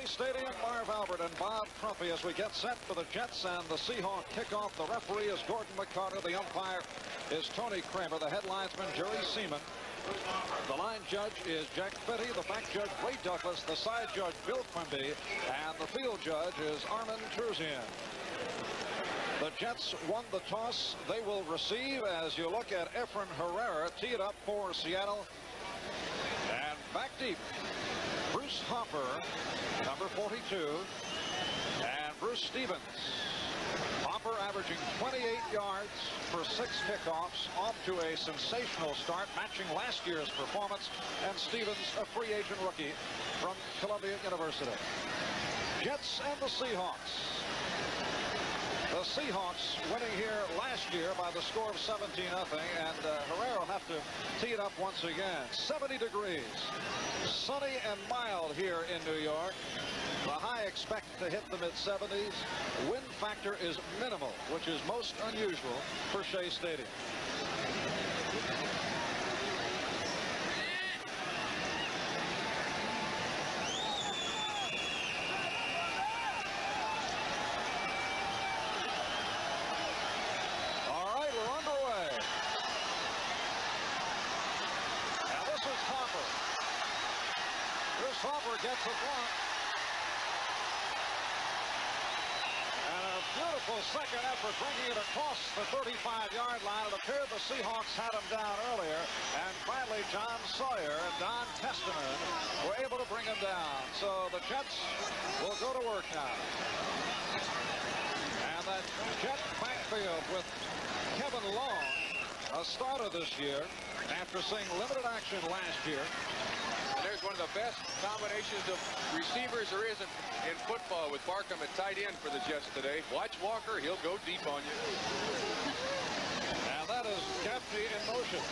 Shea Stadium, Marv Albert and Bob Trumpy as we get set for the Jets and the Seahawks kickoff. The referee is Gordon McCarter. The umpire is Tony Kramer. The headlinesman Jerry Seaman. The line judge is Jack Fitty. The back judge Wade Douglas. The side judge Bill Quimby. And the field judge is Armin Truzian. The Jets won the toss. They will receive as you look at Efren Herrera teed up for Seattle. And back deep, Bruce Hopper, number 42, and Bruce Stevens. Hopper averaging 28 yards for 6 kickoffs, off to a sensational start, matching last year's performance, and Stevens, a free agent rookie from Columbia University. Jets and the Seahawks. The Seahawks winning here last year by the score of 17-0, and Herrera will have to tee it up once again. 70 degrees, sunny and mild here in New York. The high expected to hit the mid-70s. Wind factor is minimal, which is most unusual for Shea Stadium. Hopper gets a block. And a beautiful second effort bringing it across the 35-yard line. It appeared the Seahawks had him down earlier. And finally, John Sawyer and Don Testament were able to bring him down. So the Jets will go to work now. And that Jet backfield with Kevin Long, a starter this year, after seeing limited action last year. There's one of the best combinations of receivers there is in football with Barkham at tight end for the Jets today. Watch Walker. He'll go deep on you. And that is Gaffney in motion.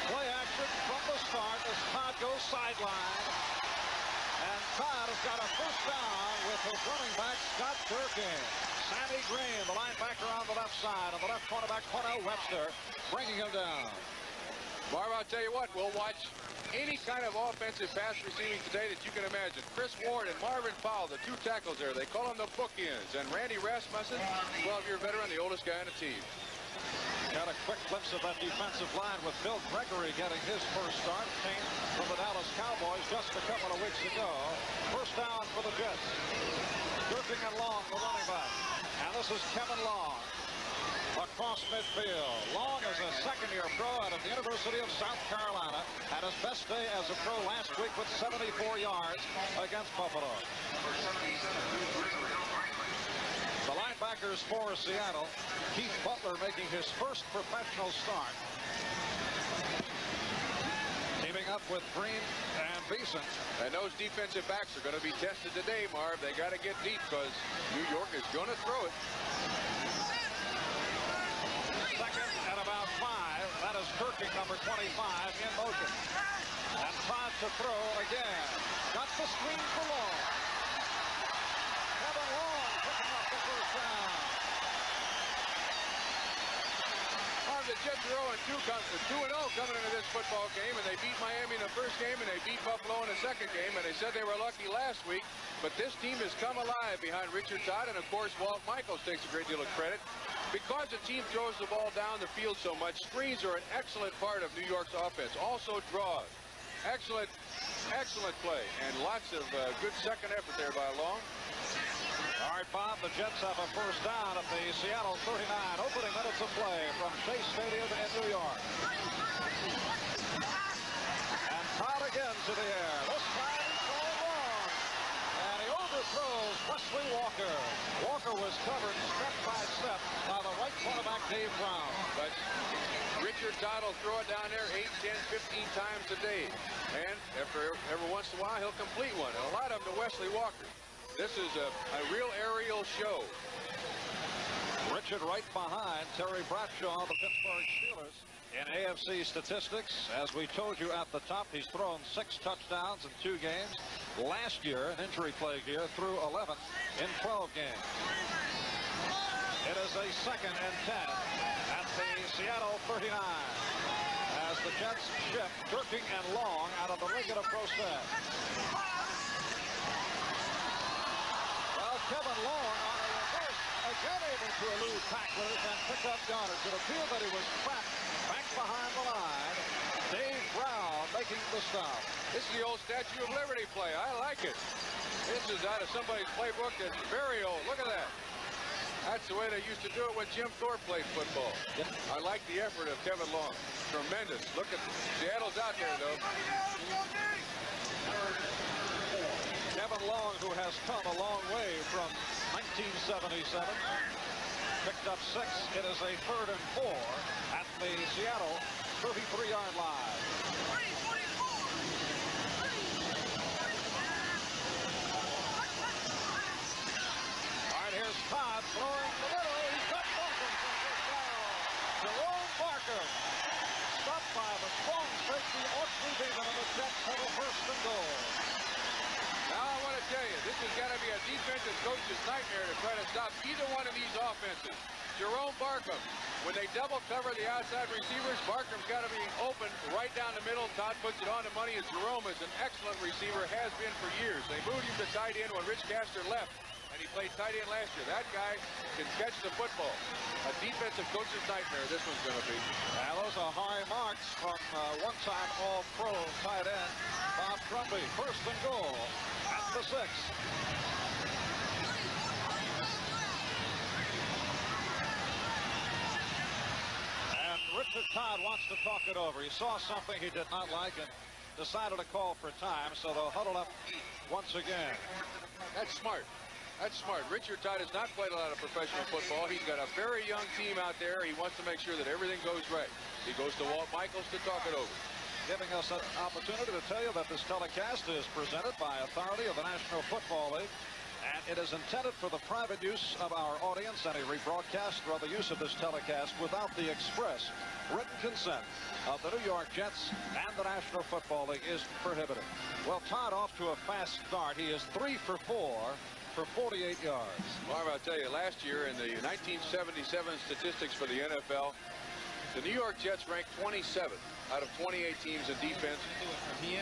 Play action from the start as Todd goes sideline. And Todd has got a first down with his running back, Scott Durkin. Sammy Green, the linebacker on the left side, and the left cornerback, Cornell Webster, bringing him down. Marv, I'll tell you what, we'll watch any kind of offensive pass receiving today that you can imagine. Chris Ward and Marvin Powell, the two tackles there, they call them the bookends. And Randy Rasmussen, 12-year veteran, the oldest guy on the team. Got a quick glimpse of that defensive line with Bill Gregory getting his first start. Came from the Dallas Cowboys just a couple of weeks ago. First down for the Jets. Durkin and Long, the running back. And this is Kevin Long. Across midfield. Long is a second-year pro out of the University of South Carolina. Had his best day as a pro last week with 74 yards against Buffalo. The linebackers for Seattle. Keith Butler making his first professional start. Teaming up with Green and Beeson. And those defensive backs are going to be tested today, Marv. They got to get deep because New York is going to throw it. Second and about 5. That is Kirking, number 25, in motion. And Todd to throw again. Got the screen for Long. Kevin Long picking up the first down. Marv, the Jets are 2-0 coming into this football game, and they beat Miami in the first game, and they beat Buffalo in the second game, and they said they were lucky last week. But this team has come alive behind Richard Todd, and of course Walt Michaels takes a great deal of credit. Because the team throws the ball down the field so much, screens are an excellent part of New York's offense. Also draws. Excellent play. And lots of good second effort there by Long. All right, Bob, the Jets have a first down at the Seattle 39. Opening minutes of play from Shea Stadium in New York. And Todd again to the air. This time he's going long. And he overthrows Wesley Walker. Walker was covered step by step by the right cornerback, Dave Brown. But Richard Todd will throw it down there 8, 10, 15 times a day. And every once in a while, he'll complete one. And a lot of them to Wesley Walker. This is a real aerial show. Richard right behind Terry Bradshaw, the Pittsburgh Steelers. In AFC statistics, as we told you at the top, he's thrown 6 touchdowns in 2 games. Last year, an injury-plagued year, threw 11 in 12 games. It is a 2nd and 10 at the Seattle 39. As the Jets shift Durkin and Long out of the regular pro set. Kevin Long on a reverse, again able to elude tacklers and pick up yardage. It appeared that he was trapped back behind the line. Dave Brown making the stop. This is the old Statue of Liberty play. I like it. This is out of somebody's playbook that's very old. Look at that. That's the way they used to do it when Jim Thorpe played football. Yep. I like the effort of Kevin Long. Tremendous. Look at Seattle's out there, though. Kevin Long, who has come a long way from 1977, picked up 6. It is a 3rd and 4 at the Seattle 33-yard line. All right, here's Todd throwing the middle. He's got Barker from first down. Jerome Barker stopped by the strong safety Orchard Demon, and the Jets have a 1st and goal. Now I want to tell you, this has got to be a defensive coach's nightmare to try to stop either one of these offenses. Jerome Barker, when they double cover the outside receivers, Barker's got to be open right down the middle. Todd puts it on the money, and Jerome is an excellent receiver, has been for years. They moved him to tight end when Rich Castor left, and he played tight end last year. That guy can catch the football. A defensive coach's nightmare this one's going to be. And those are high marks from one-time All-Pro tight end Bob Trumpy. 1st and goal at the 6. And Richard Todd wants to talk it over. He saw something he did not like and decided to call for time, so they'll huddle up once again. That's smart. That's smart. Richard Todd has not played a lot of professional football. He's got a very young team out there. He wants to make sure that everything goes right. He goes to Walt Michaels to talk it over. Giving us an opportunity to tell you that this telecast is presented by authority of the National Football League, and it is intended for the private use of our audience. Any rebroadcast or other use of this telecast without the express written consent of the New York Jets and the National Football League is prohibited. Well, Todd off to a fast start. He is 3 for 4 for 48 yards. Marv, I'll tell you, last year in the 1977 statistics for the NFL, the New York Jets ranked 27th out of 28 teams in defense.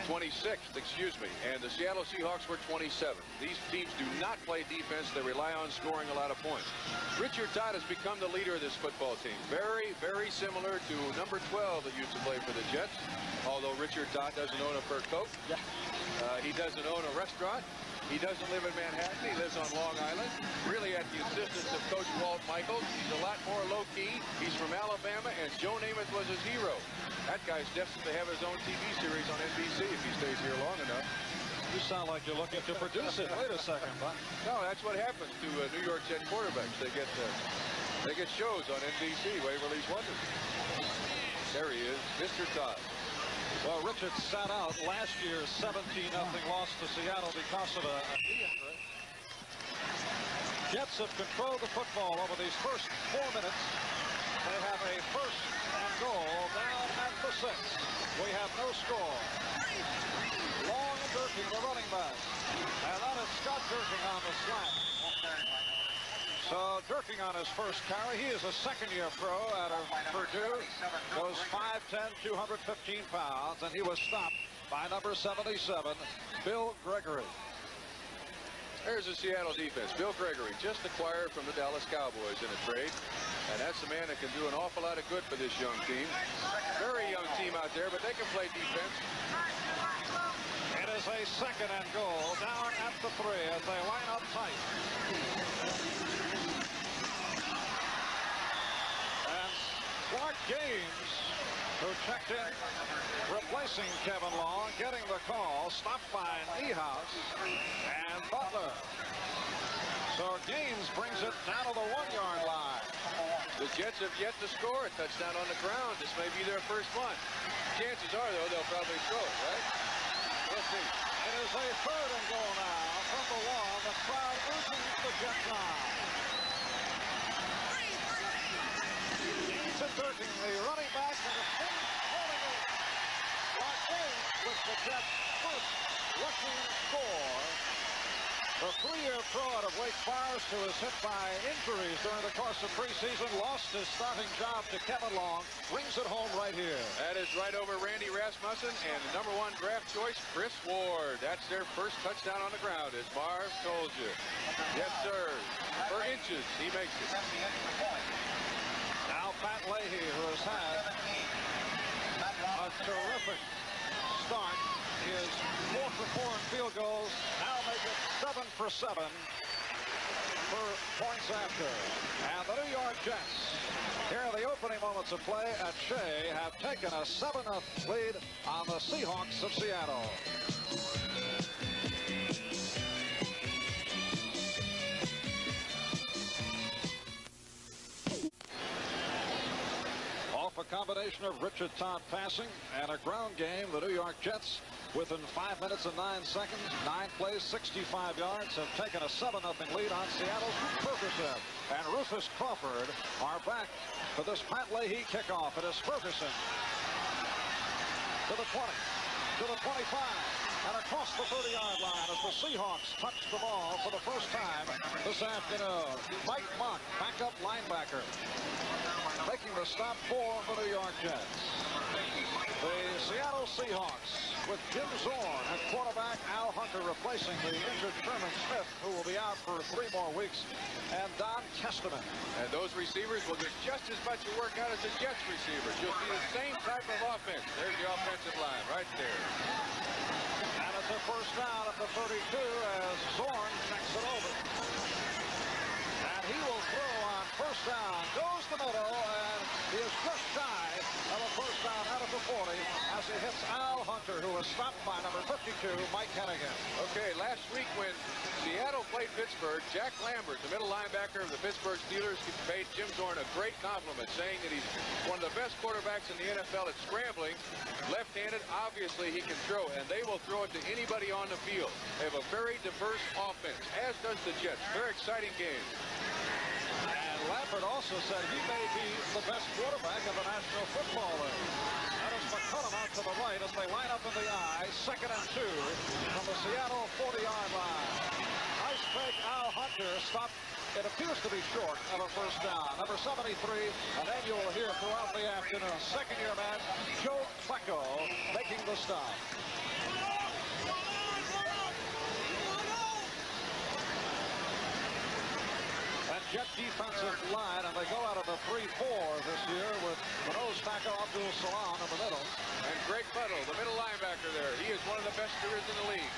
26th, excuse me. And the Seattle Seahawks were 27th. These teams do not play defense. They rely on scoring a lot of points. Richard Todd has become the leader of this football team. Very, very similar to number 12 that used to play for the Jets. Although Richard Todd doesn't own a fur coat. He doesn't own a restaurant. He doesn't live in Manhattan. He lives on Long Island, really at the insistence of Coach Walt Michaels. He's a lot more low-key. He's from Alabama, and Joe Namath was his hero. That guy's destined to have his own TV series on NBC if he stays here long enough. You sound like you're looking to produce it. Wait a second, Buck. No, that's what happens to New York Jet quarterbacks. They get shows on NBC, Waverly's Wonders. There he is, Mr. Todd. Well, Richard sat out last year's 17-0 loss to Seattle because of a knee injury. Jets have controlled the football over these first 4 minutes. They have a 1st and goal down at the 6. We have no score. Long and Durkin, the running back. And that is Scott Durkin on the slap. So Durkin on his first carry. He is a second-year pro out of Purdue. Goes 5'10", 215 pounds, and he was stopped by number 77, Bill Gregory. There's the Seattle defense. Bill Gregory, just acquired from the Dallas Cowboys in a trade. And that's the man that can do an awful lot of good for this young team. Very young team out there, but they can play defense. It is a 2nd and goal down at the 3 as they line up tight. And Clark Gaines, who checked in, replacing Kevin Long, getting the call, stopped by Niehaus and Butler. So Gaines brings it down to the 1-yard line. The Jets have yet to score a touchdown on the ground. This may be their first one. Chances are, though, they'll probably throw it, right? We'll see. It is a 3rd and goal now from the 1. The crowd urging the Jets on. Gaines and Durkin, the running back, and the team holding it. Clark Gaines with the Jets' first rushing score The 3-year pro out of Wake Forest, who was hit by injuries during the course of preseason, lost his starting job to Kevin Long, brings it home right here. That is right over Randy Rasmussen and the #1 draft choice, Chris Ward. That's their first touchdown on the ground, as Marv told you. Yes, sir. For inches, he makes it. Now Pat Leahy, who has had a terrific start. Is 4 for 4 in field goals. Now make it 7 for 7 for points after. And the New York Jets, here in the opening moments of play at Shea, have taken a 7-0 lead on the Seahawks of Seattle. Off a combination of Richard Todd passing and a ground game, the New York Jets, within 5 minutes and 9 seconds, 9 plays, 65 yards, have taken a 7-0 lead on Seattle's Ferguson. And Rufus Crawford are back for this Pat Leahy kickoff. It is Ferguson to the 20, to the 25, and across the 30-yard line as the Seahawks touch the ball for the first time this afternoon. Mike Mock, backup linebacker, making the stop for the New York Jets. The Seattle Seahawks with Jim Zorn at quarterback, Al Hunter replacing the injured Sherman Smith, who will be out for 3 more weeks, and Don Testament. And those receivers will get just as much work out as the Jets receivers. You'll see the same type of offense. There's the offensive line right there. And it's a first down at the 32 as Zorn checks it over. And he will throw on first down. Goes the middle, and he is just shy of a first down out of the 40 as he hits Al Hunter, who was stopped by number 52, Mike Hennigan. Okay, last week when Seattle played Pittsburgh, Jack Lambert, the middle linebacker of the Pittsburgh Steelers, paid Jim Zorn a great compliment, saying that he's one of the best quarterbacks in the NFL at scrambling. Left-handed, obviously he can throw, and they will throw it to anybody on the field. They have a very diverse offense, as does the Jets. Very exciting game. And Lambert also said he may be the best quarterback of the National Football League. That is McCullum out to the right as they line up in the I. 2nd and 2 from the Seattle 40-yard line. Nice fake. Al Hunter stopped. It appears to be short of a first down. Number 73, and then you will hear throughout the afternoon. Second-year man, Joe Flacco, making the stop. Jet defensive line, and they go out of the 3-4 this year with the nose tackle Abdul Salam in the middle. And Greg Buttle, the middle linebacker there. He is one of the best there is in the league.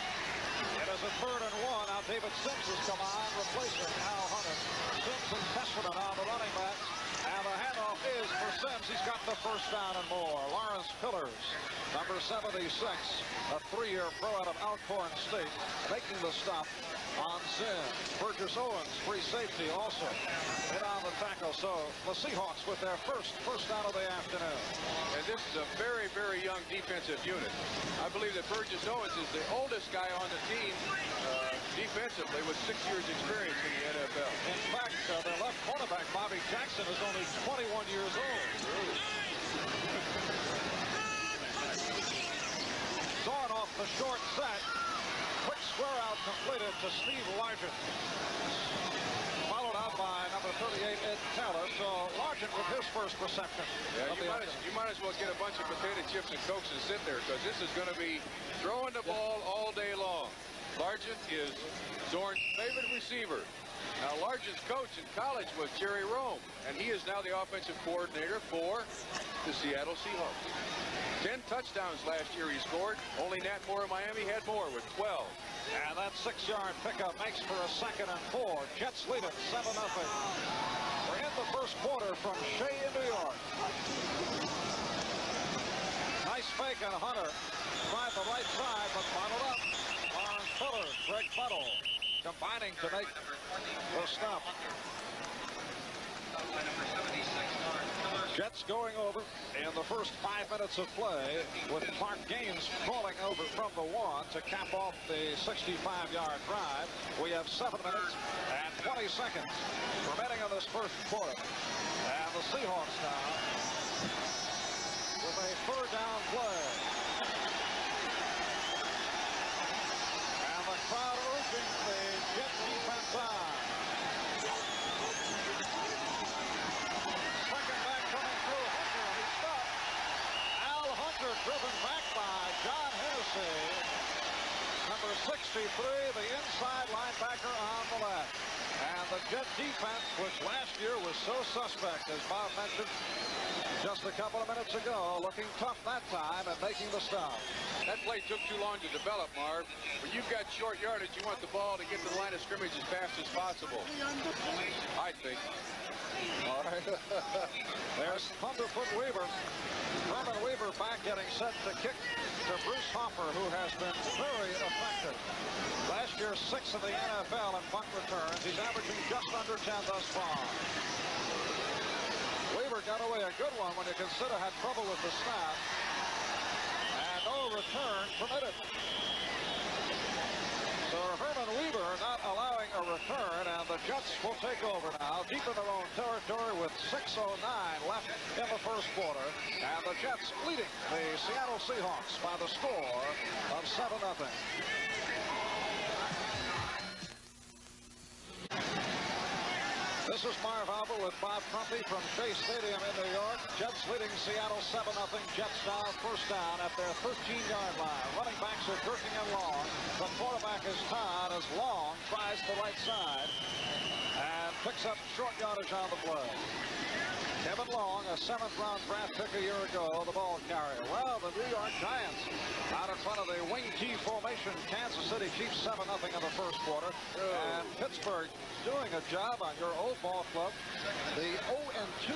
It is a 3rd and 1. Now David Sims has come on, replacing Al Hunter. Sims and Testament on the running backs. And the handoff is for Sims. He's got the first down and more. Lawrence Pillars, number 76, a 3-year pro out of Alcorn State, making the stop on Sims. Burgess Owens, free safety, also hit on the tackle. So the Seahawks with their first down of the afternoon. And this is a very, very young defensive unit. I believe that Burgess Owens is the oldest guy on the team defensively with 6 years experience in the NFL. In fact, their left cornerback, Bobby Jackson, is only 21 years old. Zorn off the short set. Quick square out completed to Steve Largent. Followed out by number 38, Ed Taylor. So Largent with his first reception. Yeah, you might as well get a bunch of potato chips and Cokes and sit there, because this is going to be throwing the ball all day long. Largent is Zorn's favorite receiver. Now, Largent's coach in college was Jerry Rome, and he is now the offensive coordinator for the Seattle Seahawks. 10 touchdowns last year he scored. Only Nat Moore of Miami had more with 12. And that 6-yard pickup makes for a 2nd and 4. Jets lead it 7-0. We're in the first quarter from Shea in New York. Nice fake on Hunter. Tried the right side, but bottled up. On Fuller, Greg Buttle combining to make the stop. Jets going over in the first 5 minutes of play with Clark Gaines crawling over from the 1 to cap off the 65-yard drive. We have 7 minutes and 20 seconds remaining on this first quarter. And the Seahawks now with a 3rd down play. And the crowd urging the 63, the inside linebacker on the left. And the Jet defense, which last year was so suspect, as Bob mentioned just a couple of minutes ago, looking tough that time and making the stop. That play took too long to develop, Marv. When you've got short yardage, you want the ball to get to the line of scrimmage as fast as possible. I think. All right. There's Thunderfoot Weaver. Herman Weaver back getting set to kick to Bruce Hopper, who has been very effective. Last year, 6th in the NFL in punt returns. He's averaging just under 10 thus far. Weaver got away a good one when you consider had trouble with the snap. And no return permitted. So Herman Weaver not allowing a return, and the Jets will take over now, deep in their own territory with 6:09 left in the first quarter. And the Jets leading the Seattle Seahawks by the score of 7-0. This is Marv with Bob Trumpy from Shea Stadium in New York. Jets leading Seattle 7-0. Jets now first down at their 13-yard line. Running backs are Durkin and Long. The quarterback is Todd as Long tries the right side and picks up short yardage on the play. Kevin Long, a 7th-round draft pick a year ago, the ball carrier. Well, the New York Giants out in front of the wing T formation. Kansas City Chiefs 7-0 in the first quarter. And Pittsburgh doing a job on your old ball club, the 0-2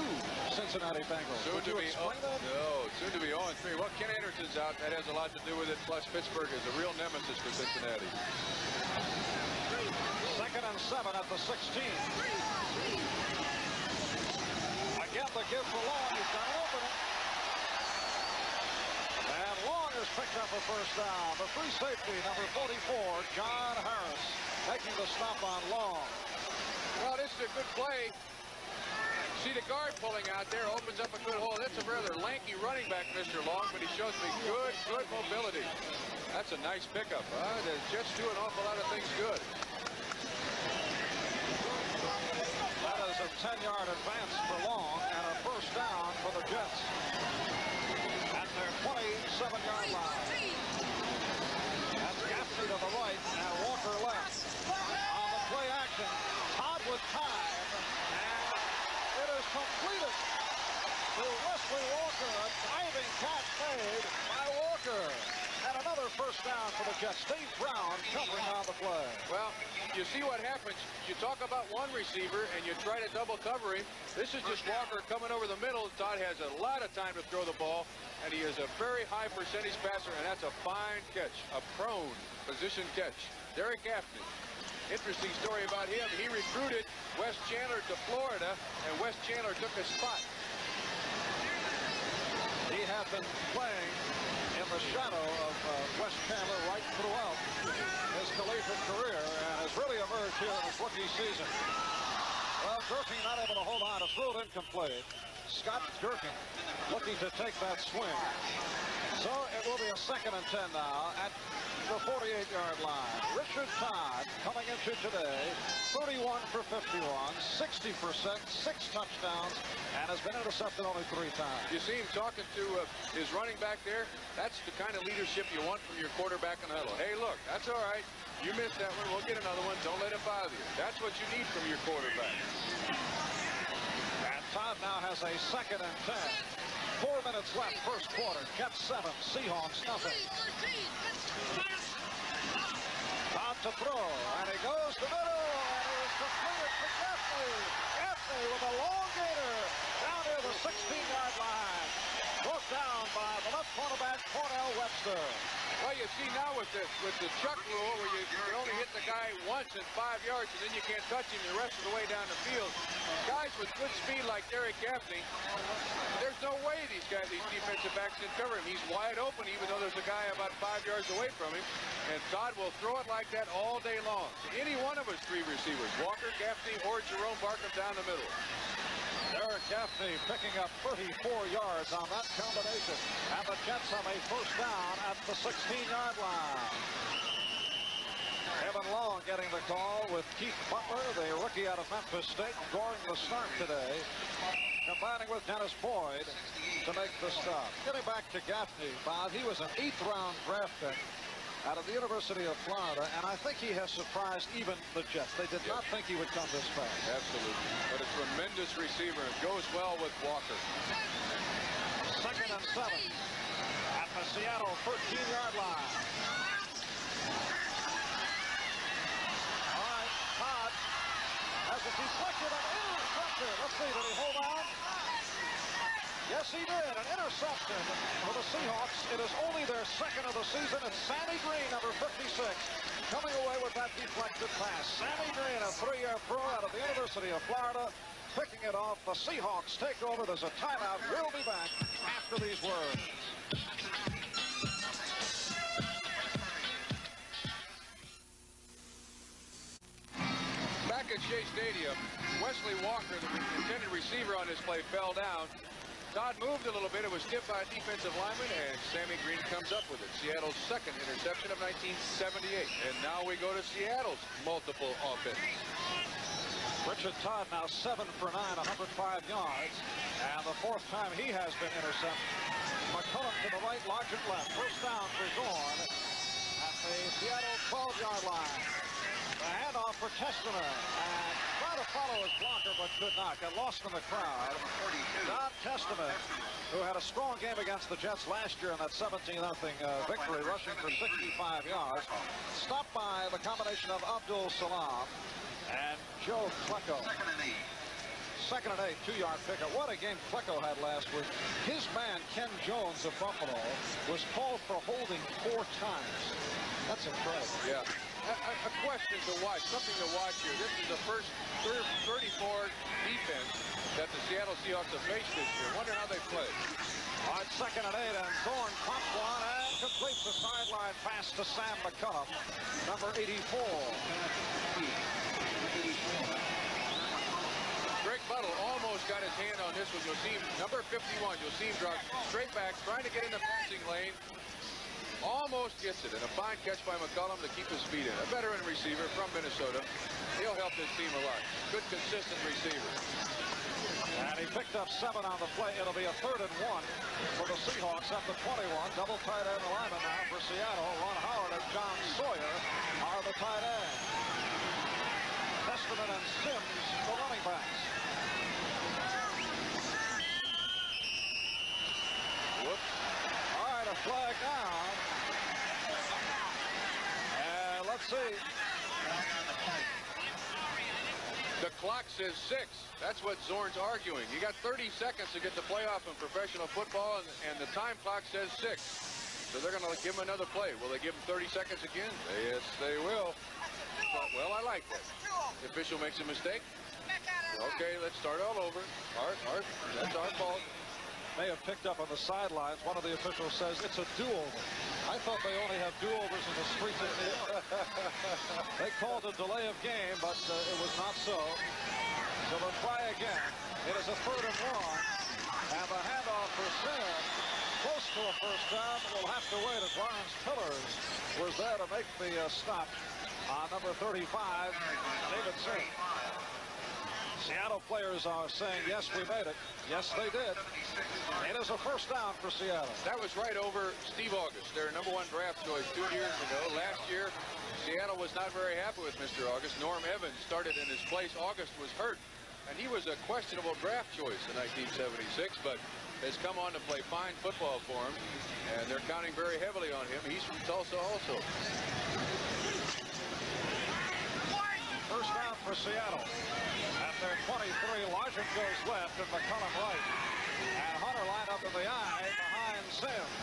Cincinnati Bengals. Soon Would you explain that? No, soon to be 0-3. Well, Ken Anderson's out. That has a lot to do with it. Plus, Pittsburgh is a real nemesis for Cincinnati. 2nd and 7 at the 16. Again, the give for Long. He's got an opening. And Long has picked up a first down. The free safety, number 44, John Harris, making the stop on Long. Well, this is a good play. See the guard pulling out there, opens up a good hole. That's a rather lanky running back, Mr. Long, but he shows me good mobility. That's a nice pickup. The Jets do an awful lot of things good. That is a 10-yard advance for Long and a first down for the Jets at their 27-yard line. That's Gaffney to the right and Walker left. On the play action, Todd with time, and it is completed to Wesley Walker. A diving catch made by Walker. And another first down for the Jets. Dave Brown covering on the play. Well, you see what happens. You talk about one receiver and you try to double cover him. This is just Walker coming over the middle. Todd has a lot of time to throw the ball, and he is a very high percentage passer, and that's a fine catch, a prone position catch. Derek Gaffney. Interesting story about him. He recruited Wes Chandler to Florida, and Wes Chandler took his spot. He had been playing in the shadow of Wes Chandler right throughout his collegiate career and has really emerged here in his rookie season. Well, Durkin not able to hold on. It's ruled incomplete. Scott Durkin looking to take that swing. So it will be a 2nd and 10 now at the 48-yard line. Richard Todd coming into today, 31 for 51, 60%, 6 touchdowns, and has been intercepted only 3 times. You see him talking to his running back there. That's the kind of leadership you want from your quarterback in the huddle. Hey, look, that's all right. You missed that one. We'll get another one. Don't let it bother you. That's what you need from your quarterback. And Todd now has a 2nd and 10. 4 minutes left, first quarter. Jets 7, Seahawks nothing. Todd to throw, and he goes to middle, and it is completed for Gaffney. Gaffney with a long gator down near the 16-yard line. Broke down by the left cornerback, Cornell Webster. Well, you see now with the chuck rule where you only hit the guy once in 5 yards and then you can't touch him the rest of the way down the field. Guys with good speed like Derek Gaffney, there's no way these defensive backs can cover him. He's wide open even though there's a guy about 5 yards away from him. And Todd will throw it like that all day long to any one of his 3 receivers, Walker, Gaffney, or Jerome Barkham down the middle. Derek Gaffney picking up 34 yards on that combination. And the Jets have a first down at the 16-yard line. Kevin Long getting the call with Keith Butler, the rookie out of Memphis State, scoring the start today, combining with Dennis Boyd to make the stop. Getting back to Gaffney, Bob, he was an 8th-round draft pick out of the University of Florida, and I think he has surprised even the Jets. They did not think he would come this fast. Absolutely. But a tremendous receiver. It goes well with Walker. 2nd and 7 at the Seattle 13-yard line. All right, Todd has a deflected and intercepted. Let's see, did he hold on? Yes, he did. An interception for the Seahawks. It is only their 2nd of the season. It's Sammy Green, number 56, coming away with that deflected pass. Sammy Green, a 3-year pro out of the University of Florida, picking it off. The Seahawks take over. There's a timeout. We'll be back after these words. Back at Shea Stadium, Wesley Walker, the intended receiver on this play, fell down. Todd moved a little bit. It was tipped by a defensive lineman, and Sammy Green comes up with it. Seattle's 2nd interception of 1978. And now we go to Seattle's multiple offense. Richard Todd now 7 for 9, 105 yards. And the 4th time he has been intercepted. McCullum to the right, Largent left. First down for Zorn at the Seattle 12-yard line. The handoff for Testament, and tried to follow his blocker but could not. Got lost in the crowd. Don Testament, who had a strong game against the Jets last year in that 17-0 victory, rushing for 65 yards. Stopped by the combination of Abdul Salam and Joe Klecko. 2nd and 8, 2-yard pickup. What a game Klecko had last week. His man, Ken Jones of Buffalo, was called for holding 4 times. That's incredible. Yeah. A question to watch, something to watch here. This is the first 34 defense that the Seattle Seahawks have faced this year. Wonder how they play. On 2nd and 8, and Zorn pops one and completes the sideline pass to Sam McCullum, number 84. Greg Buttle almost got his hand on this one. You'll see him, number 51, you'll see him drop straight back, trying to get in the passing lane. Almost gets it, and a fine catch by McCullum to keep his feet in. A veteran receiver from Minnesota. He'll help this team a lot. Good, consistent receiver. And he picked up 7 on the play. It'll be a 3rd and 1 for the Seahawks at the 21. Double tight end alignment now for Seattle. Ron Howard and John Sawyer are the tight ends. Testament and Sims, the running backs. Whoops. All right, a flag down. And let's see. The clock says 6. That's what Zorn's arguing. You got 30 seconds to get the playoff in professional football, and the time clock says 6. So they're going to give him another play. Will they give him 30 seconds again? Yes, they will. Well, I like that. The official makes a mistake. Okay, let's start all over. Art, that's our fault. May have picked up on the sidelines. One of the officials says it's a do-over. I thought they only have do-overs in the streets of New York. They called a delay of game, but it was not so. So they'll try again. It is a 3rd and 1. And the handoff for Sim, close to a first down. We'll have to wait as Lawrence Pillars was there to make the stop on number 35, David Sim. Seattle players are saying, yes, we made it. Yes, they did. It is a first down for Seattle. That was right over Steve August, their #1 draft choice 2 years ago. Last year, Seattle was not very happy with Mr. August. Norm Evans started in his place. August was hurt, and he was a questionable draft choice in 1976, but has come on to play fine football for him, and they're counting very heavily on him. He's from Tulsa also. First down for Seattle. At their 23, Largent goes left and McCullum right. And Hunter lined up in the eye behind Sims.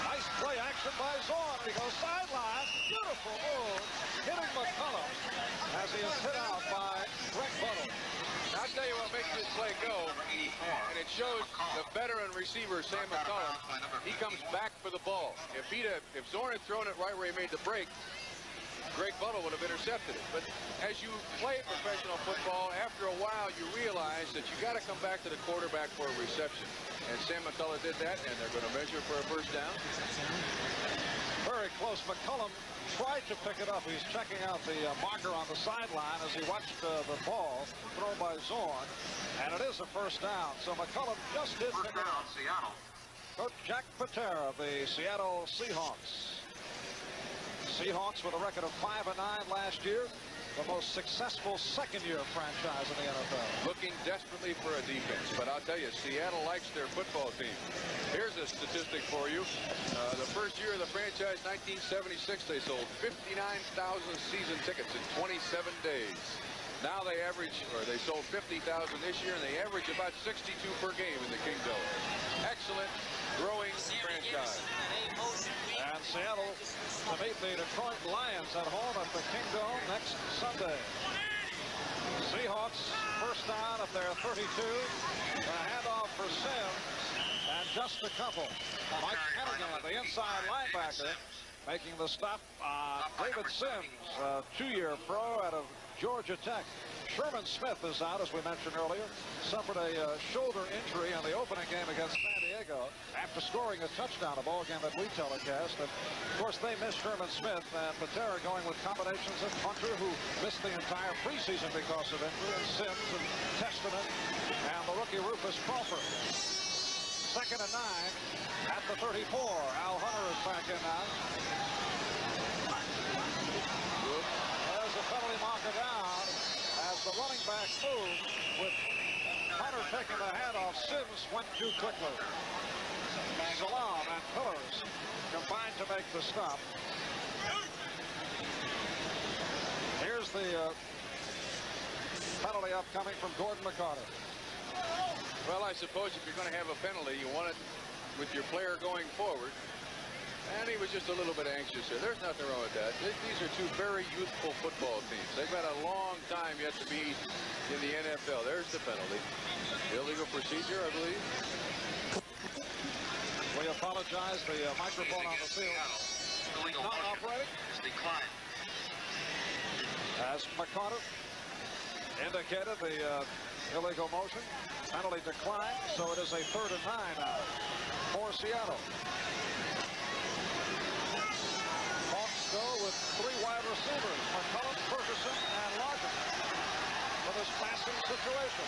Nice play action by Zorn. He goes sideline. Beautiful move. Hitting McCullum as he is hit out by Greg Buttle. I'll tell you what makes this play go, and it shows the veteran receiver, Sam McCullum. He comes back for the ball. If Zorn had thrown it right where he made the break, Greg Buttle would have intercepted it. But as you play professional football, after a while you realize that you got to come back to the quarterback for a reception. And Sam McCullum did that, and they're going to measure for a first down. Very close. McCullum tried to pick it up. He's checking out the marker on the sideline as he watched the ball thrown by Zorn. And it is a first down. So McCullum just did pick it up. Seattle. Coach Jack Patera of the Seattle Seahawks. Seahawks with a record of 5-9 last year. The most successful second-year franchise in the NFL. Looking desperately for a defense, but I'll tell you, Seattle likes their football team. Here's a statistic for you. The first year of the franchise, 1976, they sold 59,000 season tickets in 27 days. Now they sold 50,000 this year, and they average about 62 per game in the Kingdom. Excellent, growing franchise. And Seattle to meet the Detroit Lions at home at the Kingdome next Sunday. Seahawks first down at their 32. A handoff for Sims, and just a couple. Mike Hennigan, the inside linebacker, making the stop. David Sims, a 2-year pro out of Georgia Tech. Sherman Smith is out, as we mentioned earlier. Suffered a shoulder injury in the opening game against San Diego after scoring a touchdown, a ball game that we telecast. And of course, they missed Sherman Smith, and Patera going with combinations of Hunter, who missed the entire preseason because of injury, and Sims and Testament, and the rookie Rufus Crawford. 2nd and 9 at the 34. Al Hunter is back in now. There's a penalty marker down as the running back moved, with Hunter taking the handoff. Sims went too quickly. Salam and Pillars combined to make the stop. Here's the penalty upcoming from Gordon McCarter. Well, I suppose if you're going to have a penalty, you want it with your player going forward. And he was just a little bit anxious here. There's nothing wrong with that. These are two very youthful football teams. They've got a long time yet to be in the NFL. There's the penalty. Illegal procedure, I believe. We apologize. The microphone on the field not operating. As McCarter indicated, the illegal motion. Penalty declined, so it is a 3rd and 9 now for Seattle. Go with 3 wide receivers, McCullum, Ferguson, and Larkin, for this passing situation.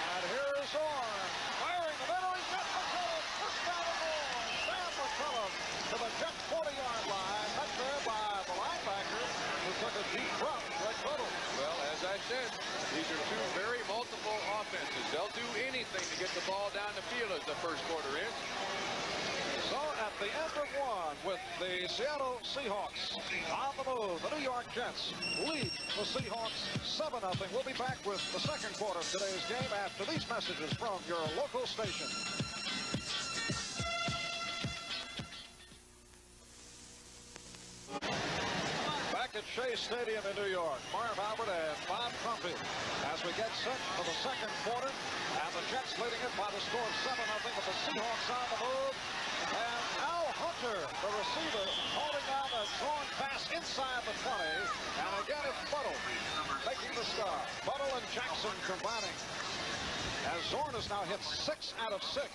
And here is Zorn, firing the middle. He's got McCullum, first down and more. Sam McCullum to the Jet 40-yard line, met there by the linebacker, who took a deep drop, Greg Little. Well, as I said, these are two very multiple offenses. They'll do anything to get the ball down the field as the first quarter ends. So at the end of one, with the Seattle Seahawks on the move, the New York Jets lead the Seahawks 7-0. We'll be back with the second quarter of today's game after these messages from your local station. At Shea Stadium in New York, Marv Albert and Bob Trumpy as we get set for the second quarter, and the Jets leading it by the score of 7-0, with the Seahawks on the move, and Al Hunter, the receiver, holding down the Zorn pass inside the 20, and again it's Buttle making the start. Buttle and Jackson combining, as Zorn has now hit 6 out of 6.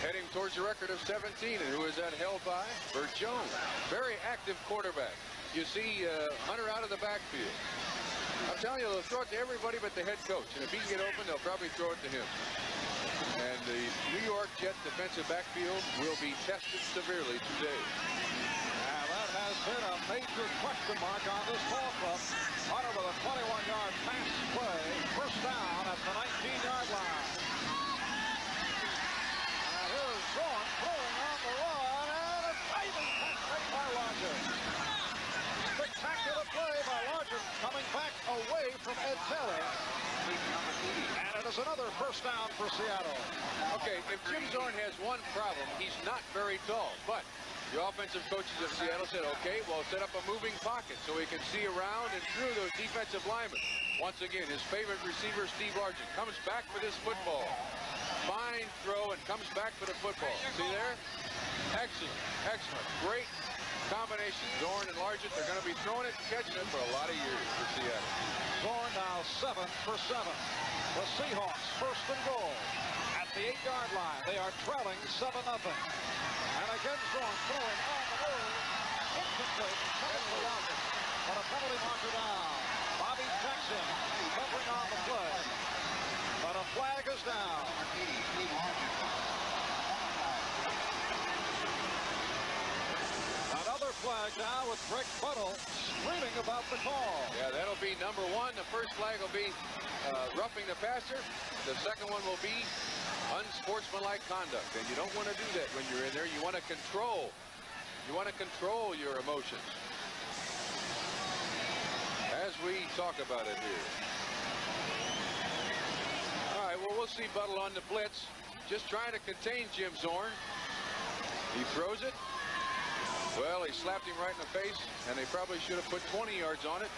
Heading towards a record of 17, and who is that held by? Burt Jones. Very active quarterback. You see Hunter out of the backfield. I'm telling you, they'll throw it to everybody but the head coach. And if he can get open, they'll probably throw it to him. And the New York Jet defensive backfield will be tested severely today. Now that has been a major question mark on this ball club. Hunter with a 21-yard pass play. First down at the 19-yard line. And here's Zorn throwing on the run, and a diving pass right by Larkin. Spectacular play by Larkin, coming back away from Ed Taylor. And it is another first down for Seattle. Okay, if Jim Zorn has one problem, he's not very tall. But the offensive coaches of Seattle said, okay, well, set up a moving pocket so he can see around and through those defensive linemen. Once again, his favorite receiver, Steve Largent, comes back for this football. Fine throw and comes back for the football. See there? Excellent, excellent. Great combination. Zorn and Largent, they're going to be throwing it and catching it for a lot of years for Seattle. Zorn now 7 for 7. The Seahawks first and goal at the 8-yard line. They are trailing 7-0. And again, Zorn throwing on the move. Incomplete. Coming for Largent. But a penalty marker down. Bobby Jackson covering on the play. goes down. Another flag now with Greg Buttle screaming about the call. Yeah, that'll be number one. The first flag will be roughing the passer. The second one will be unsportsmanlike conduct. And you don't want to do that when you're in there. You want to control. You want to control your emotions. As we talk about it here. All right, well, we'll see Buttle on the blitz. Just trying to contain Jim Zorn. He throws it. Well, he slapped him right in the face, and they probably should have put 20 yards on it.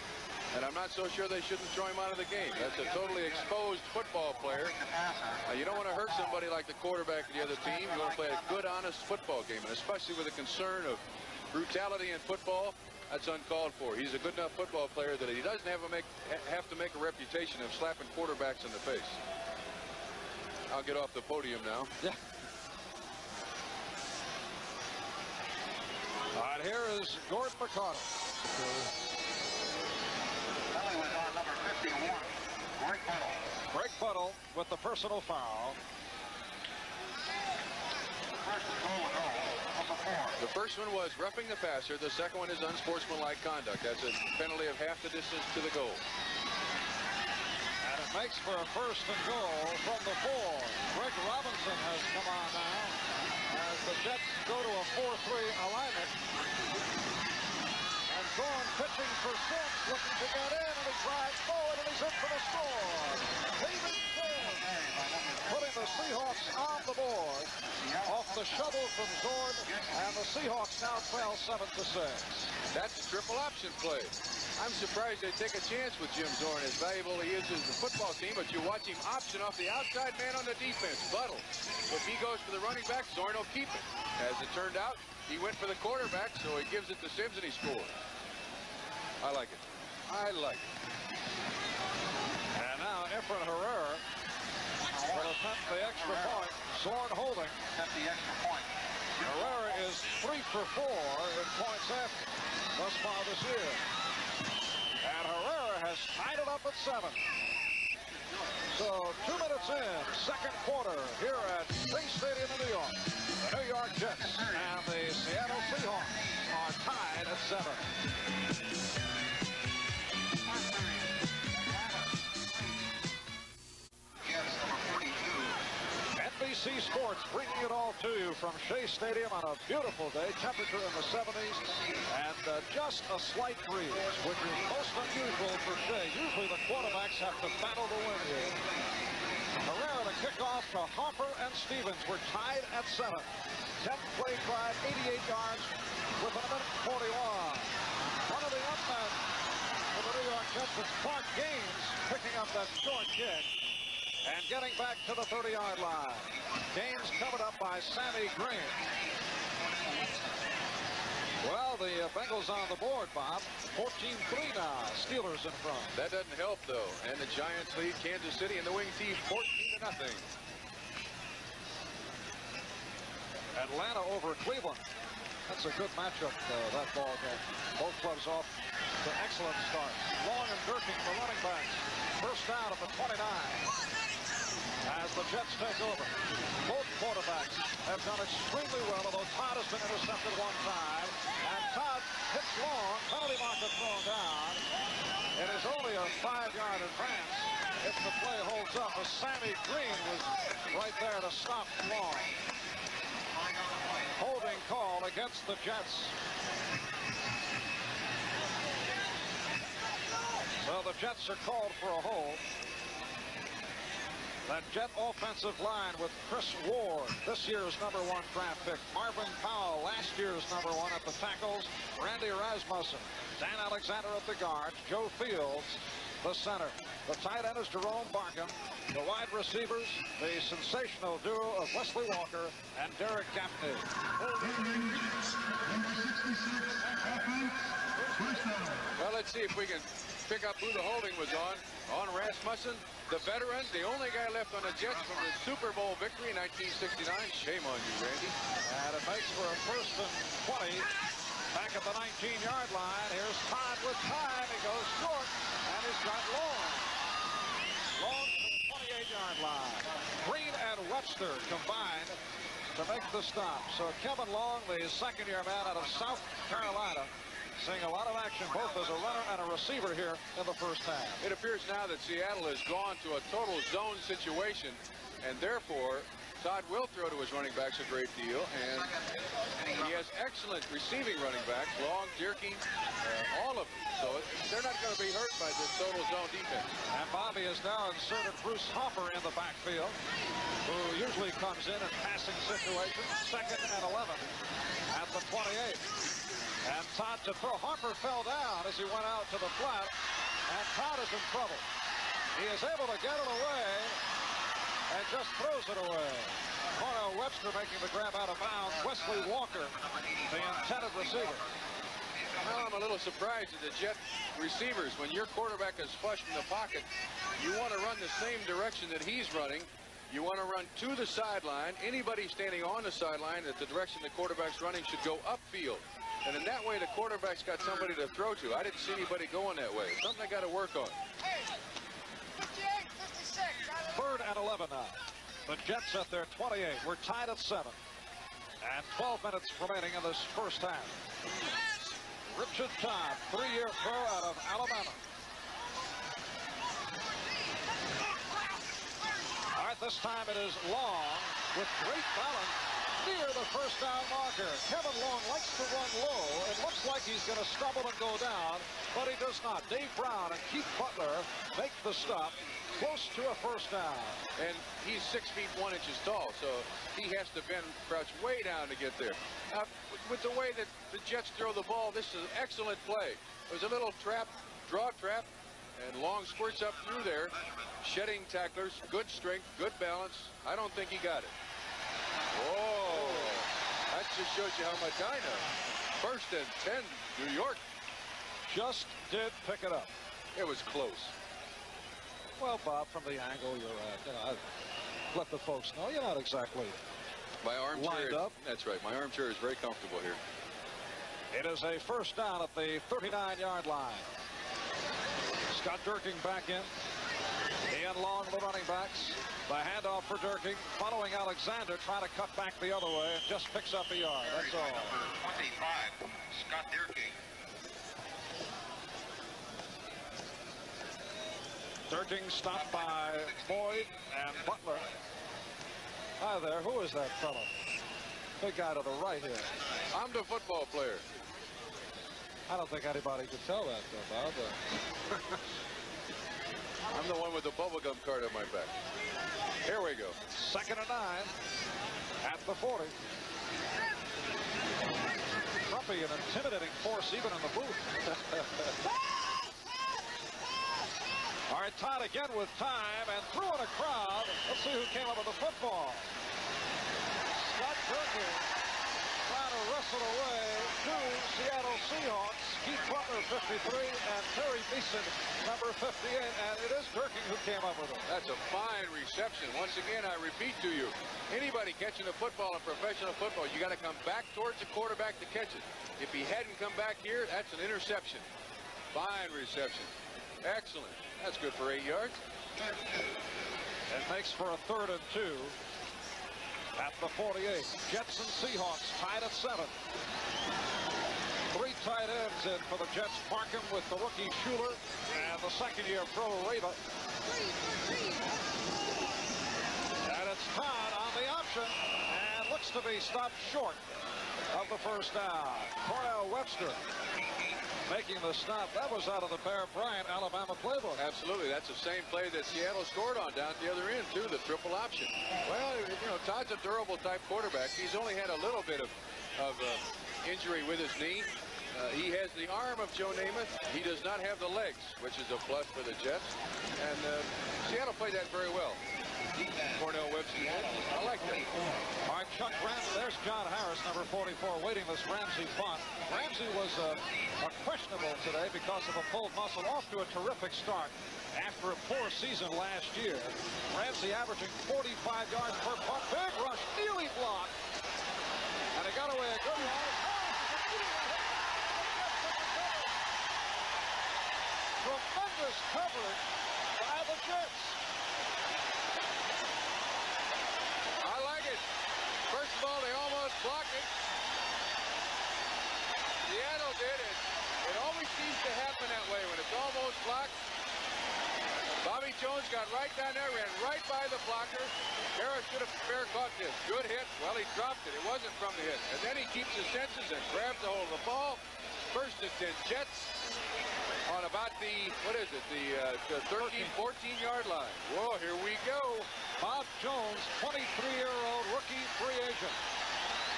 And I'm not so sure they shouldn't throw him out of the game. That's a totally exposed football player. You don't want to hurt somebody like the quarterback of the other team. You want to play a good, honest football game, and especially with the concern of brutality in football, that's uncalled for. He's a good enough football player that he doesn't have to make a reputation of slapping quarterbacks in the face. I'll get off the podium now. Yeah. All right, here is Gordon McConnell. Kelly was on number 51, Greg Buttle. Greg Buttle with the personal foul. The first one was roughing the passer. The second one is unsportsmanlike conduct. That's a penalty of half the distance to the goal. And it makes for a first and goal from the 4. Greg Robinson has come on now as the Jets go to a 4-3 alignment. And Zorn pitching for Sims, looking to get in, and he drives forward, and he's in for the score. David Sims putting the Seahawks on the board off the shovel from Zorn, and the Seahawks now trail 7-6. That's a triple option play. I'm surprised they take a chance with Jim Zorn, as valuable he is as the football team, but you watch him option off the outside man on the defense, Buttle. If he goes for the running back, Zorn will keep it. As it turned out, he went for the quarterback, so he gives it to Sims and he scores. I like it. I like it. And now Efren Herrera will attempt the extra point. Zorn holding. At the extra point. Herrera is 3 for 4 in points after thus far this year. And Herrera has tied it up at 7. So 2 minutes in, second quarter here at Shea Stadium in New York. The New York Jets and the Seattle Seahawks are tied at 7. NBC Sports bringing it all to you from Shea Stadium on a beautiful day. Temperature in the 70s and just a slight breeze, which is most unusual for Shea. Usually the quarterbacks have to battle to win here. Herrera to kick off to Hopper and Stevens. We're tied at 7. 10th play drive, 88 yards with a minute 41. One of the upmen for the New York Jets is Clark Gaines picking up that short kick and getting back to the 30-yard line. Gaines covered up by Sammy Green. Well, the Bengals on the board, Bob. 14-3 now. Steelers in front. That doesn't help, though. And the Giants lead Kansas City and the Wing team 14-0. Atlanta over Cleveland. That's a good matchup, that ball game. Both clubs off to excellent starts. Long and Durkin for running backs. First down at the 29. As the Jets take over. Both quarterbacks have done extremely well, although Todd has been intercepted one time. And Todd hits long, penalty marker thrown down. It is only a 5-yard advance if the play holds up, as Sammy Green was right there to stop long. Holding call against the Jets. So the Jets are called for a hold. That Jet offensive line with Chris Ward, this year's #1 draft pick. Marvin Powell, last year's #1 at the tackles. Randy Rasmussen. Dan Alexander at the guards. Joe Fields, the center. The tight end is Jerome Barkham. The wide receivers, the sensational duo of Wesley Walker and Derek Gaffney. Well, let's see if we can pick up who the holding was on. On Rasmussen, the veteran, the only guy left on the Jets from the Super Bowl victory in 1969. Shame on you, Randy. And it makes for a first and 20 back at the 19-yard line. Here's Todd with time. He goes short, and he's got long. Long to the 28-yard line. Webster combined to make the stop. So Kevin Long, the second-year man out of South Carolina, seeing a lot of action both as a runner and a receiver here in the first half. It appears now that Seattle has gone to a total zone situation, and therefore Todd will throw to his running backs a great deal, and he has excellent receiving running backs, Long, Jerky, all of them. So they're not going to be hurt by this total zone defense. And Bobby has now inserted Bruce Hopper in the backfield, who usually comes in passing situations, 2nd and 11 at the 28. And Todd to throw. Harper fell down as he went out to the flat, and Todd is in trouble. He is able to get it away and just throws it away. Cornell Webster making the grab out of bounds. Wesley Walker, the intended receiver. Well, I'm a little surprised at the Jet receivers. When your quarterback is flush in the pocket, you want to run the same direction that he's running. You want to run to the sideline. Anybody standing on the sideline at the direction the quarterback's running should go upfield. And in that way, the quarterback's got somebody to throw to. I didn't see anybody going that way. Something I got to work on. 3rd and 11 now. The Jets at their 28. We're tied at 7. And 12 minutes remaining in this first half. Richard Todd, 3-year pro out of Alabama. All right, this time it is Long with great balance near the first down marker. Kevin Long likes to run low. It looks like he's going to stumble and go down, but he does not. Dave Brown and Keith Butler make the stop close to a first down. And he's 6 feet 1 inches tall, so he has to bend, crouch way down to get there. With the way that the Jets throw the ball, this is an excellent play. There's a little trap, draw trap, and Long squirts up through there, shedding tacklers, good strength, good balance. I don't think he got it. Whoa, that just shows you how much I know. 1st and 10, New York. Just did pick it up. It was close. Well, Bob, from the angle you're at, I've let the folks know you're not exactly my armchair lined up. That's right. My armchair is very comfortable here. It is a first down at the 39-yard line. Scott Durking back in. Ian Long, the running backs. The handoff for Durking. Following Alexander, trying to cut back the other way, and just picks up a yard. That's all. Number 25, Scott Durking. Durking stopped by Boyd and Butler. Hi there. Who is that fellow? Big guy to the right here. I'm the football player. I don't think anybody could tell that, though, Bob. I'm the one with the bubblegum card on my back. Here we go. 2nd and 9 at the 40. Trumpy, an intimidating force even in the booth. All right, Todd again with time and threw in a crowd. Let's see who came up with the football. Scott Durkin trying to wrestle away to Seattle Seahawks. Keith Butler, 53, and Terry Beeson, number 58. And it is Durkin who came up with it. That's a fine reception. Once again, I repeat to you, anybody catching a football in professional football, you got to come back towards the quarterback to catch it. If he hadn't come back here, that's an interception. Fine reception. Excellent. That's good for 8 yards. It makes for a 3rd and 2 at the 48. Jets and Seahawks tied at 7. 3 tight ends in for the Jets. Parkham with the rookie Schuler and the second-year pro Rava. And it's Todd on the option and looks to be stopped short of the first down. Cornell Webster making the stop. That was out of the Bear Bryant, Alabama playbook. Absolutely. That's the same play that Seattle scored on down at the other end, too, the triple option. Well, you know, Todd's a durable type quarterback. He's only had a little bit of injury with his knee. He has the arm of Joe Namath. He does not have the legs, which is a plus for the Jets. And Seattle played that very well. Cornell Webster. I like that. All right, Chuck Ramsey. There's John Harris, number 44, waiting this Ramsey punt. Ramsey was questionable today because of a pulled muscle. Off to a terrific start after a poor season last year. Ramsey averaging 45 yards per punt. Big rush, kneeling block. And he got away a good one. Tremendous coverage by the Jets. did. It always seems to happen that way when it's almost blocked. Bobby Jones got right down there, ran right by the blocker. Harris should have fair caught this. Good hit. Well, he dropped it. It wasn't from the hit. And then he keeps his senses and grabs a hold of the ball. First and 10 Jets on about the, what is it, the 13, 14-yard line. Whoa, here we go. Bob Jones, 23-year-old rookie free agent,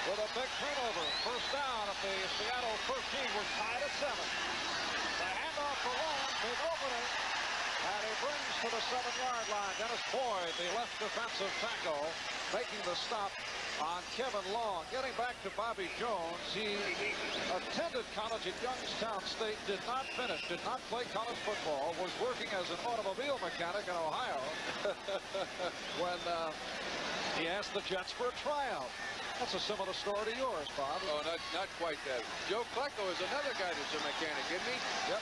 with a big turnover. First down at the Seattle 13. We're tied at 7. The handoff for Long, big opening. And he brings to the 7-yard line. Dennis Boyd, the left defensive tackle, making the stop on Kevin Long. Getting back to Bobby Jones, he attended college at Youngstown State, did not finish, did not play college football, was working as an automobile mechanic in Ohio when he asked the Jets for a tryout. That's a similar story to yours, Bob. Oh, not quite that. Joe Klecko is another guy that's a mechanic, isn't he? Yep.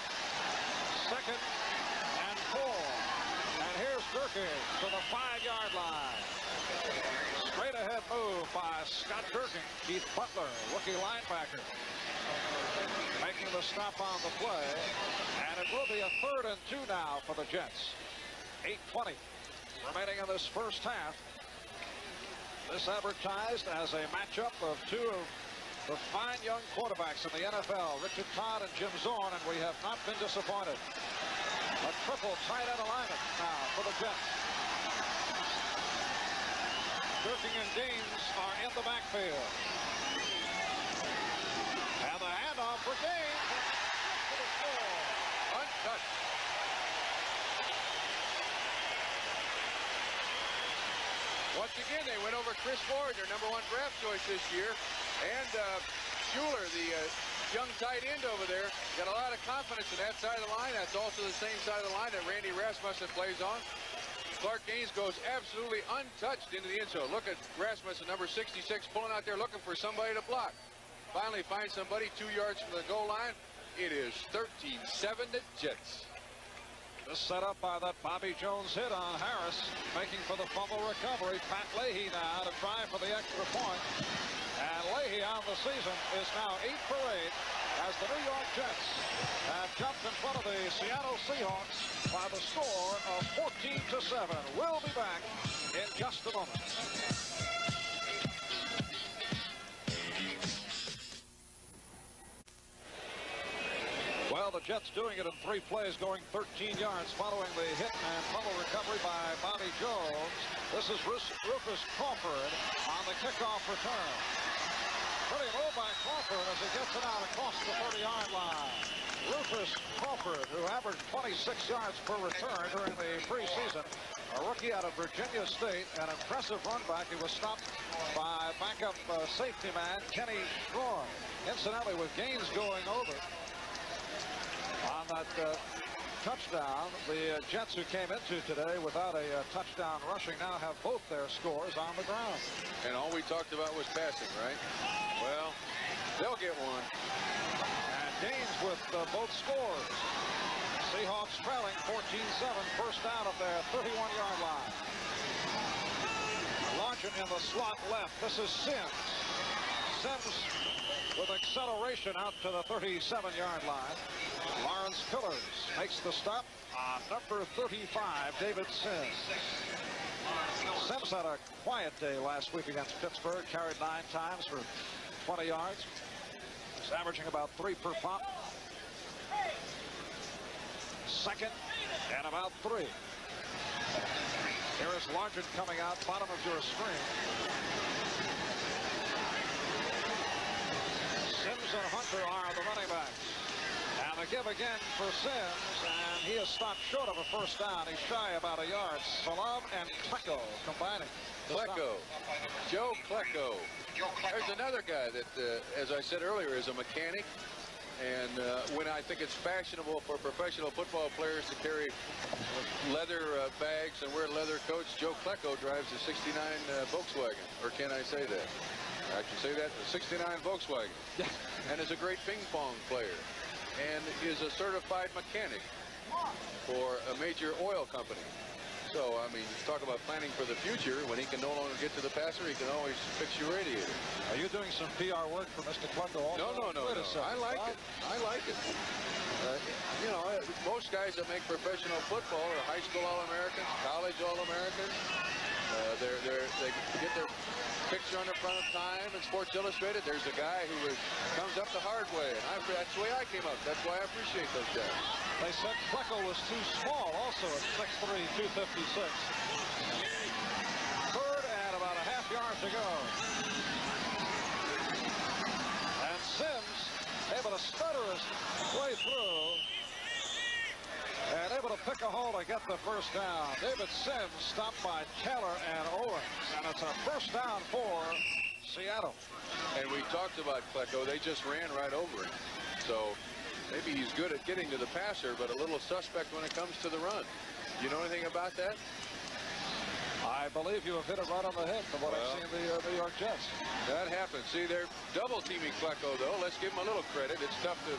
Second and 4. And here's Durkee to the 5-yard line. Straight ahead move by Scott Durkin. Keith Butler, rookie linebacker, making the stop on the play. And it will be a 3rd and 2 now for the Jets. 8:20 remaining in this first half. This advertised as a matchup of two of the fine young quarterbacks in the NFL, Richard Todd and Jim Zorn, and we have not been disappointed. A triple tight end alignment now for the Jets. Durkin and Gaines are in the backfield. And the handoff for Gaines to the floor. Untouched. Once again, they went over Chris Ford, their #1 draft choice this year. And Schuler, the young tight end over there, got a lot of confidence in that side of the line. That's also the same side of the line that Randy Rasmussen plays on. Clark Gaines goes absolutely untouched into the end zone. Look at Rasmussen, number 66, pulling out there looking for somebody to block. Finally finds somebody 2 yards from the goal line. It is 13-7 to Jets. This set up by that Bobby Jones hit on Harris, making for the fumble recovery. Pat Leahy now to try for the extra point. And Leahy on the season is now 8 for 8 as the New York Jets have jumped in front of the Seattle Seahawks by the score of 14-7. We'll be back in just a moment. Well, the Jets doing it in 3 plays, going 13 yards following the hit and fumble recovery by Bobby Jones. This is Rufus Crawford on the kickoff return. Pretty low by Crawford as he gets it out across the 30-yard line. Rufus Crawford, who averaged 26 yards per return during the preseason, a rookie out of Virginia State, an impressive run back. He was stopped by backup safety man Kenny Zorn. Incidentally, with Gaines going over on that touchdown, the Jets, who came into today without a touchdown rushing, now have both their scores on the ground. And all we talked about was passing, right? Well, they'll get one. And Gaines with both scores. Seahawks trailing 14-7, first down at their 31-yard line. Launching in the slot left. This is Sims. Sims with acceleration out to the 37-yard line. Lawrence Pillars makes the stop on number 35, David Sims. Sims had a quiet day last week against Pittsburgh, carried 9 times for 20 yards. He's averaging about 3 per pop. Second and about 3. Here is Largent coming out, bottom of your screen. Sims and Hunter are the running backs. And a give again for Sims, and he is stopped short of a first down. He's shy about a yard. Salam and Klecko combining. Klecko. Joe Klecko. There's another guy that, as I said earlier, is a mechanic. And when I think it's fashionable for professional football players to carry leather bags and wear leather coats, Joe Klecko drives a 69 Volkswagen. Or can I say that? I can say that, the 69 Volkswagen. And is a great ping pong player. And is a certified mechanic for a major oil company. So, I mean, talk about planning for the future. When he can no longer get to the passer, he can always fix your radiator. Are you doing some PR work for Mr. Klecko also? No. I like it. I like it. You know, most guys that make professional football are high school All-Americans, college All-Americans. They get their picture on the front of Time and Sports Illustrated. There's a guy who comes up the hard way, and that's the way I came up. That's why I appreciate those guys. They said Klecko was too small also at 6'3", 256. Third and about a half yard to go. And Sims able to stutter his way through and able to pick a hole to get the first down. David Sims stopped by Keller and Owens, and it's a first down for Seattle. And we talked about Klecko. They just ran right over him. So maybe he's good at getting to the passer, but a little suspect when it comes to the run. You know anything about that? I believe you have hit it right on the head from what I've seen the New York Jets. That happens. See, they're double teaming Klecko, though. Let's give him a little credit. It's tough to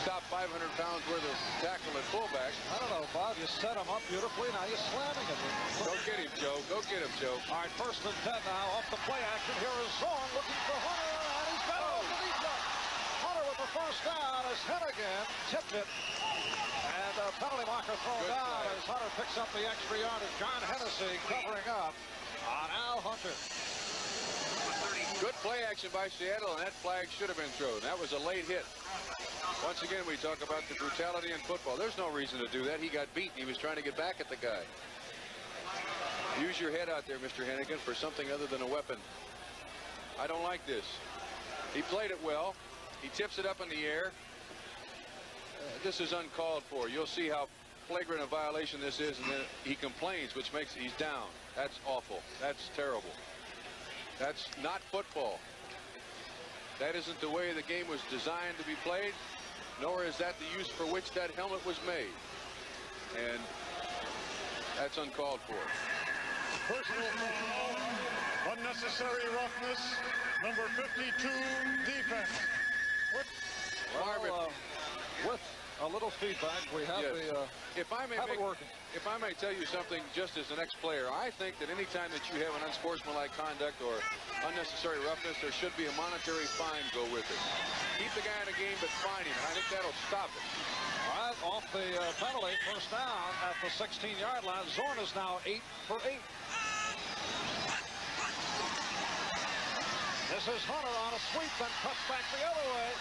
stop 500 pounds worth of tackle at fullback. I don't know, Bob. You set him up beautifully. Now you're slamming him. Go get him, Joe. Go get him, Joe. All right, 1st and 10 now. Off the play action. Here is Zorn looking for Hunter, and he's got it. Hunter with the first down as Hennigan tipped it. And a penalty marker thrown down as Hunter picks up the extra yardage. John Hennessy covering up on Al Hunter. Good play action by Seattle, and that flag should have been thrown. That was a late hit. Once again, we talk about the brutality in football. There's no reason to do that. He got beat. He was trying to get back at the guy. Use your head out there, Mr. Hennigan, for something other than a weapon. I don't like this. He played it well. He tips it up in the air. This is uncalled for. You'll see how flagrant a violation this is, and then he complains, which makes he's down. That's awful. That's terrible. That's not football. That isn't the way the game was designed to be played, nor is that the use for which that helmet was made. And that's uncalled for. Personal foul, unnecessary roughness, number 52, defense. Well, with a little feedback, we have if I may if I may tell you something just as an ex-player, I think that any time that you have an unsportsmanlike conduct or unnecessary roughness, there should be a monetary fine go with it. Keep the guy in the game, but fine him, and I think that'll stop it. All right, off the penalty, first down at the 16-yard line. Zorn is now 8 for 8. This is Hunter on a sweep, then cuts back the other way.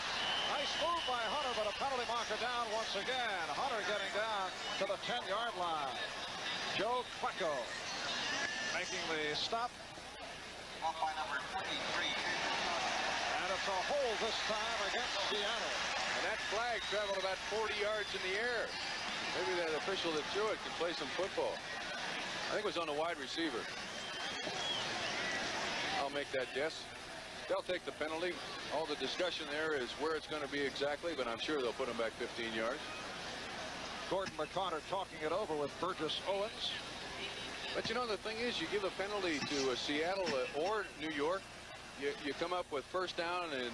Nice move by Hunter, but a penalty marker down once again. Hunter getting down to the 10-yard line. Joe Klecko making the stop. Off by number 23. And it's a hold this time against Seattle. And that flag traveled about 40 yards in the air. Maybe that official that threw it can play some football. I think it was on the wide receiver. I'll make that guess. They'll take the penalty. All the discussion there is where it's going to be exactly, but I'm sure they'll put him back 15 yards. Gordon McConnor talking it over with Burgess Owens. But you know, the thing is, you give a penalty to Seattle or New York, you come up with first down in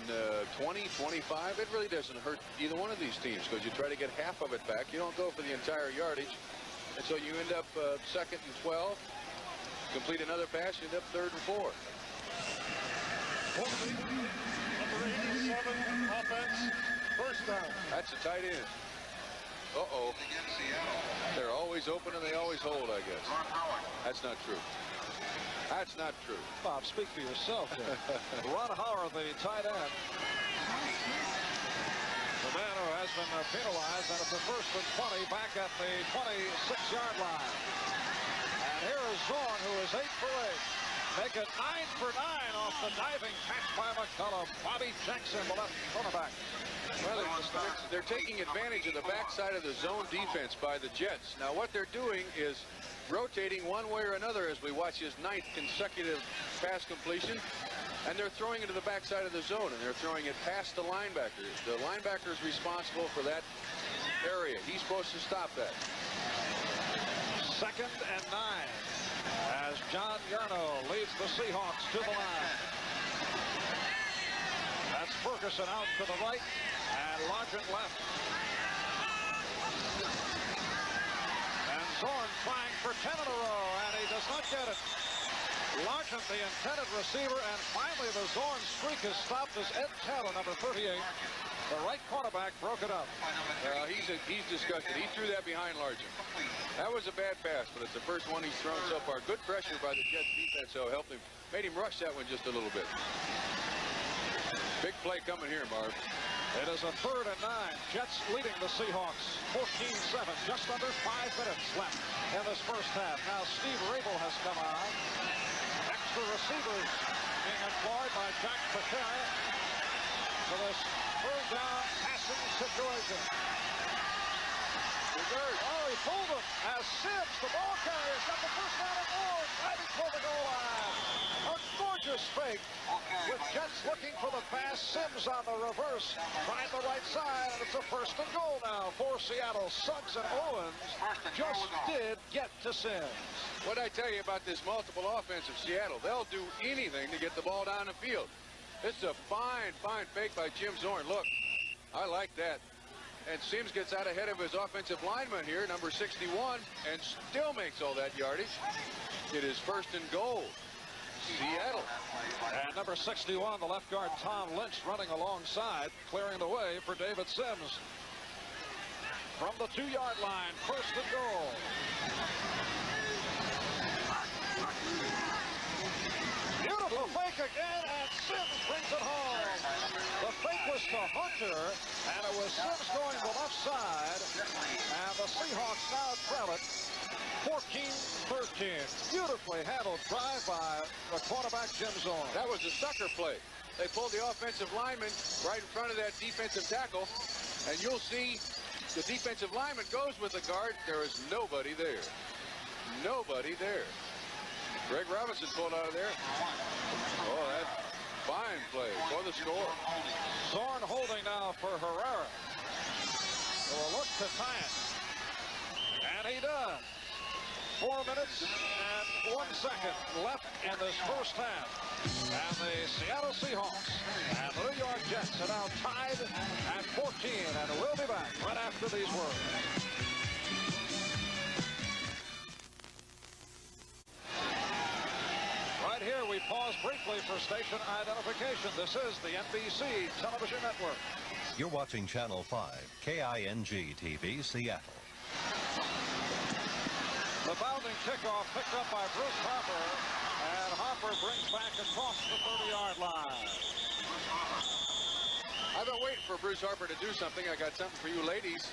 20, 25. It really doesn't hurt either one of these teams because you try to get half of it back. You don't go for the entire yardage. And so you end up 2nd and 12. Complete another pass, you end up 3rd and 4. Number 87, offense, first down. That's a tight end. Uh-oh. Against Seattle. They're always open and they always hold, I guess. Ron Howard. That's not true. That's not true. Bob, speak for yourself there. Ron Howard, the tight end. The man who has been penalized, and it's a 1st and 20 back at the 26-yard line. And here is Zorn, who is 8 for 8. Make it 9 for 9 off the diving catch by McCullum. Bobby Jackson, the left cornerback. Well, they're taking advantage of the backside of the zone defense by the Jets. Now, what they're doing is rotating one way or another as we watch his 9th consecutive pass completion. And they're throwing it to the backside of the zone, and they're throwing it past the linebacker. The linebacker is responsible for that area. He's supposed to stop that. 2nd and 9. As John Yarno leads the Seahawks to the line. That's Ferguson out to the right and Lodgett left. And Zorn trying for 10 in a row, and he does not get it. Largent, the intended receiver, and finally the Zorn streak is stopped as Ed Taylor, number 38. The right cornerback broke it up. He's disgusted. He threw that behind Largent. That was a bad pass, but it's the first one he's thrown so far. Good pressure by the Jets defense, so helped him. Made him rush that one just a little bit. Big play coming here, Marv. It is a 3rd and 9. Jets leading the Seahawks 14-7. Just under 5 minutes left in this first half. Now Steve Rabel has come on. Extra receivers being employed by Jack Paquet for this 3rd down passing situation. Oh, he pulled him as Sims, the ball carrier, got the first down and more, driving for the goal line. A gorgeous fake with Jets looking for the pass. Sims on the reverse, trying the right side, and it's a 1st and goal now for Seattle. Suggs and Owens just did get to Sims. What I tell you about this multiple offense of Seattle, they'll do anything to get the ball down the field. This is a fine, fine fake by Jim Zorn. Look, I like that. And Sims gets out ahead of his offensive lineman here, number 61, and still makes all that yardage. It is 1st and goal. Seattle. And number 61, the left guard Tom Lynch, running alongside, clearing the way for David Sims. From the 2-yard line, 1st and goal. Beautiful fake again, and Sims brings it home. The fake was to Hunter, and it was Sims going to the left side, and the Seahawks now trail it 14-13. Beautifully handled drive by the quarterback Jim Zorn. That was a sucker play. They pulled the offensive lineman right in front of that defensive tackle, and you'll see the defensive lineman goes with the guard. There is nobody there. Nobody there. Greg Robinson pulled out of there. Oh, that fine play for the score. Zorn holding now for Herrera. Will look to tie it. And he does. 4 minutes and 1 second left in this first half. And the Seattle Seahawks and the New York Jets are now tied at 14. And we'll be back right after these words. Right here, we pause briefly for station identification. This is the NBC Television Network. You're watching Channel 5, KING-TV, Seattle. The bounding kickoff picked up by Bruce Harper, and Harper brings back across the 30-yard line. I've been waiting for Bruce Harper to do something. I got something for you ladies.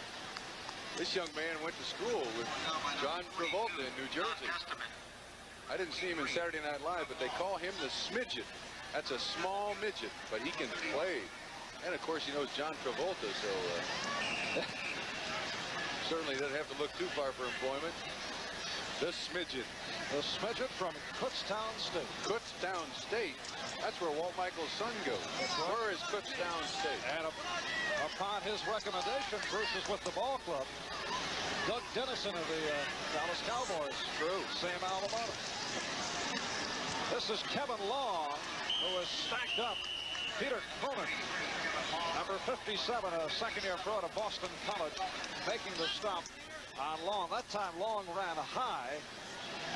This young man went to school with John Travolta in New Jersey. I didn't see him in Saturday Night Live, but they call him the Smidget. That's a small midget, but he can play. And, of course, he knows John Travolta, so certainly doesn't have to look too far for employment. The Smidget. The Smidget from Kutztown State. Kutztown State? That's where Walt Michaels' son goes. Where is Kutztown State? And upon his recommendation, Bruce is with the ball club. Doug Dennison of the Dallas Cowboys. True. Same alma mater. This is Kevin Long, who is stacked up. Peter Cronin, number 57, a second-year pro at Boston College, making the stop on Long. That time Long ran high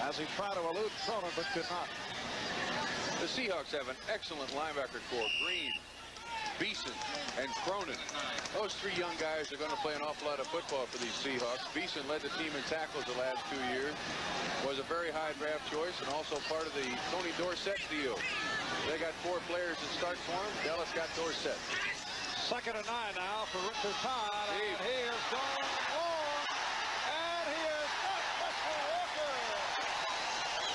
as he tried to elude Cronin, but could not. The Seahawks have an excellent linebacker corps. Green, Beeson, and Cronin. Those 3 young guys are going to play an awful lot of football for these Seahawks. Beeson led the team in tackles the last 2 years. Was a very high draft choice and also part of the Tony Dorsett deal. They got 4 players that start for him. Dallas got Dorsett. 2nd and 9 now for Richard Todd. And he is going long. And he is not Wesley Walker.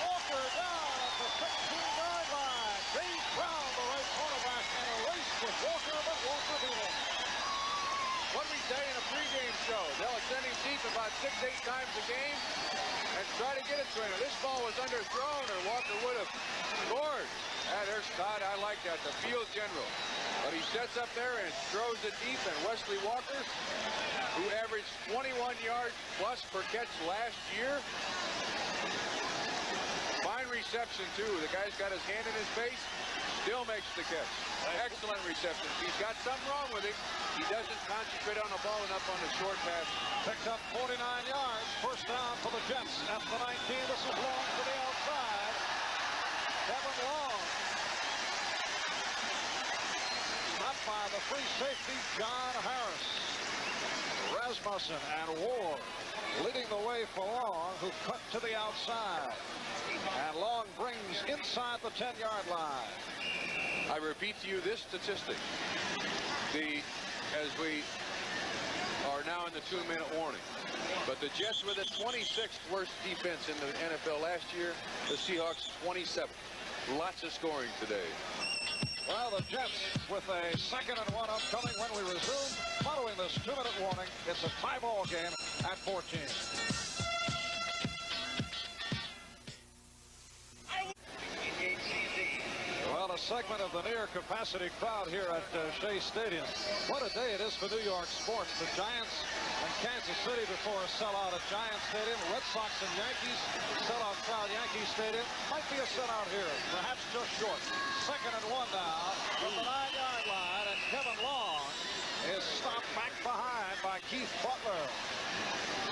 Walker down at the 16-yard line. Dave Brown, the right cornerback, in a race with Walker, but Walker beat him. What did we say in a pregame show? They'll extend him deep about 6-8 times a game and try to get it to him. If this ball was underthrown, or Walker would have scored. There's Todd. I like that, the field general. But he sets up there and throws it deep, and Wesley Walker, who averaged 21 yards plus per catch last year. Fine reception, too. The guy's got his hand in his face, still makes the catch. Excellent reception. He's got something wrong with him. He doesn't concentrate on the ball enough on the short pass. Picked up 49 yards. First down for the Jets at the 19. This is Long to the outside. Kevin Long. Stopped by the free safety, John Harris. Rasmussen and Ward leading the way for Long, who cut to the outside. And Long brings inside the 10-yard line. I repeat to you this statistic. As we are now in the 2-minute warning. But the Jets were the 26th worst defense in the NFL last year. The Seahawks 27th. Lots of scoring today. Well, the Jets with a 2nd and 1 upcoming when we resume. Following this 2-minute warning, it's a tie ball game at 14. Well, a segment of the near capacity crowd here at Shea Stadium. What a day it is for New York sports. The Giants and Kansas City before a sellout at Giants Stadium. Red Sox and Yankees, sellout crowd Yankee Stadium. Might be a sellout here, perhaps just short. 2nd and 1 now from the 9-yard line, and Kevin Long is stopped back behind by Keith Butler.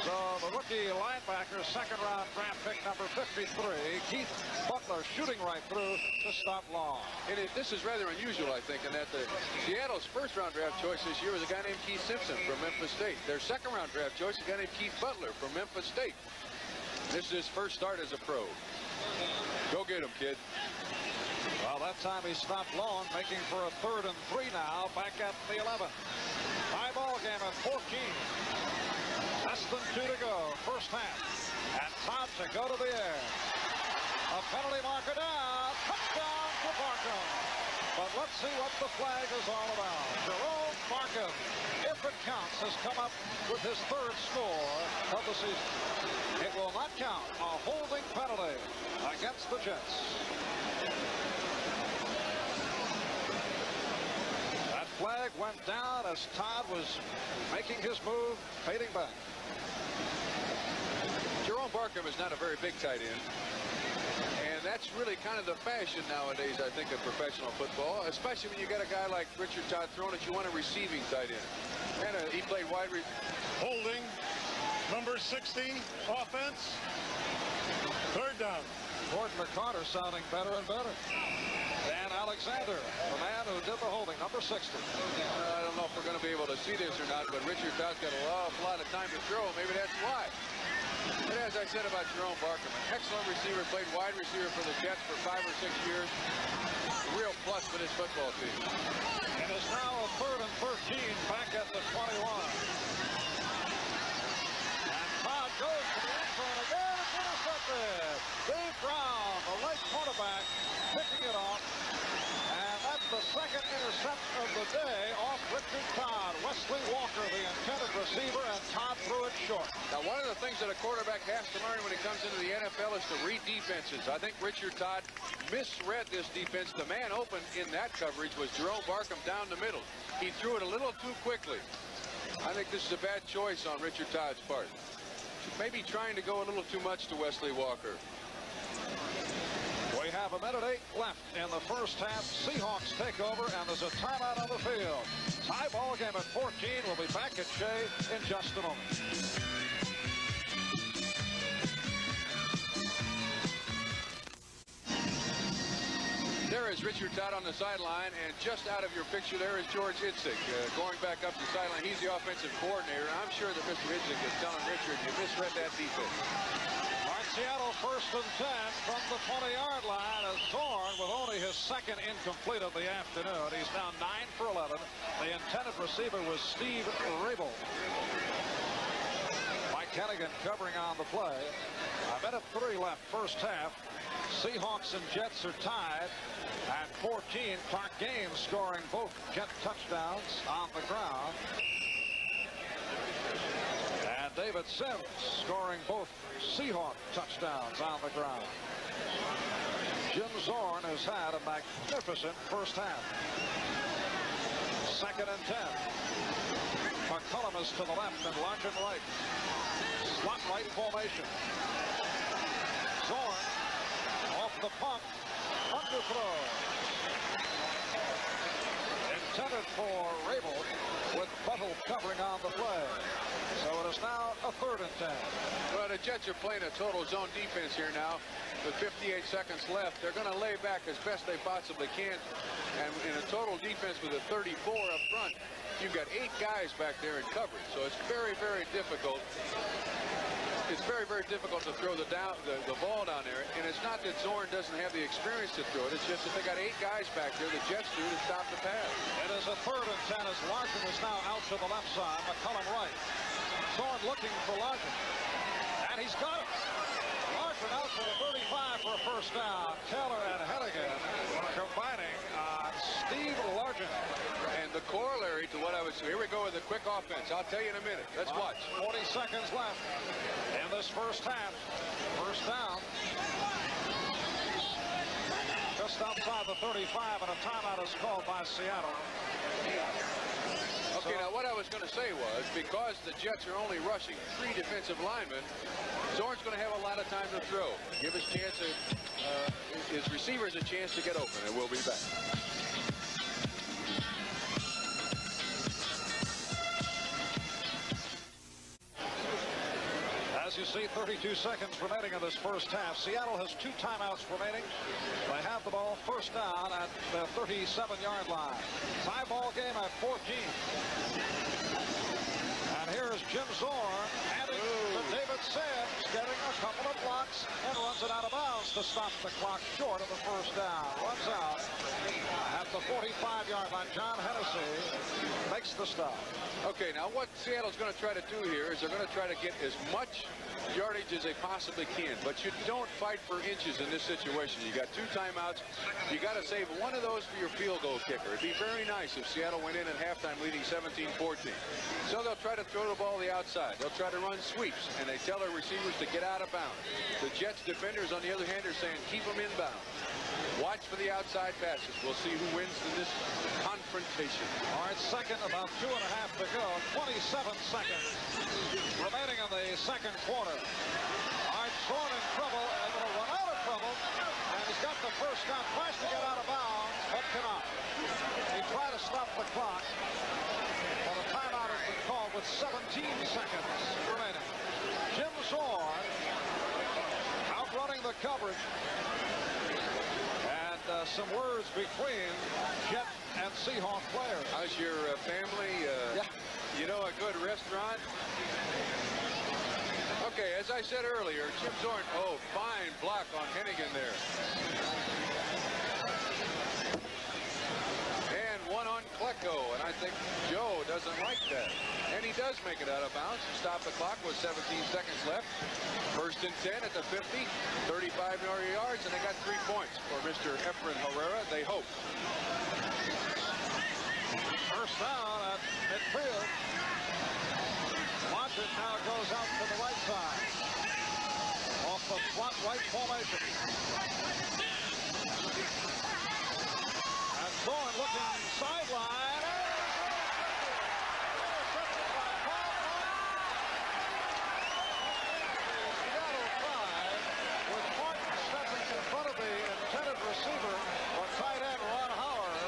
So the rookie linebacker, 2nd-round draft pick number 53, Keith Butler, shooting right through to stop Long. And this is rather unusual, I think, in that Seattle's 1st-round draft choice this year was a guy named Keith Simpson from Memphis State. Their 2nd-round draft choice is a guy named Keith Butler from Memphis State. This is his first start as a pro. Go get him, kid. Well, that time he stopped Long, making for a 3rd and 3 now, back at the 11. High ball game at 14. Less than 2 to go, first half. And Todd to go to the air. A penalty marker down. Touchdown to Barkham. But let's see what the flag is all about. Jerome Barkham, if it counts, has come up with his 3rd score of the season. It will not count. A holding penalty against the Jets. That flag went down as Todd was making his move, fading back. Jerome Barkham is not a very big tight end. And that's really kind of the fashion nowadays, I think, of professional football, especially when you got a guy like Richard Todd throwing at you on a receiving tight end. And he played wide receiver. Holding, number 60, offense. 3rd down. Gordon McCarter sounding better and better. Dan Alexander, the man who did the holding, number 60. I don't know if we're going to be able to see this or not, but Richard Todd's got a lot of time to throw. Maybe that's why. But as I said about Jerome Barkham, an excellent receiver, played wide receiver for the Jets for 5 or 6 years. Real plus for this football team. And it's now a 3rd and 13 back at the 21. And Todd goes to the end zone again. It's intercepted. Dave Brown, the right quarterback, picking it off. And that's the 2nd interception of the day off Richard Todd. Wesley Walker, the intended receiver, and Todd threw it short. Now, one of the things that a quarterback has to learn when he comes into the NFL is to read defenses. I think Richard Todd misread this defense. The man open in that coverage was Jerome Barkham down the middle. He threw it a little too quickly. I think this is a bad choice on Richard Todd's part. Maybe trying to go a little too much to Wesley Walker. We have 1:08 left in the first half. Seahawks take over, and there's a timeout on the field. Tie ball game at 14. We'll be back at Shea in just a moment. There is Richard Todd on the sideline, and just out of your picture there is George Idzik going back up the sideline. He's the offensive coordinator, and I'm sure that Mr. Idzik is telling Richard, you misread that defense. Seattle 1st and 10 from the 20-yard line as Zorn, with only his 2nd incomplete of the afternoon. He's now 9 for 11. The intended receiver was Steve Rabel. Mike Hennigan covering on the play. 1:03 left, first half. Seahawks and Jets are tied at 14. Clark Gaines scoring both Jet touchdowns on the ground. And David Sims scoring both Seahawk touchdowns on the ground. Jim Zorn has had a magnificent first half. 2nd and 10. McCullum is to the left and Larkin right. Slot right formation. Zorn off the punt. Underthrow. Intended for Rabel with Buttle covering on the play. So it is now a 3rd and 10. Well, the Jets are playing a total zone defense here now. With 58 seconds left, they're going to lay back as best they possibly can. And in a total defense with a 34 up front, you've got 8 guys back there in coverage. So it's very, very difficult. It's very, very difficult to throw the ball down there. And it's not that Zorn doesn't have the experience to throw it. It's just that they got 8 guys back there, the Jets do, to stop the pass. It is a 3rd and 10 as Larkin is now out to the left side. McCullum right. Zorn looking for Larkin. And he's got it. Larkin out to the 35 for a first down. Taylor and Hennigan combining on Steve Larkin. And the corollary to what I was, here we go with a quick offense. I'll tell you in a minute. Let's watch. 40 seconds left in this first half. First down. Just outside the 35, and a timeout is called by Seattle. Okay, now what I was going to say was, because the Jets are only rushing 3 defensive linemen, Zorn's going to have a lot of time to throw. Give his receivers a chance to get open, and we'll be back. As you see, 32 seconds remaining in this first half. Seattle has 2 timeouts remaining. They have the ball first down at the 37-yard line. Tie ball game at 14. And here's Jim Zorn handing to David Sims, getting a couple of blocks and runs it out of bounds to stop the clock short of the first down. Runs out at the 45-yard line. John Hennessy makes the stop. Okay, now what Seattle's going to try to do here is they're going to try to get as much yardage as they possibly can, but you don't fight for inches in this situation. You got 2 timeouts. You got to save one of those for your field goal kicker. It'd be very nice if Seattle went in at halftime leading 17-14. So they'll try to throw the ball the outside. They'll try to run sweeps, and they tell their receivers to get out of bounds. The Jets defenders, on the other hand, are saying keep them inbound. Watch for the outside passes. We'll see who wins in this confrontation. All right, second, about 2.5 to go. 27 seconds remaining in the second quarter. All right, Zorn in trouble, and going to run out of trouble. And he's got the first down, tries to get out of bounds, but cannot. He tried to stop the clock. Well, the timeout has been called with 17 seconds remaining. Jim Zorn outrunning the coverage. Some words between Jet and Seahawk players. How's your family? Yeah. You know, a good restaurant? Okay, as I said earlier, Jim Zorn, fine block on Hennigan there. And one on Klecko, and I think Joe doesn't like that. And he does make it out of bounds to stop the clock with 17 seconds left. First and 10 at the 50, 35 yards, and they got 3 points for Mr. Efren Herrera, they hope. First down at midfield. Watch it now goes out to the right side. Off the front right formation. And Zorn looking sideline. Receiver or tight end Ron Howard,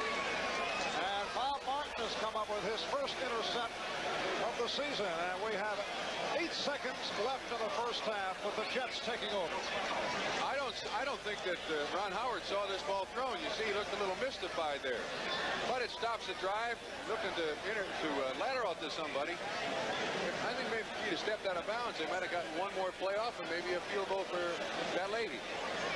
and Bob Martin has come up with his first intercept of the season, and we have 8 seconds left in the first half with the Jets taking over. I don't think that Ron Howard saw this ball thrown. You see, he looked a little mystified there, but it stops the drive, looking to lateral to somebody. I think maybe if he'd have stepped out of bounds, they might have gotten one more playoff and maybe a field goal for that lady.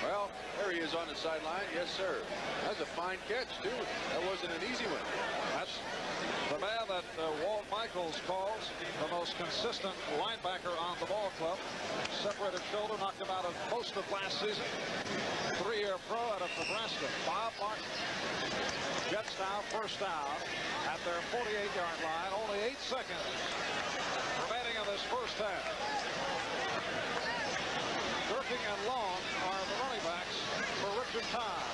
Well, there he is on the sideline. Yes, sir. That's a fine catch, too. That wasn't an easy one. That's the man that Walt Michaels calls the most consistent linebacker on the ball club. Separated shoulder, knocked him out of most of last season. 3-year pro out of Nebraska. Bob Martin. Jets now first down at their 48-yard line. Only 8 seconds remaining in this first half. Durking and Long are the running backs for Richard Todd.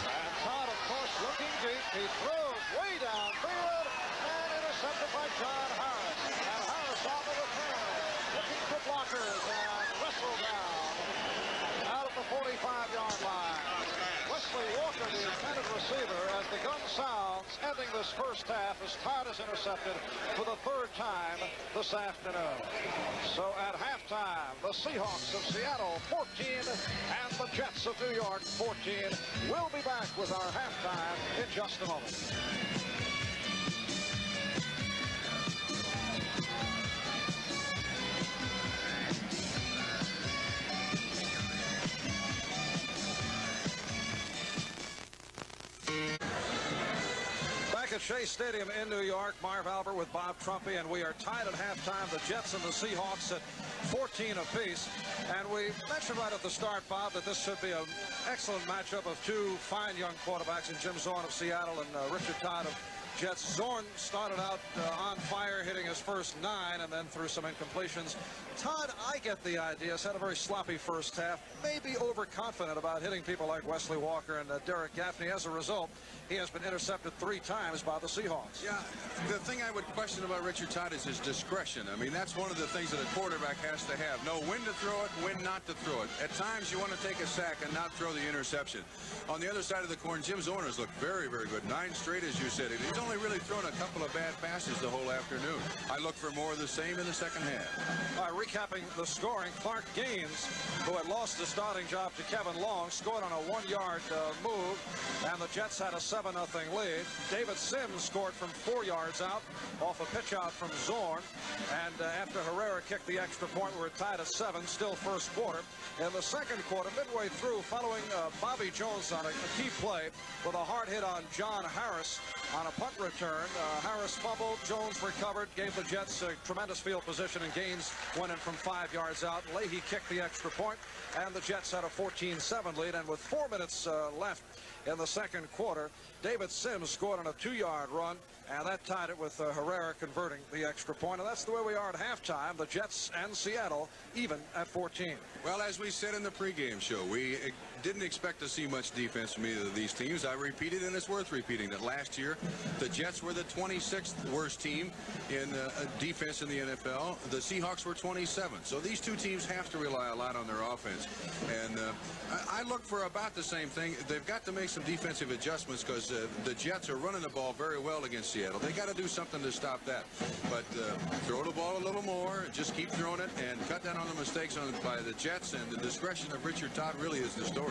And Todd, of course, looking deep. He throws way downfield and intercepted by John Harris. And Harris on the return, looking for blockers and wrestled down 35-yard line. Wesley Walker, the intended receiver, as the gun sounds, ending this first half as Todd is intercepted for the third time this afternoon. So at halftime, the Seahawks of Seattle 14 and the Jets of New York 14. We'll be back with our halftime in just a moment. Back at Shea Stadium in New York, Marv Albert with Bob Trumpy, and we are tied at halftime. The Jets and the Seahawks at 14 apiece. And we mentioned right at the start, Bob, that this should be an excellent matchup of two fine young quarterbacks in Jim Zorn of Seattle and Richard Todd of Jets. Zorn started out on fire, hitting his first 9 and then threw some incompletions. Todd, I get the idea, has had a very sloppy first half, maybe overconfident about hitting people like Wesley Walker and Derek Gaffney. As a result, he has been intercepted 3 times by the Seahawks. Yeah, the thing I would question about Richard Todd is his discretion. I mean, that's one of the things that a quarterback has to have. Know when to throw it, when not to throw it. At times, you want to take a sack and not throw the interception. On the other side of the coin, Jim Zorn has looked very, very good. 9 straight, as you said. He's only really thrown a couple of bad passes the whole afternoon. I look for more of the same in the second half. Recapping the scoring, Clark Gaines, who had lost his starting job to Kevin Long, scored on a 1-yard move, and the Jets had a 7-0 lead. David Sims scored from 4 yards out off a pitch out from Zorn, and after Herrera kicked the extra point, we were tied at 7, still first quarter. In the second quarter, midway through, following Bobby Jones on a key play with a hard hit on John Harris on a punt return. Harris fumbled, Jones recovered, gave the Jets a tremendous field position, and Gaines went in from 5 yards out. Leahy kicked the extra point, and the Jets had a 14-7 lead. And with 4 minutes left in the second quarter, David Sims scored on a 2-yard run, and that tied it with Herrera converting the extra point. And that's the way we are at halftime. The Jets and Seattle even at 14. Well, as we said in the pregame show, we didn't expect to see much defense from either of these teams. I repeated, and it's worth repeating, that last year the Jets were the 26th worst team in defense in the NFL. The Seahawks were 27th. So these two teams have to rely a lot on their offense. And I look for about the same thing. They've got to make some defensive adjustments because the Jets are running the ball very well against Seattle. They got to do something to stop that. But throw the ball a little more, just keep throwing it, and cut down on the mistakes by the Jets. And the discretion of Richard Todd really is the story.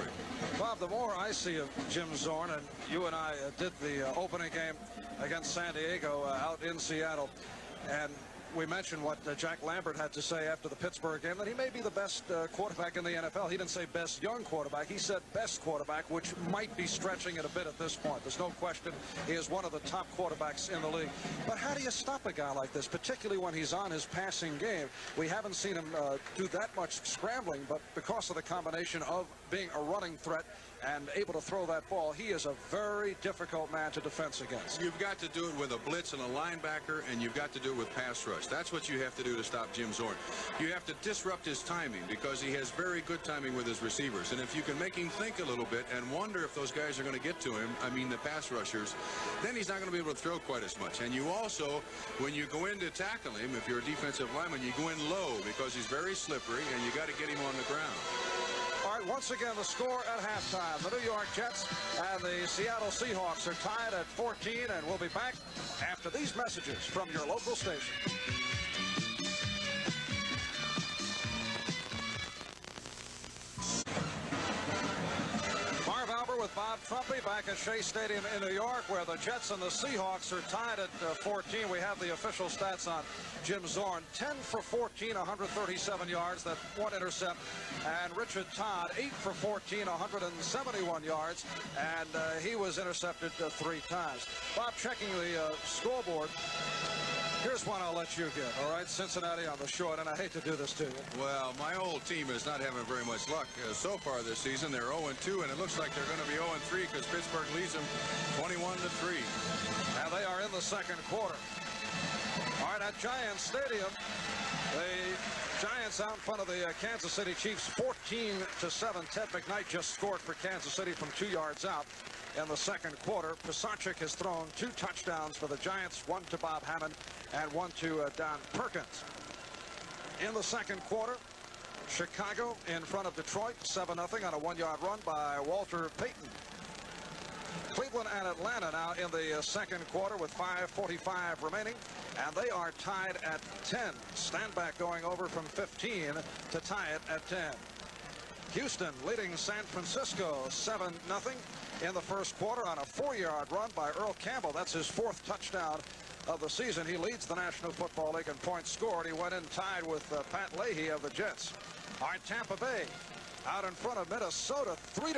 Bob, the more I see of Jim Zorn, and you and I did the opening game against San Diego out in Seattle, and we mentioned what Jack Lambert had to say after the Pittsburgh game, that he may be the best quarterback in the NFL. He didn't say best young quarterback. He said best quarterback, which might be stretching it a bit at this point. There's no question he is one of the top quarterbacks in the league. But how do you stop a guy like this, particularly when he's on his passing game? We haven't seen him do that much scrambling, but because of the combination of being a running threat and able to throw that ball, he is a very difficult man to defense against. You've got to do it with a blitz and a linebacker, and you've got to do it with pass rush. That's what you have to do to stop Jim Zorn. You have to disrupt his timing because he has very good timing with his receivers. And if you can make him think a little bit and wonder if those guys are going to get to him, I mean the pass rushers, then he's not going to be able to throw quite as much. And you also, when you go in to tackle him, if you're a defensive lineman, you go in low because he's very slippery, and you got to get him on the ground. All right, once again, the score at halftime. The New York Jets and the Seattle Seahawks are tied at 14, and we'll be back after these messages from your local station. Marv Albert with Bob Trumpy back at Shea Stadium in New York, where the Jets and the Seahawks are tied at 14. We have the official stats on Jim Zorn. 10 for 14, 137 yards, that 1 intercept. And Richard Todd, 8 for 14, 171 yards, and he was intercepted 3 times. Bob, checking the scoreboard. Here's one I'll let you get, all right? Cincinnati on the short, and I hate to do this to you. Well, my old team is not having very much luck so far this season. They're 0-2, and it looks like they're going to be 0-3 because Pittsburgh leads them 21-3. And they are in the second quarter. All right, at Giants Stadium, the Giants out in front of the Kansas City Chiefs 14-7. Ted McKnight just scored for Kansas City from 2 yards out in the second quarter. Pisarcik has thrown 2 touchdowns for the Giants, 1 to Bob Hammond and 1 to Don Perkins. In the second quarter, Chicago in front of Detroit 7-0 on a 1-yard run by Walter Payton. Cleveland and Atlanta now in the second quarter with 5:45 remaining, and they are tied at 10. Standback going over from 15 to tie it at 10. Houston leading San Francisco 7-0 in the first quarter on a 4-yard run by Earl Campbell. That's his 4th touchdown of the season. He leads the National Football League in points scored. He went in tied with Pat Leahy of the Jets. All right, Tampa Bay out in front of Minnesota 3-0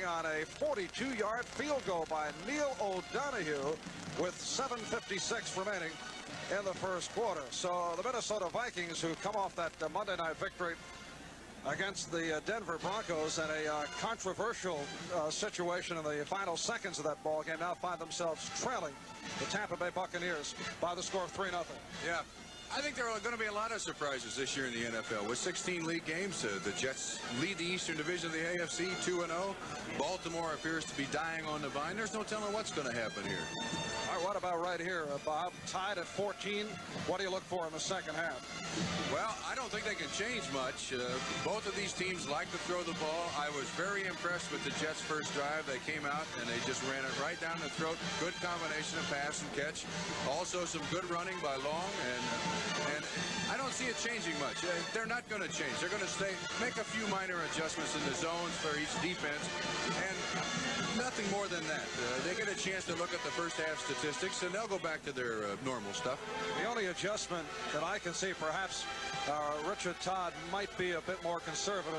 on a 42-yard field goal by Neil O'Donoghue with 7:56 remaining in the first quarter. So the Minnesota Vikings, who come off that Monday night victory against the Denver Broncos in a controversial situation in the final seconds of that ball game, now find themselves trailing the Tampa Bay Buccaneers by the score of 3-0. Yeah. I think there are going to be a lot of surprises this year in the NFL. With 16 league games, the Jets lead the Eastern Division of the AFC 2-0. Baltimore appears to be dying on the vine. There's no telling what's going to happen here. All right, what about right here, Bob? Tied at 14. What do you look for in the second half? Well, I don't think they can change much. Both of these teams like to throw the ball. I was very impressed with the Jets' first drive. They came out and they just ran it right down the throat. Good combination of pass and catch. Also some good running by Long, and I don't see it changing much. They're not going to change. They're going to make a few minor adjustments in the zones for each defense, and nothing more than that. They get a chance to look at the first half statistics, and they'll go back to their normal stuff. The only adjustment that I can see, perhaps Richard Todd might be a bit more conservative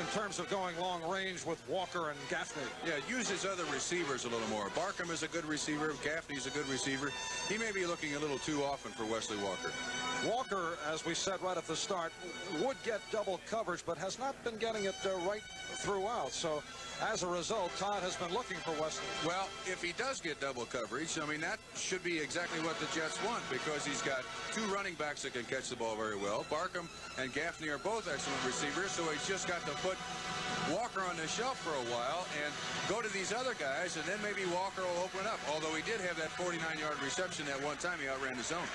in terms of going long range with Walker and Gaffney. Yeah, use his other receivers a little more. Barkham is a good receiver. Gaffney's a good receiver. He may be looking a little too often for Wesley Walker. Walker, as we said right at the start, would get double coverage, but has not been getting it right throughout. So as a result, Todd has been looking for Wesley. Well, if he does get double coverage, I mean, that should be exactly what the Jets want, because he's got 2 running backs that can catch the ball very well. Barkham and Gaffney are both excellent receivers, so he's just got to put Walker on the shelf for a while and go to these other guys, and then maybe Walker will open up. Although he did have that 49-yard reception that one time he outran the zone.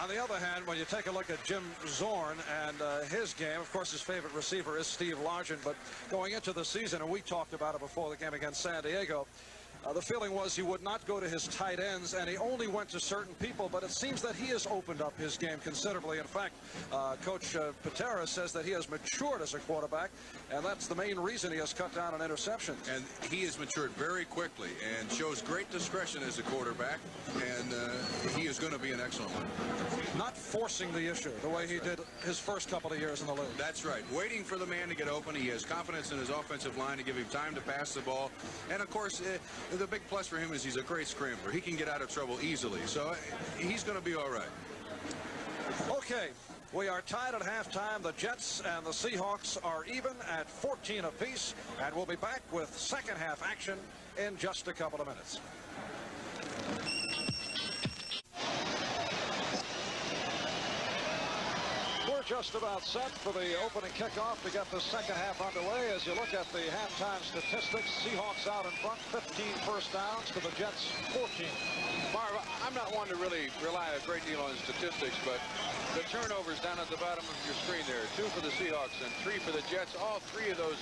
On the other hand, when you take a look at Jim Zorn and his game, of course, his favorite receiver is Steve Largent, but going into the season, and we talked about it before the game against San Diego, the feeling was he would not go to his tight ends, and he only went to certain people, but it seems that he has opened up his game considerably. In fact, Coach Patera says that he has matured as a quarterback, and that's the main reason he has cut down on interceptions. And he has matured very quickly and shows great discretion as a quarterback, and he is going to be an excellent one. Not forcing the issue the way he did his first couple of years in the league. That's right. Waiting for the man to get open. He has confidence in his offensive line to give him time to pass the ball. And, of course, the big plus for him is he's a great scrambler. He can get out of trouble easily. So he's going to be all right. Okay, we are tied at halftime. The Jets and the Seahawks are even at 14 apiece, and we'll be back with second half action in just a couple of minutes. We're just about set for the opening kickoff to get the second half underway. As you look at the halftime statistics, Seahawks out in front, 15 first downs to the Jets 14. Marv, I'm not one to really rely a great deal on statistics, but the turnovers down at the bottom of your screen there, 2 for the Seahawks and 3 for the Jets. All 3 of those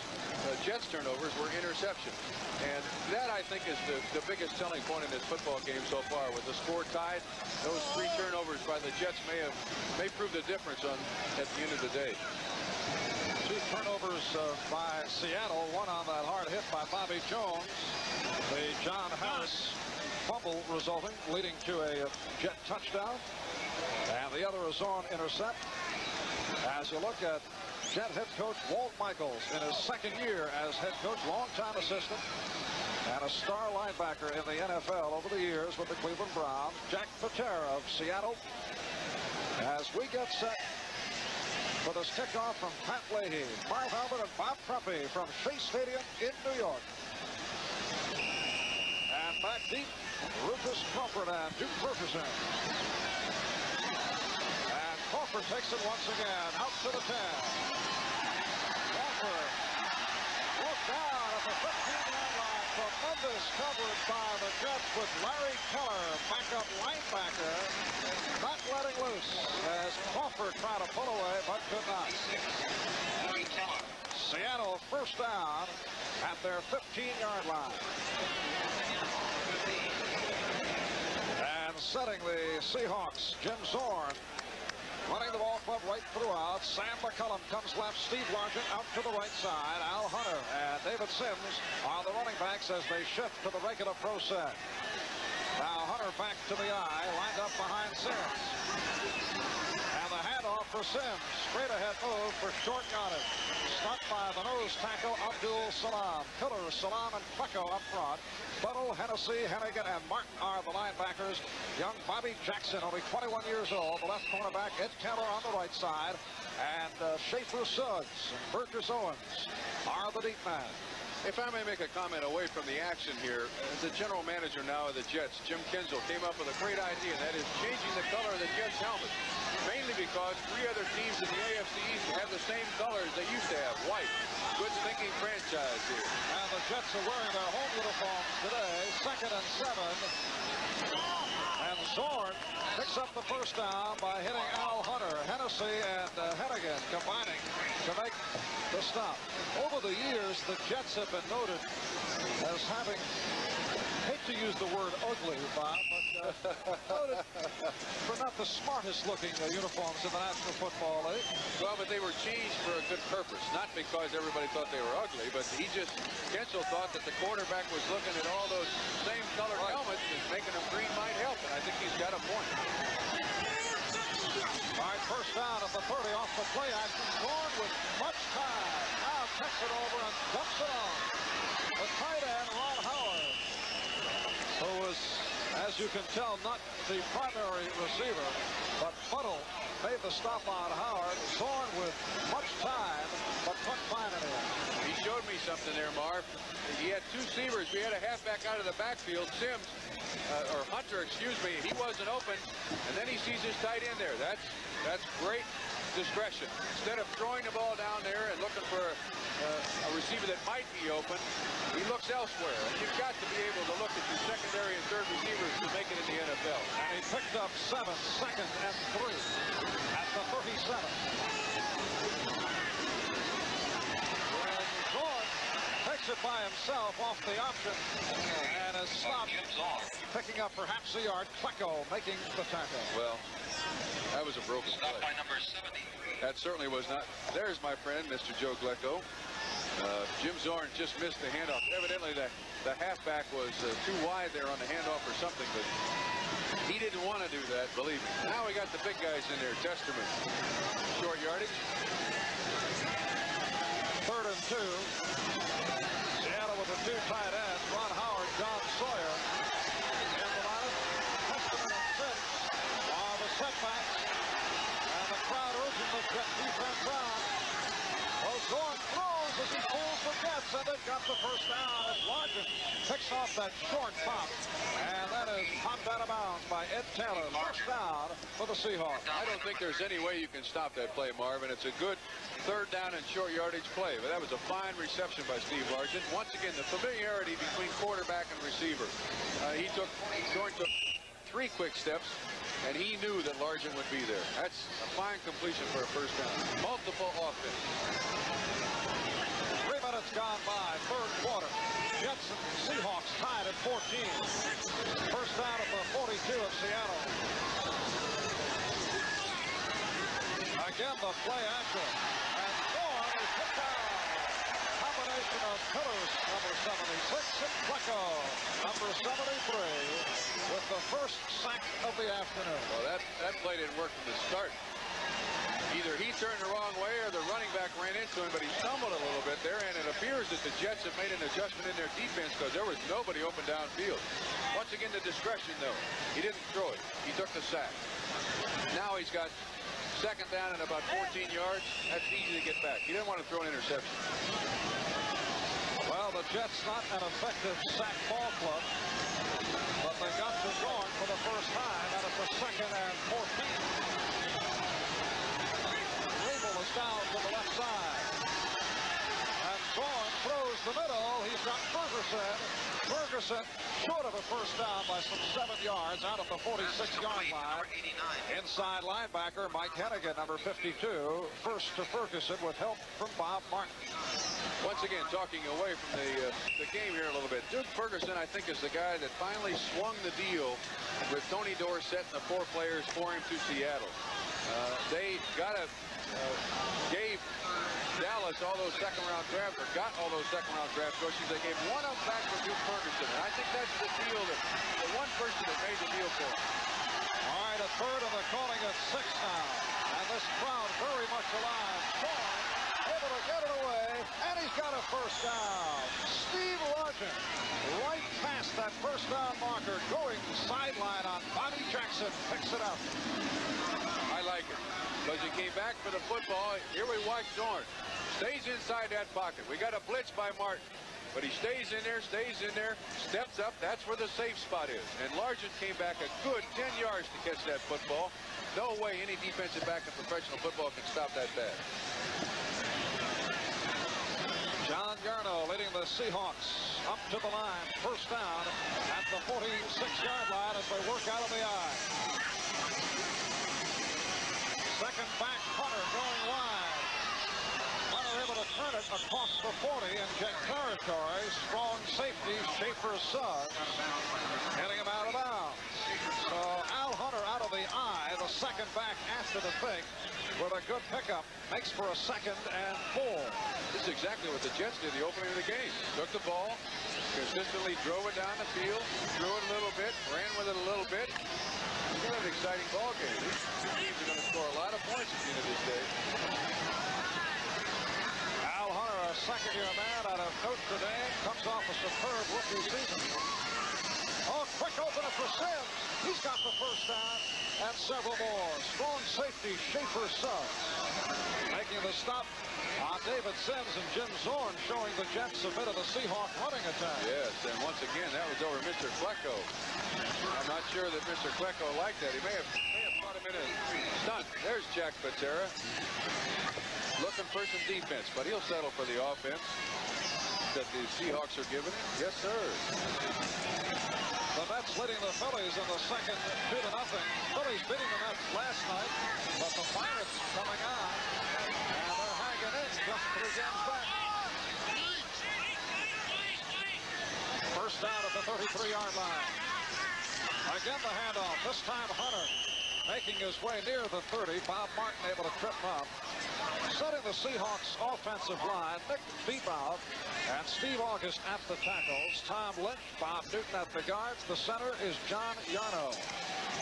Jets turnovers were interceptions. And that, I think, is the biggest selling point in this football game so far. With the score tied, those 3 turnovers by the Jets may prove the difference at the end of the day. 2 turnovers by Seattle, 1 on that hard hit by Bobby Jones. The John Harris fumble resulting, leading to a Jet touchdown. And the other is Zorn intercept. As you look at Jet head coach Walt Michaels in his second year as head coach, longtime assistant, and a star linebacker in the NFL over the years with the Cleveland Browns, Jack Patera of Seattle. As we get set for this kickoff from Pat Leahy, Marv Albert, and Bob Trumpy from Shea Stadium in New York. And back deep, Rufus Crawford and Duke Ferguson. And Crawford takes it once again, out to the 10. Crawford looked down at the 15-yard line. tremendous coverage by the Jets with Larry Keller, backup linebacker, not letting loose as Crawford tried to pull away but could not. Seattle first down at their 15-yard line. And setting the Seahawks, Jim Zorn. Running the ball club right throughout. Sam McCullum comes left. Steve Largent out to the right side. Al Hunter and David Sims are the running backs as they shift to the regular pro set. Now Hunter back to the eye, lined up behind Sims. And the handoff for Sims. Straight ahead move for short yardage. Stopped by the nose tackle Abdul Salam. Pillar, Salam, and Klecko up front. Buttle, Hennessy, Hennigan, and Martin are the linebackers. Young Bobby Jackson, only 21 years old. The left cornerback, Ed Keller on the right side. And Schaefer Suggs and Burgess Owens are the deep man. If I may make a comment away from the action here, the general manager now of the Jets, Jim Kinzel, came up with a great idea, and that is changing the color of the Jets helmet. Mainly because 3 other teams in the AFC East have the same colors they used to have, white. Good thinking franchise here. And the Jets are wearing their home uniforms today, 2nd and 7. And Zorn picks up the first down by hitting Al Hunter. Hennessy and Hennigan combining to make the stop. Over the years, the Jets have been noted as having, hate to use the word ugly, Bob, but noted for not the smartest looking uniforms in the National Football League. Well, but they were changed for a good purpose. Not because everybody thought they were ugly, but Kinzel thought that the quarterback was looking at all those same colored helmets and making them green might help, and I think he's got a point. All right, first down at the 30 off the play action. Zorn with much time. Now kicks it over and dumps it on. The tight end, Ron Howard, who was, as you can tell, not the primary receiver, but Buttle made the stop on Howard. Zorn with much time, but couldn't find anyone. He showed me something there, Marv. He had 2 receivers. We had a halfback out of the backfield, Sims, or Hunter, excuse me. He wasn't open, and then he sees his tight end there. That's great discretion. Instead of throwing the ball down there and looking for a receiver that might be open, he looks elsewhere. And you've got to be able to look at your secondary and third receivers to make it in the NFL. And he picked up 7, 2nd and 3 at the 37. And Zorn takes it by himself off the option and is stopped, picking up perhaps a yard. Klecko making the tackle. Well, that was a broken play. By number 70. That certainly was not. There's my friend, Mr. Joe Klecko. Jim Zorn just missed the handoff. Evidently, the halfback was too wide there on the handoff or something, but he didn't want to do that, believe me. Now we got the big guys in there. Testerman, short yardage. 3rd and 2. Seattle with the 2 tight ends, Ron Howard, John Sawyer. In the line, Testerman and Sims are the setbacks. And the crowd urging the Jet defense on. Well, Zorn throws as he pulls the Jets, and they've got the first down as Largent picks off that short pop. And that is popped out of bounds by Ed Taylor. First down for the Seahawks. I don't think there's any way you can stop that play, Marv, and it's a good 3rd down and short yardage play. But that was a fine reception by Steve Largent. Once again, the familiarity between quarterback and receiver. Zorn took 3 quick steps, and he knew that Largent would be there. That's a fine completion for a first down. Multiple offense. 3 minutes gone by, 3rd quarter. Jets and Seahawks tied at 14. First down at the 42 of Seattle. Again, the play action. And Zorn is hit down. Combination of Pillars, number 76, and Klecko, number 73, with the first sack of the afternoon. Well, that play didn't work from the start. Either he turned the wrong way or the running back ran into him, but he stumbled a little bit there, and it appears that the Jets have made an adjustment in their defense because there was nobody open downfield. Once again, the discretion, though. He didn't throw it. He took the sack. Now he's got 2nd down and about 14 yards. That's easy to get back. He didn't want to throw an interception. Well, the Jets not an effective sack ball club, but they got to Zorn for the first time, and it's a 2nd and 14. Rabel is down to the left side. And Zorn throws the middle. He's He's got Ferguson. Ferguson short of a first down by some 7 yards out of the 46-yard line. Inside linebacker Mike Hennigan, number 52, first to Ferguson with help from Bob Martin. Once again, talking away from the game here a little bit. Duke Ferguson, I think, is the guy that finally swung the deal with Tony Dorsett and the 4 players for him to Seattle. They gave Dallas all those second-round drafts, or got all those second-round draft choices. They gave one of them back for Duke Ferguson. And I think that's the deal, the one person that made the deal for him. All right, a third, and they're calling it 6 now. And this crowd very much alive. Zorn able to get it away, and he's got a first down. Steve Largent right past that first down marker, going sideline on Bobby Jackson, picks it up. I like it, because he came back for the football. Here we watch Zorn. Stays inside that pocket. We got a blitz by Martin. But he stays in there, steps up. That's where the safe spot is. And Largent came back a good 10 yards to catch that football. No way any defensive back in professional football can stop that pass. John Yarno leading the Seahawks up to the line. First down at the 46-yard line as they work out of the eye. Second back, Hunter going wide. Hunter able to turn it across the 40 and get territory. Strong safety, Schaefer's son, getting him out of bounds. So Al Hunter out of the eye, the second back after the fake, with a good pickup, makes for a 2nd and 4. This is exactly what the Jets did the opening of the game. Took the ball, consistently drove it down the field, threw it a little bit, ran with it a little bit. It's kind of an exciting ball game. These two teams are going to score a lot of points at the end of this day. Al Hunter, a second-year man out of Notre Dame, comes off a superb rookie season. Oh, quick opener for Sims. He's got the first down and several more. Strong safety, Schaefer's son, making the stop on David Sims, and Jim Zorn showing the Jets a bit of the Seahawk running attack. Yes, and once again, that was over Mr. Klecko. I'm not sure that Mr. Klecko liked that. He may have caught him in a stunt. There's Jack Patera looking for some defense, but he'll settle for the offense that the Seahawks are giving him. Yes, sir. The Mets leading the Phillies in the second 2-0. Phillies beating the Mets last night, but the Pirates coming on, and they're hanging in just 3 games back. First down at the 33-yard line. Again the handoff, this time Hunter making his way near the 30. Bob Martin able to trip him up. Setting the Seahawks offensive line, Nick Bebout and Steve August at the tackles. Tom Lynch, Bob Newton at the guards. The center is John Yarno.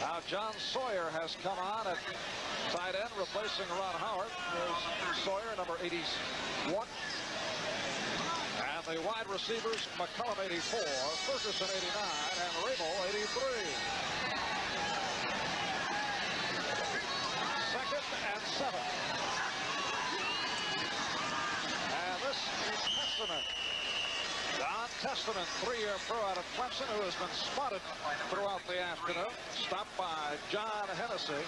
Now John Sawyer has come on at tight end, replacing Ron Howard. There's Sawyer, number 81. And the wide receivers, McCullum 84, Ferguson 89, and Rabel 83. 2nd and 7. And this is Testament. Don Testament, 3-year pro out of Clemson, who has been spotted throughout the afternoon. Stopped by John Hennessy.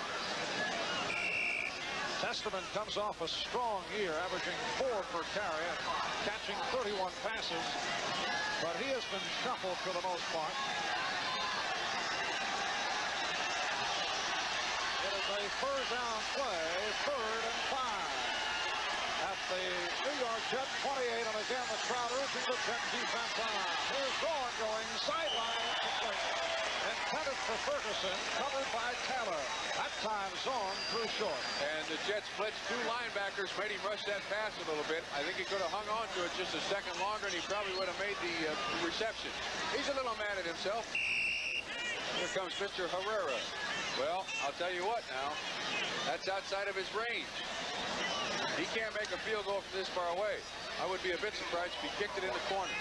Testament comes off a strong year, averaging 4 per carry, catching 31 passes, but he has been shuffled for the most part. It is a 3rd down play, 3rd and 5. At the New York Jet 28, and again the crowd urging the Jet defense on. Here's Zorn going sideline incomplete. Intended for Ferguson, covered by Taylor. That time Zorn threw short. And the Jets blitzed 2 linebackers, made him rush that pass a little bit. I think he could have hung on to it just a second longer, and he probably would have made the reception. He's a little mad at himself. Here comes Mr. Herrera. Well, I'll tell you what now. That's outside of his range. He can't make a field goal from this far away. I would be a bit surprised if he kicked it in the corner.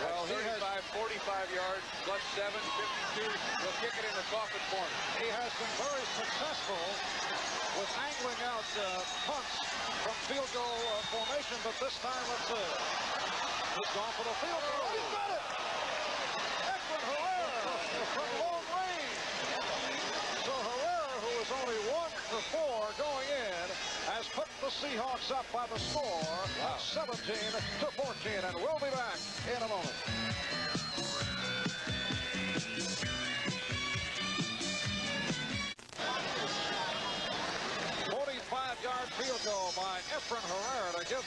Well, he has 45 yards, plus 7, 52. He'll kick it in the coffin corner. He has been very successful with angling out punts from field goal formation, but this time, let's see. He's gone for the field goal. He's got it! Efren Herrera from long range. So Herrera, who is only 1 for 4 going in, has put the Seahawks up by the score of 17-14, and we'll be back in a moment.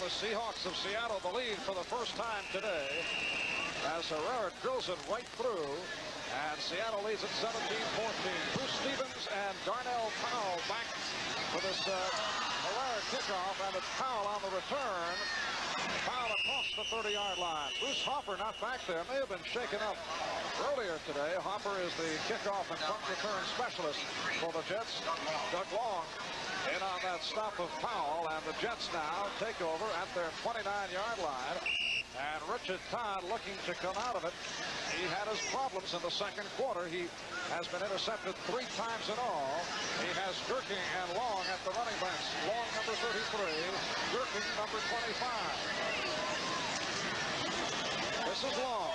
the Seahawks of Seattle the lead for the first time today as Herrera drills it right through. And Seattle leads at 17-14. Bruce Stevens and Darnell Powell back for this Herrera kickoff, and it's Powell on the return. Powell across the 30-yard line. Bruce Hopper not back there. May have been shaken up earlier today. Hopper is the kickoff and punt return specialist for the Jets. Doug Long in on that stop of Powell, and the Jets now take over at their 29-yard line. And Richard Todd looking to come out of it. He had his problems in the second quarter. He has been intercepted 3 times in all. He has Gherking and Long at the running backs. Long number 33, Gherking number 25. This is Long.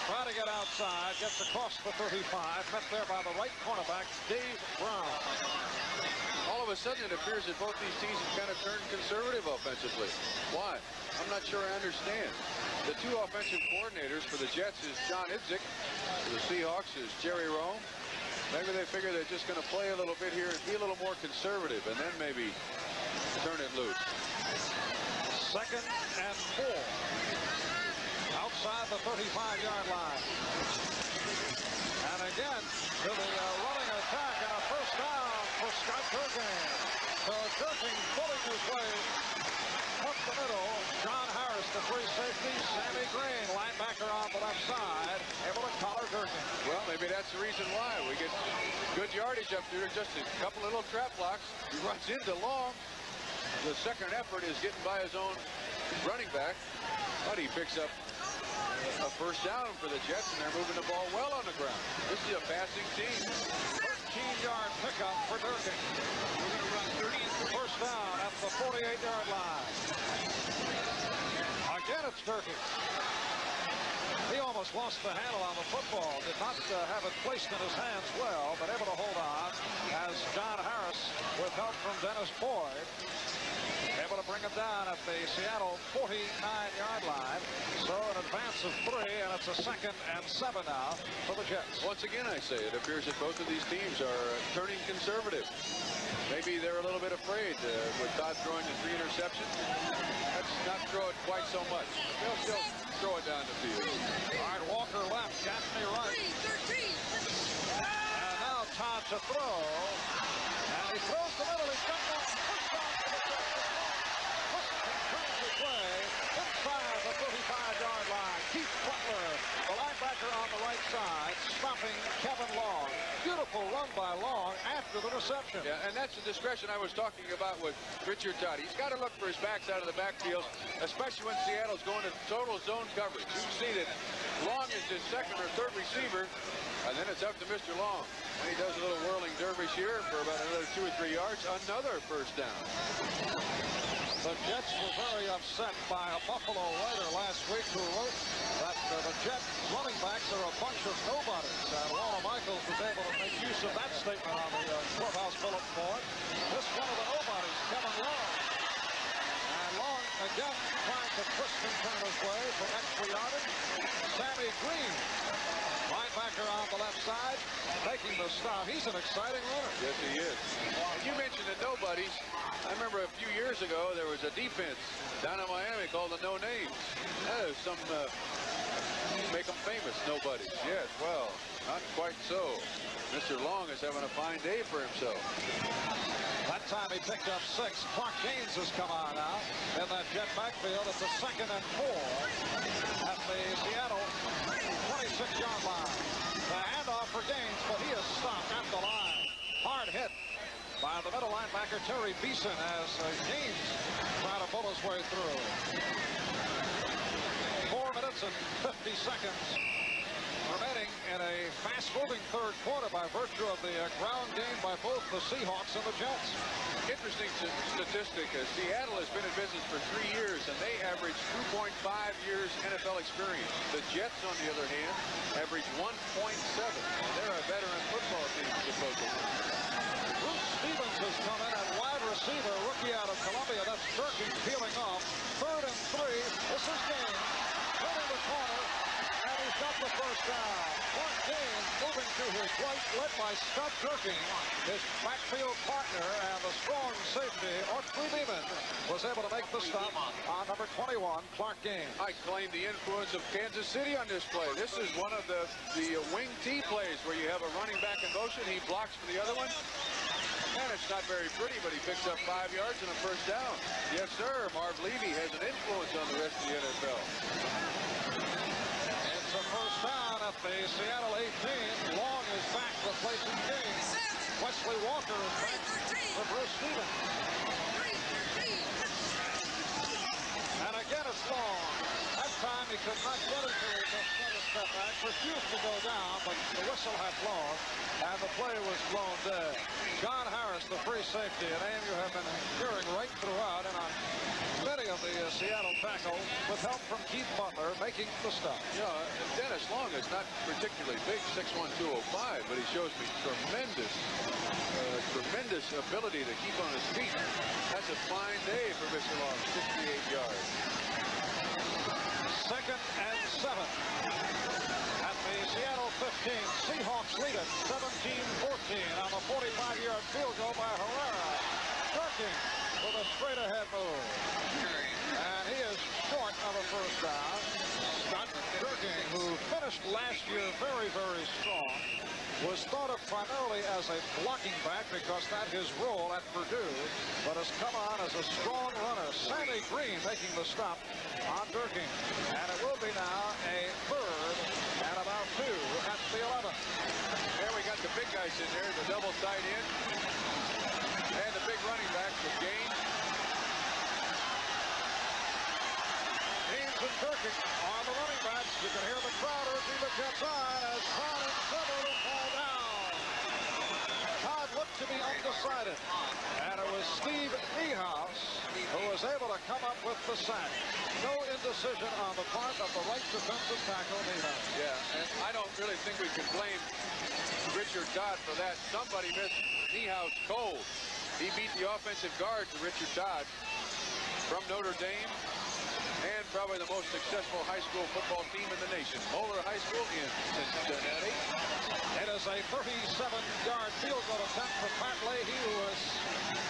Trying to get outside, gets across the 35, met there by the right cornerback, Dave Brown. All of a sudden, it appears that both these teams have kind of turned conservative offensively. Why? I'm not sure I understand. The 2 offensive coordinators for the Jets is John Idzik. For the Seahawks is Jerry Rome. Maybe they figure they're just going to play a little bit here and be a little more conservative, and then maybe turn it loose. 2nd and 4. Outside the 35-yard line. And again, to the running attack, and a first down for Scott Gherking. So Gherking pulling his way up the middle. John Harris, the free safety. Sammy Green, linebacker on the left side, able to collar Gherking. Well, maybe that's the reason why. We get good yardage up there. Just a couple of little trap blocks. He runs into Long. The second effort is getting by his own running back. But he picks up a first down for the Jets, and they're moving the ball well on the ground. This is a passing team. 13-yard pickup for Gherking. First down at the 48-yard line. Again, it's Gherking. He almost lost the handle on the football. Did not have it placed in his hands well, but able to hold on as John Harris, with help from Dennis Boyd, able to bring him down at the Seattle 49-yard line. So an advance of 3, and it's a 2nd and 7 now for the Jets. Once again, I say, it appears that both of these teams are turning conservative. Maybe they're a little bit afraid with Todd throwing the 3 interceptions. Let's not throw it quite so much. They'll still throw it down the field. All right, Walker left, Gaffney right. And now Todd to throw. And he throws the middle. He's got one. Push on to the Jets. Turns his way inside the 35-yard line. Keith Butler, the linebacker on the right side, stopping Kevin Long. Beautiful run by Long after the reception. Yeah, and that's the discretion I was talking about with Richard Todd. He's got to look for his backs out of the backfield, especially when Seattle's going to total zone coverage. You see that Long is his 2nd or 3rd receiver, and then it's up to Mr. Long. And he does a little whirling dervish here for about another 2 or 3 yards. Another first down. The Jets were very upset by a Buffalo writer last week who wrote that the Jets running backs are a bunch of nobodies. And Walter Michaels was able to make use of that statement on the clubhouse bulletin board. This one of the nobodies, Kevin Long. And Long again trying to twist and turn his way for extra yardage. Sammy Green, linebacker on the left side, making the stop. He's an exciting runner. Yes, he is. And you mentioned the nobodies. I remember a few years ago there was a defense down in Miami called the No Names. That is some make them famous nobodies. Yes, well, not quite so. Mr. Long is having a fine day for himself. That time he picked up 6. Clark Gaines has come on now in that Jet backfield. It's a 2nd and 4 at the Seattle 26-yard line. The handoff for Gaines, but he is stopped at the line. Hard hit by the middle linebacker Terry Beeson as Gaines trying to pull his way through. 4 minutes and 50 seconds remaining in a fast-moving third quarter by virtue of the ground game by both the Seahawks and the Jets. Interesting statistic. Seattle has been in business for 3 years, and they average 2.5 years NFL experience. The Jets, on the other hand, average 1.7. They're a veteran football team, supposedly. Bruce Stevens has come in at wide receiver, rookie out of Columbia. That's Gherking peeling off. 3rd and 3. This is Gaines. Turning the corner, and he has got the first down. Clark Gaines moving to his right, led by Scott Durkin. His backfield partner and the strong safety, Ortley Beeman, was able to make the stop on number 21, Clark Gaines. I claim the influence of Kansas City on this play. This is one of the wing T plays where you have a running back in motion. He blocks for the other one. And it's not very pretty, but he picks up 5 yards and a first down. Yes, sir. Marv Levy has an influence on the rest of the NFL. It's a first down at the Seattle 18. Long is back replacing Gaines. Wesley Walker is back for Bruce Stevens. And again it's Long. That time he could not get it to the step back. Refused to go down, but the whistle had blown, and the play was blown dead. John Harris, the free safety, a name you have been hearing right throughout, and on many of the Seattle tackles, with help from Keith Butler, making the stop. Yeah, Dennis Long is not particularly big, 6'1", 205, but he shows me tremendous ability to keep on his feet. That's a fine day for Mr. Long, 68 yards. 2nd and 7 at the Seattle 15. Seahawks lead it 17-14 on the 45-yard field goal by Herrera. Durkin with a straight-ahead move. And he is short of a first down. Scott Durkin, who finished last year very, very strong, was thought of primarily as a blocking back because that's his role at Purdue, but has come on as a strong runner. Sammy Green making the stop on Durkin. And it will be now a 3rd and about 2 at the 11. There we got the big guys in there, the double tight end, and the big running back with Gaines. Gaines and Durkin are the running backs. You can hear the crowd urging the Jets on as Todd and trouble to fall down. Todd looked to be undecided, and it was Steve Niehaus who was able to come up with the sack. No indecision on the part of the right defensive tackle, Niehaus. Yeah, and I don't really think we can blame Richard Todd for that. Somebody missed Niehaus cold. He beat the offensive guard to Richard Todd from Notre Dame, and probably the most successful high school football team in the nation, Moeller High School in Cincinnati. It is a 37-yard field goal attempt for Pat Leahy, who has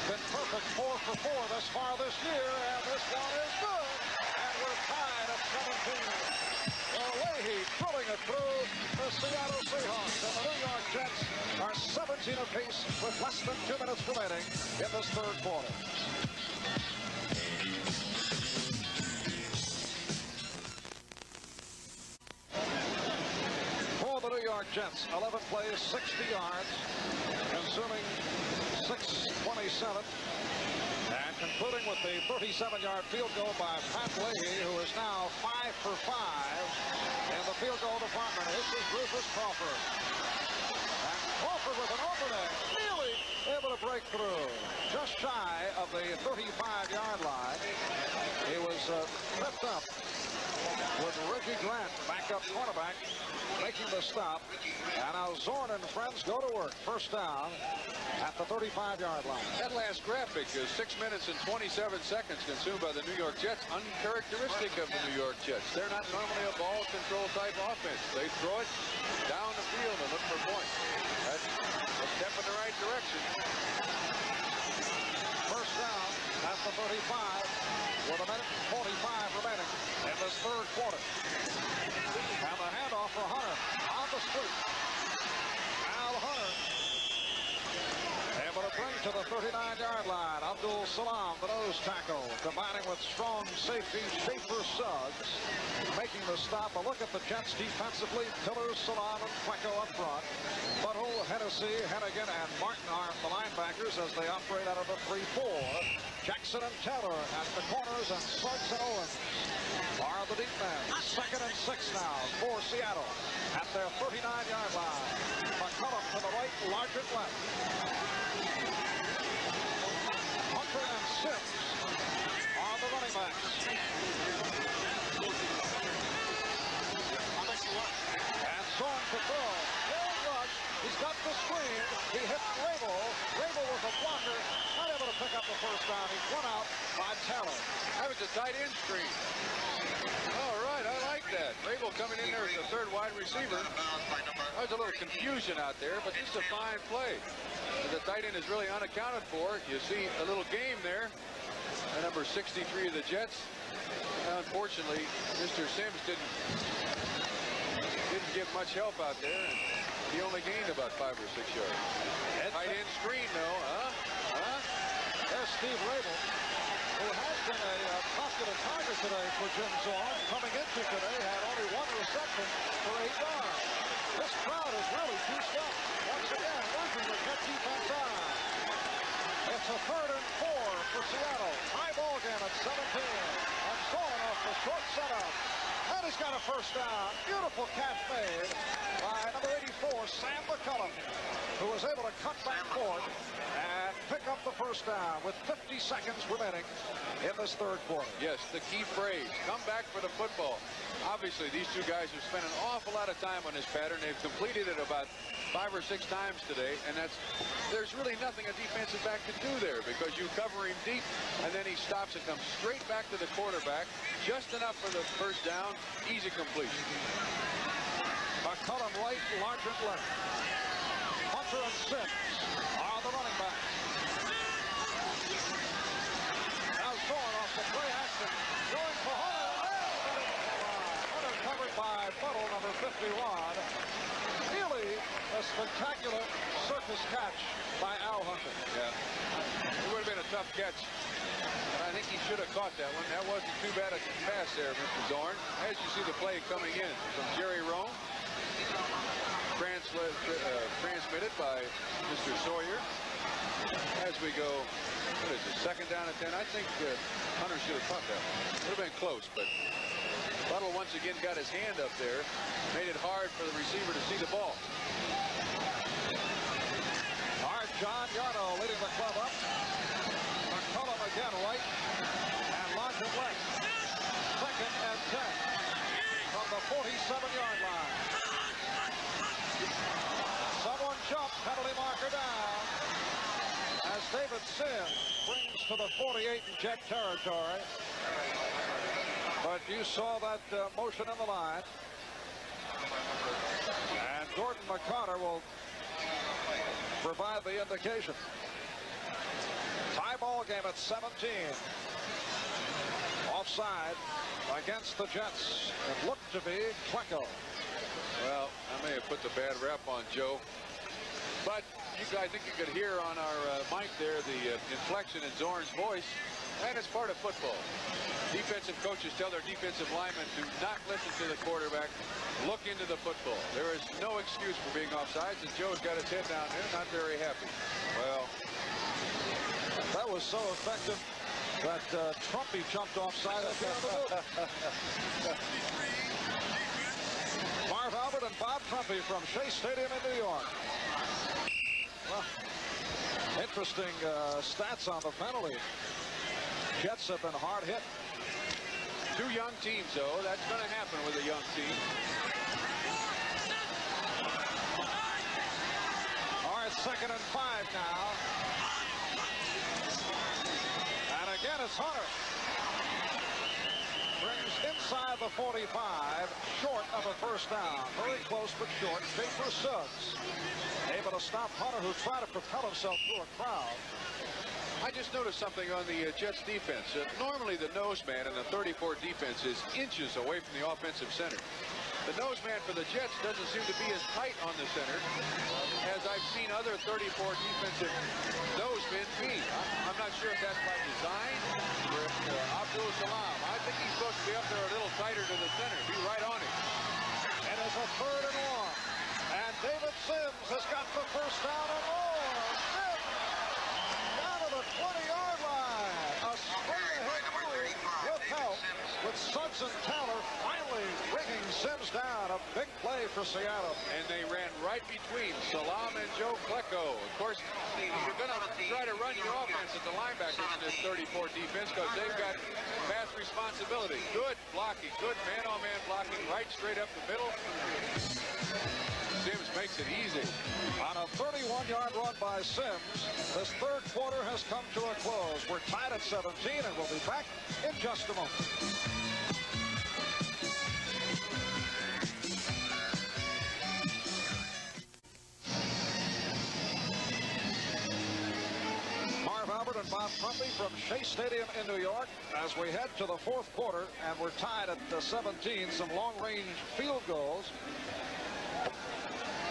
been perfect 4 for 4 thus far this year, and this one is good. And we're tied at 17. Leahy drilling it through the Seattle Seahawks, and the New York Jets are 17 apiece with less than 2 minutes remaining in this 3rd quarter. For the New York Jets, 11 plays, 60 yards, consuming 6:27. And concluding with the 37-yard field goal by Pat Leahy, who is now 5 for 5 in the field goal department. This is Rufus Crawford. And Crawford with an opening, nearly able to break through. Just shy of the 35-yard line. He was tripped up with Reggie Grant, backup cornerback, making the stop. And now Zorn and friends go to work. First down at the 35-yard line. That last graphic is 6 minutes and 27 seconds consumed by the New York Jets. Uncharacteristic of the New York Jets. They're not normally a ball control type offense. They throw it down the field and look for points. That's a step in the right direction. First down at the 35 with a minute and 45 remaining in this 3rd quarter. And the handoff for Hunter on the street. Al Hunter able to bring to the 39-yard line. Abdul Salam, the nose tackle, combining with strong safety Schaefer Suggs, making the stop. A look at the Jets defensively. Tillers, Salam, and Quecco up front. Buttle, Hennessy, Hennigan, and Martin are the linebackers as they operate out of the 3-4. Jackson and Taylor at the corners, and Suggs and Owens are the deep men. 2nd and 6 now for Seattle at their 39-yard line. McCullum to the right, Largent left. Hunter and Sims are the running backs. And Zorn to throw. Long rush. He's got the screen. He hit Rabel. Rabel was a blocker. Not able to pick up the first down. He's run out by Taylor. That was a tight end screen. All right, I like that. Rabel coming in there as the third wide receiver. There's a little confusion out there, but this is a fine play. The tight end is really unaccounted for. You see a little game there. Number 63 of the Jets. Unfortunately, Mr. Sims didn't give much help out there, and he only gained about 5 or 6 yards. Tight end screen, though, There's Steve Rabel, who has been a popular target today for Jim Zorn. Coming into today, had only 1 reception for 8 yards. This crowd is really juiced up. Once again, urging the Jet defense on. It's a 3rd and 4 for Seattle. High ball game at 17. And Zorn off the short setup. And he's got a first down. Beautiful catch made by number 84, Sam McCullum, who was able to cut back forward and pick up the first down with 50 seconds remaining in this 3rd quarter. Yes, the key phrase, come back for the football. Obviously, these two guys have spent an awful lot of time on this pattern. They've completed it about 5 or 6 times today, and there's really nothing a defensive back can do there because you cover him deep, and then he stops and comes straight back to the quarterback, just enough for the first down, easy completion. McCullum right, Largent left. Hunter and Sims are the running backs. Now Zorn off the play action, going for Hunter. Hunter covered by Buttle, number 51. Really a spectacular circus catch by Al Hunter. Yeah, it would have been a tough catch. I think he should have caught that one. That wasn't too bad a pass there, Mr. Zorn. As you see the play coming in from Jerry Rome, transmitted by Mr. Sawyer. As we go, what is it, 2nd down at 10? I think Hunter should have caught that one. Would have been close, but Buttle once again got his hand up there, made it hard for the receiver to see the ball. All right, John Yarno leading the club up. McCullum again right, and Largent left. 2nd and 10 from the 47-yard line. Someone jumped, penalty marker down, as David Sims brings to the 48 in Jet territory. But you saw that motion in the line. And Gordon McConnor will provide the indication. Tie ball game at 17. Offside against the Jets. It looked to be Klecko. Well, I may have put the bad rap on Joe, but I think you could hear on our mic there the inflection in Zorn's voice, and it's part of football. Defensive coaches tell their defensive linemen to not listen to the quarterback, look into the football. There is no excuse for being offsides, and Joe's got his head down there, not very happy. Well, that was so effective that Trumpy jumped offside at the end of the Marv Albert and Bob Trumpy from Shea Stadium in New York. Well, interesting stats on the penalty. Jets have been hard hit. 2 young teams, though. That's going to happen with a young team. All right, 2nd and 5 now. And again, it's Hunter. Brings inside the 45, short of a first down. Very close, but short. Schaefer Suggs able to stop Hunter, who tried to propel himself through a crowd. I just noticed something on the Jets defense. Normally the nose man in the 34 defense is inches away from the offensive center. The nose man for the Jets doesn't seem to be as tight on the center as I've seen other 34 defensive nose men be. I'm not sure if that's by design or if Abdul Salam. I think he's supposed to be up there a little tighter to the center. Be right on him. And it's a 3rd and 1. And David Sims has got the first down and more. Sims down to the 20-yard line. A straight-ahead move with help, with Suggs and Taylor finally bringing Sims down. A big play for Seattle. And they ran right between Salam and Joe Klecko. Of course, you're going to try to run your offense at the linebackers in this 34 defense because they've got pass responsibility. Good blocking, good man-on-man blocking right straight up the middle. Sims makes it easy. On a 31-yard run by Sims, this 3rd quarter has come to a close. We're tied at 17, and we'll be back in just a moment. Trumpy from Shea Stadium in New York as we head to the fourth quarter, and we're tied at 17. Some long-range field goals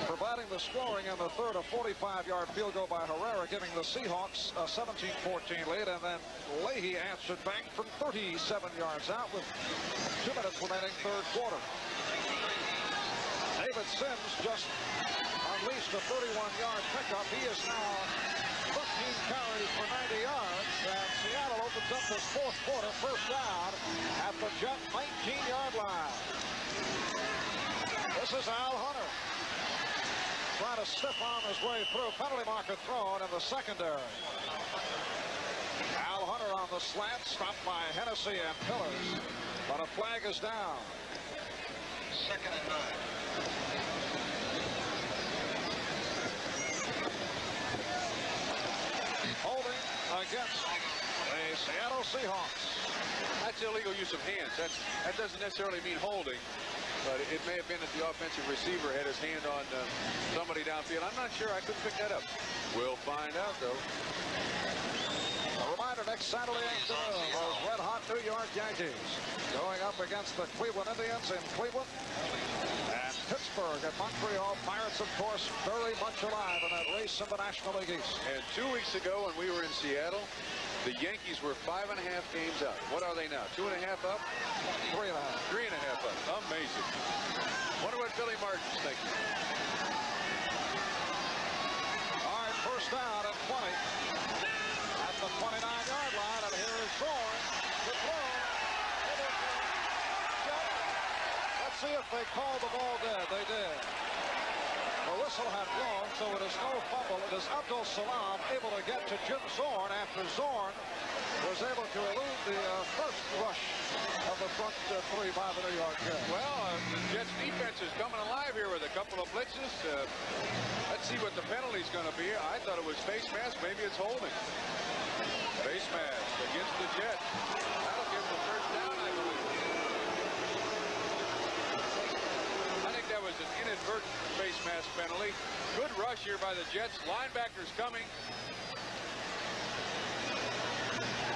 providing the scoring in the third. A 45-yard field goal by Herrera, giving the Seahawks a 17-14 lead, and then Leahy answered back from 37 yards out with 2 minutes remaining third quarter. David Sims just unleashed a 31-yard pickup. He is now 13 carries for 90 yards, and Seattle opens up this fourth quarter first down at the Jet 19-yard line. This is Al Hunter trying to stiff arm his way through. Penalty marker thrown in the secondary. Al Hunter on the slant, stopped by Hennessy and Pillars, but a flag is down. 2nd and 9. Holding against the Seattle Seahawks. That's illegal use of hands. That doesn't necessarily mean holding, but it may have been that the offensive receiver had his hand on somebody downfield. I'm not sure. I couldn't pick that up. We'll find out, though. A reminder, next Saturday afternoon, those red-hot New York Yankees going up against the Cleveland Indians in Cleveland. And Pittsburgh and Montreal. Pirates, of course, very much alive in that race in the National League East. And 2 weeks ago when we were in Seattle, the Yankees were 5.5 games up. What are they now? 2.5 up? 3.5. 3.5 up. Amazing. Wonder what Billy Martin's thinking. All right, first down and 20 at the 29-yard line, and here is Zorn. The throw. Let's see if they called the ball dead. They did. The whistle had blown, so it is no fumble. It is Abdul Salam able to get to Jim Zorn after Zorn was able to elude the first rush of the front three by the New York Jets. Well, the Jets defense is coming alive here with a couple of blitzes. Let's see what the penalty's going to be. I thought it was face mask. Maybe it's holding. Face mask against the Jets. That'll give them the first down, I believe. I think that was an inadvertent face mask penalty. Good rush here by the Jets. Linebackers coming.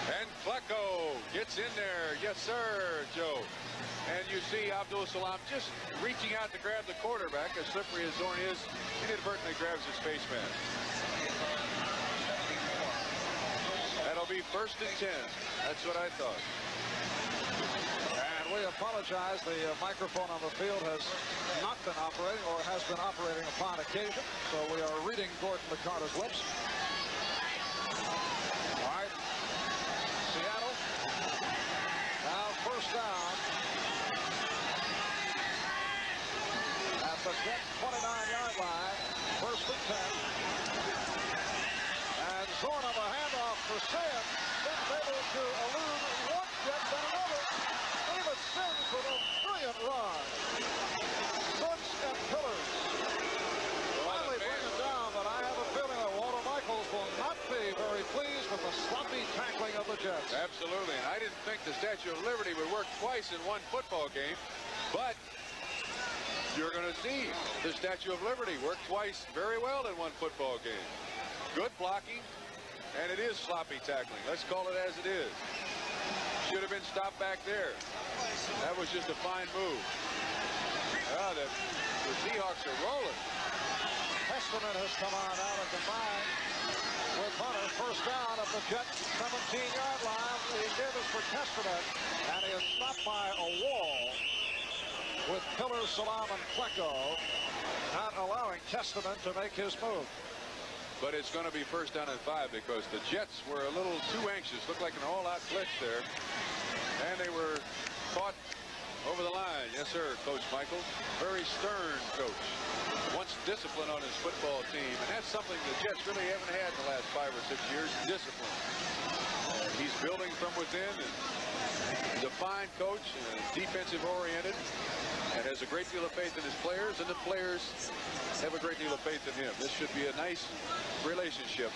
And Flecko gets in there. Yes, sir, Joe. And you see Abdul Salam just reaching out to grab the quarterback. As slippery as Zorn is, inadvertently grabs his face mask. That'll be 1st and 10. That's what I thought. And we apologize. The microphone on the field has not been operating, or has been operating upon occasion. So we are reading Gordon McCarter's lips. All right. Seattle. Now first down at the Jet 29-yard line. 1st and 10. And Zorn on the handoff for Sims. Sims able to elude one Jet, then another. David Sims with a brilliant run. Sims and Pillars finally bring it down, but I have a feeling that Walter Michaels will not be very pleased with the sloppy tackling of the Jets. Absolutely, and I didn't think the Statue of Liberty would work twice in one football game, but you're going to see the Statue of Liberty work twice very well in one football game. Good blocking, and it is sloppy tackling. Let's call it as it is. Should have been stopped back there. That was just a fine move. The Seahawks are rolling. Testament has come on out and combined with Hunter. First down at the Jet 17-yard line. He gave us for Testament, and he is stopped by a wall with Pillars, Salam, and Flecko not allowing Testament to make his move. But it's going to be 1st down and 5 because the Jets were a little too anxious. Looked like an all-out blitz there. And they were caught over the line. Yes, sir, Coach Michael. Very stern coach. Wants discipline on his football team. And that's something the Jets really haven't had in the last 5 or 6 years, discipline. He's building from within, and he's a fine coach, and defensive-oriented, and has a great deal of faith in his players, and the players have a great deal of faith in him. This should be a nice relationship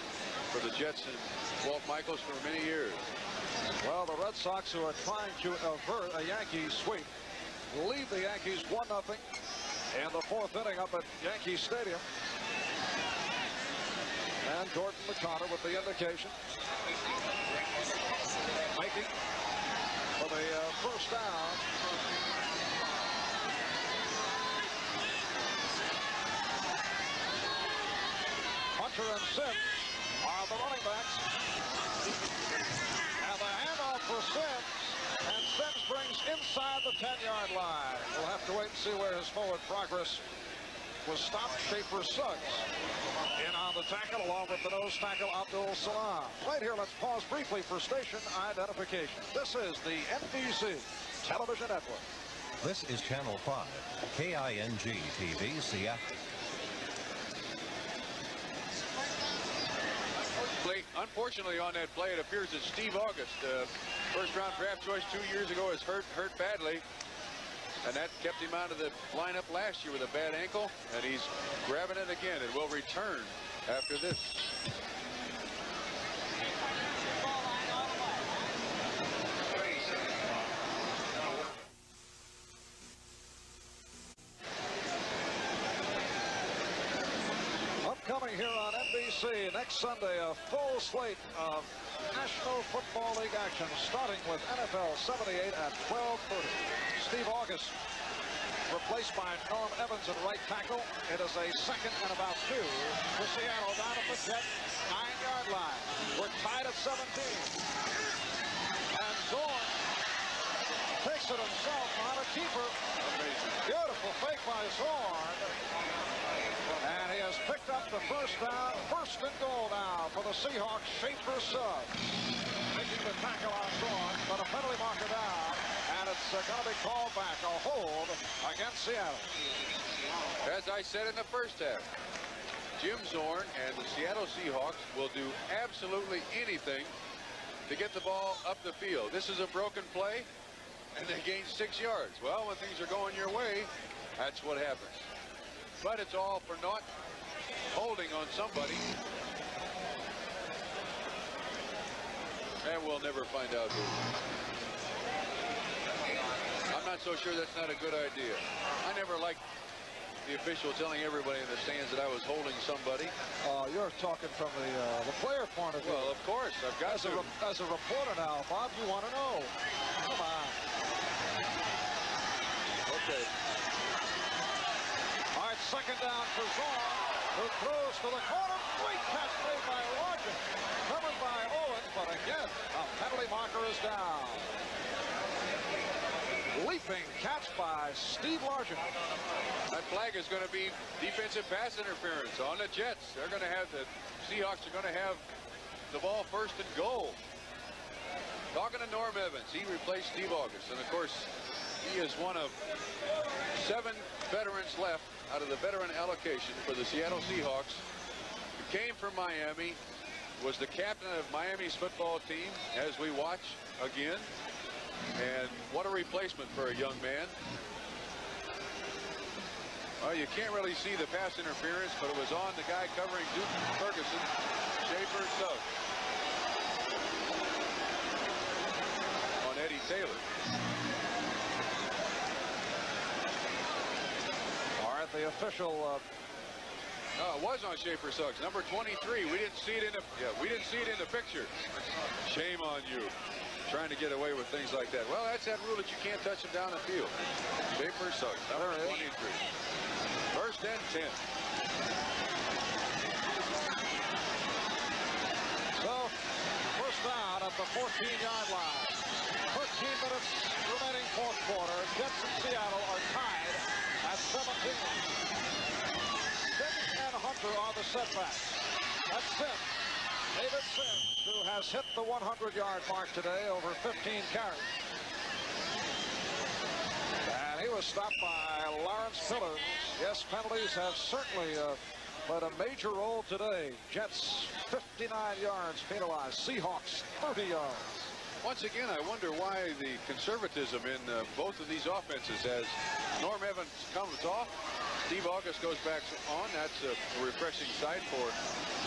for the Jets and Walt Michaels for many years. Well, the Red Sox, who are trying to avert a Yankees sweep, lead the Yankees 1-0 in the 4th inning up at Yankee Stadium. And Gordon McCarter with the indication. Making for the first down. Hunter and Sims are the running backs. And the handoff for Sims. And Sims brings inside the 10-yard line. We'll have to wait and see where his forward progress was stopped. Schaefer Suggs in on the tackle along with the nose tackle Abdul Salam. Right here, let's pause briefly for station identification. This is the NBC Television Network. This is Channel 5, KING-TV, Seattle. Unfortunately, on that play, it appears that Steve August, first-round draft choice 2 years ago, is hurt badly. And that kept him out of the lineup last year with a bad ankle. And he's grabbing it again. It will return after this. Upcoming here on NBC next Sunday, a full slate of National Football League action, starting with NFL 78 at 12:30. Steve August replaced by Norm Evans at right tackle. It is a second and about 2 for Seattle down at the Jet 9-yard line. We're tied at 17. And Zorn takes it himself on a keeper. Amazing. Beautiful fake by Zorn. And he has picked up the first down. First and goal now for the Seahawks. Schaefer Suggs making the tackle on Zorn, but a penalty marker down. And it's going to be called back. A hold against Seattle. As I said in the first half, Jim Zorn and the Seattle Seahawks will do absolutely anything to get the ball up the field. This is a broken play, and they gain 6 yards. Well, when things are going your way, that's what happens. But it's all for not holding on somebody. And we'll never find out who. I'm not so sure that's not a good idea. I never liked the official telling everybody in the stands that I was holding somebody. You're talking from the player point of view. Well, of course, I've got to. As a reporter now, Bob, you want to know. Come on. Okay. All right, second down for Zorn, who throws to the corner. Great catch made by Larkin. Covered by Owens, but again, a penalty marker is down. Leaping catch by Steve Larkin. That flag is going to be defensive pass interference on the Jets. They're going to have the Seahawks are going to have the ball first and goal. Talking to Norm Evans, he replaced Steve August, and of course, he is one of 7 veterans left out of the veteran allocation for the Seattle Seahawks. Who came from Miami, was the captain of Miami's football team as we watch again. And what a replacement for a young man. Well, you can't really see the pass interference, but it was on the guy covering Duke Ferguson, Schaefer Suggs. On Eddie Taylor. All right, the official. No, it was on Schaefer Suggs, number 23. We didn't see it in the picture. Shame on you, trying to get away with things like that. Well, that's that rule that you can't touch him down the field. Schaefer Suggs, number 23. First and 10. So, first down at the 14-yard line. 13 minutes remaining fourth quarter. Jets and Seattle are tied at 17. Sims and Hunter are the setbacks. That's Sims. David Sims, who has hit the 100-yard mark today, over 15 carries. And he was stopped by Lawrence Miller. Yes, penalties have certainly played a major role today. Jets 59 yards penalized. Seahawks 30 yards. Once again, I wonder why the conservatism in both of these offenses. As Norm Evans comes off, Steve August goes back on. That's a refreshing sight for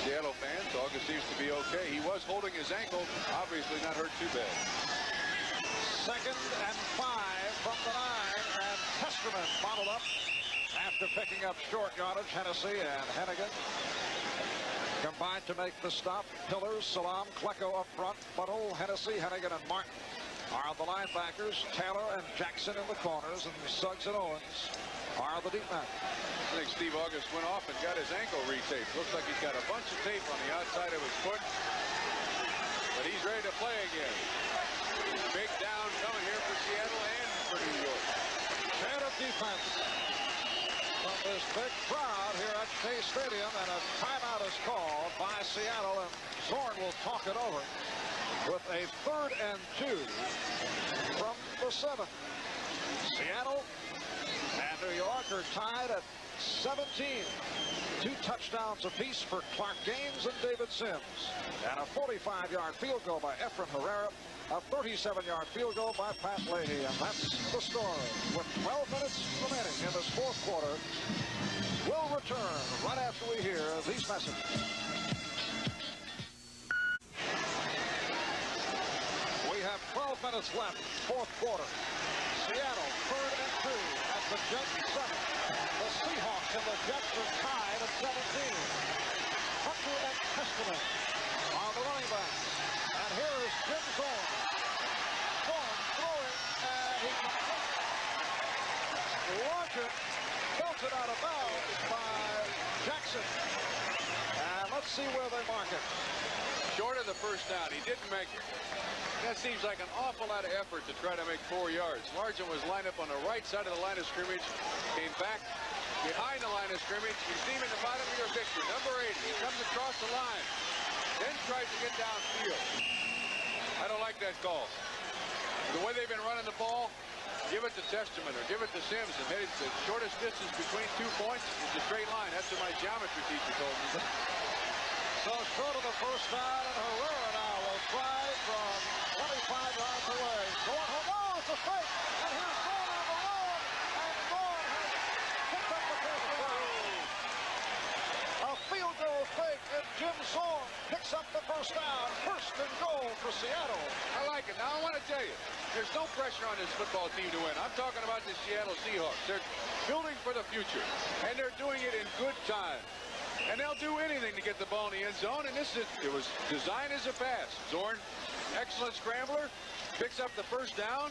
Seattle fans. August seems to be okay. He was holding his ankle, obviously not hurt too bad. Second and 5 from the 9, and Testerman bottled up after picking up short yardage. Hennessy and Hennigan. Combined to make the stop. Pillars, Salam, Klecko up front. Buttle, Hennessy, Hennigan, and Martin are the linebackers. Taylor and Jackson in the corners, and Suggs and Owens are the deep men. I think Steve August went off and got his ankle retaped. Looks like he's got a bunch of tape on the outside of his foot. But he's ready to play again. Big down coming here for Seattle and for New York. Better defense from this big crowd here at Shea Stadium, and a timeout is called by Seattle, and Zorn will talk it over with a 3rd and 2 from the 7. Seattle and New York are tied at 17. 2 touchdowns apiece for Clark Gaines and David Sims, and a 45-yard field goal by Efren Herrera, a 37-yard field goal by Pat Leahy, and that's the story. With 12 minutes remaining in this 4th quarter, we'll return right after we hear these messages. We have 12 minutes left, 4th quarter. Seattle, 3rd and 2 at the Jets 7. The Seahawks and the Jets are tied at 17. Hunter and Testament are the running backs. And here is Jim Zorn. Zorn throwing, and he launches, belted out of bounds by Jackson. And let's see where they mark it. Short of the first down. He didn't make it. That seems like an awful lot of effort to try to make 4 yards. Largent was lined up on the right side of the line of scrimmage, came back behind the line of scrimmage. You see him in the bottom of your picture, number 80. He comes across the line, then tries to get downfield. I don't like that call. The way they've been running the ball, give it to Testament or give it to Sims, and the shortest distance between 2 points is a straight line. That's what my geometry teacher told me. So short of the first down, and Herrera now will try from 25 yards away. Zorn, oh, it's a fake, and here's Zorn on the run, and Zorn has picked up the first down. A field goal fake, and Jim Zorn picks up the first down. 1st and goal for Seattle. I like it. Now, I want to tell you, there's no pressure on this football team to win. I'm talking about the Seattle Seahawks. They're building for the future, and they're doing it in good time. And they'll do anything to get the ball in the end zone, and it was designed as a pass. Zorn, excellent scrambler, picks up the first down,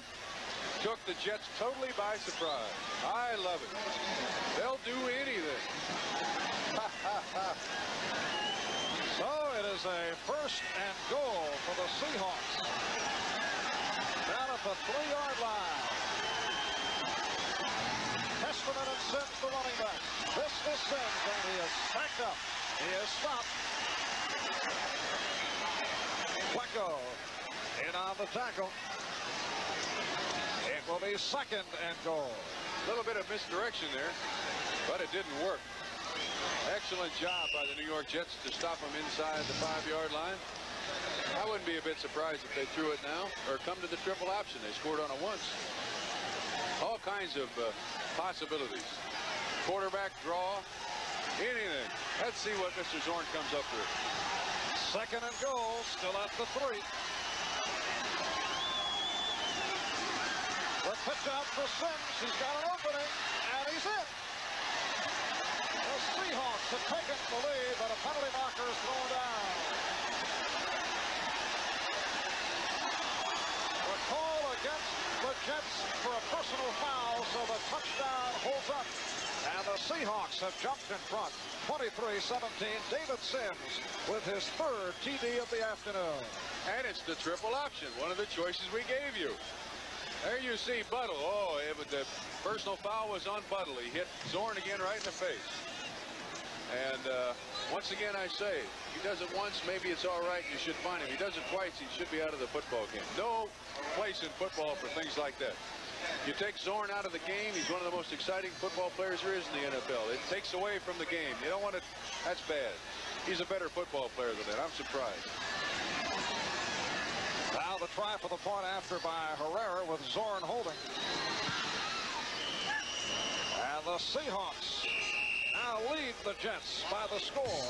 took the Jets totally by surprise. I love it. They'll do anything. So it is a 1st and goal for the Seahawks. Down at the 3-yard line. Testament and Sims, the running back. This is Sims, and he is sacked up. He is stopped. Klecko in on the tackle. It will be 2nd and goal. A little bit of misdirection there, but it didn't work. Excellent job by the New York Jets to stop them inside the 5-yard line. I wouldn't be a bit surprised if they threw it now or come to the triple option. They scored on it once. All kinds of possibilities. Quarterback draw, anything. Let's see what Mr. Zorn comes up with. 2nd and goal, still at the 3. The pitch out for Sims. He's got an opening, and he's in. The Seahawks have taken the lead, but a penalty marker is thrown down. The call against the Jets for a personal foul, so the touchdown holds up. And the Seahawks have jumped in front, 23-17. David Sims with his 3rd TD of the afternoon. And it's the triple option, one of the choices we gave you. There you see Buttle. Oh, the personal foul was on Buttle. He hit Zorn again right in the face. And once again, I say, he does it once, maybe it's all right. You should find him. He does it twice, he should be out of the football game. No place in football for things like that. You take Zorn out of the game, he's one of the most exciting football players there is in the NFL. It takes away from the game. You don't want to, that's bad. He's a better football player than that. I'm surprised. Now the try for the point after by Herrera with Zorn holding. And the Seahawks now lead the Jets by the score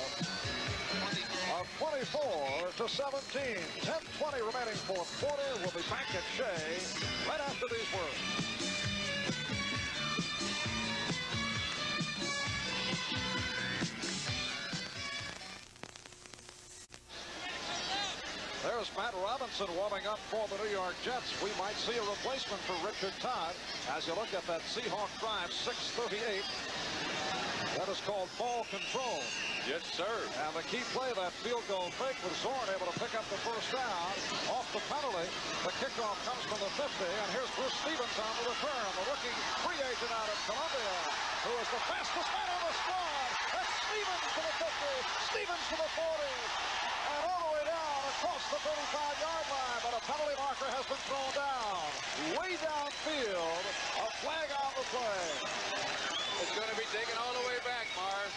of 24-17. 10:20 remaining 4th quarter. We'll be back at Shea right after these words. Robinson warming up for the New York Jets. We might see a replacement for Richard Todd as you look at that Seahawk drive, 6:38. That is called ball control. Yes, sir. And the key play, that field goal fake, with Zorn able to pick up the first down off the penalty. The kickoff comes from the 50, and here's Bruce Stevens on the return, the rookie free agent out of Columbia, who is the fastest man on the squad. That's Stevens to the 50, Stevens to the 40, and all the way down across the 35-yard line, but a penalty marker has been thrown down. Way downfield, a flag on the play. It's going to be taken all the way back, Marv.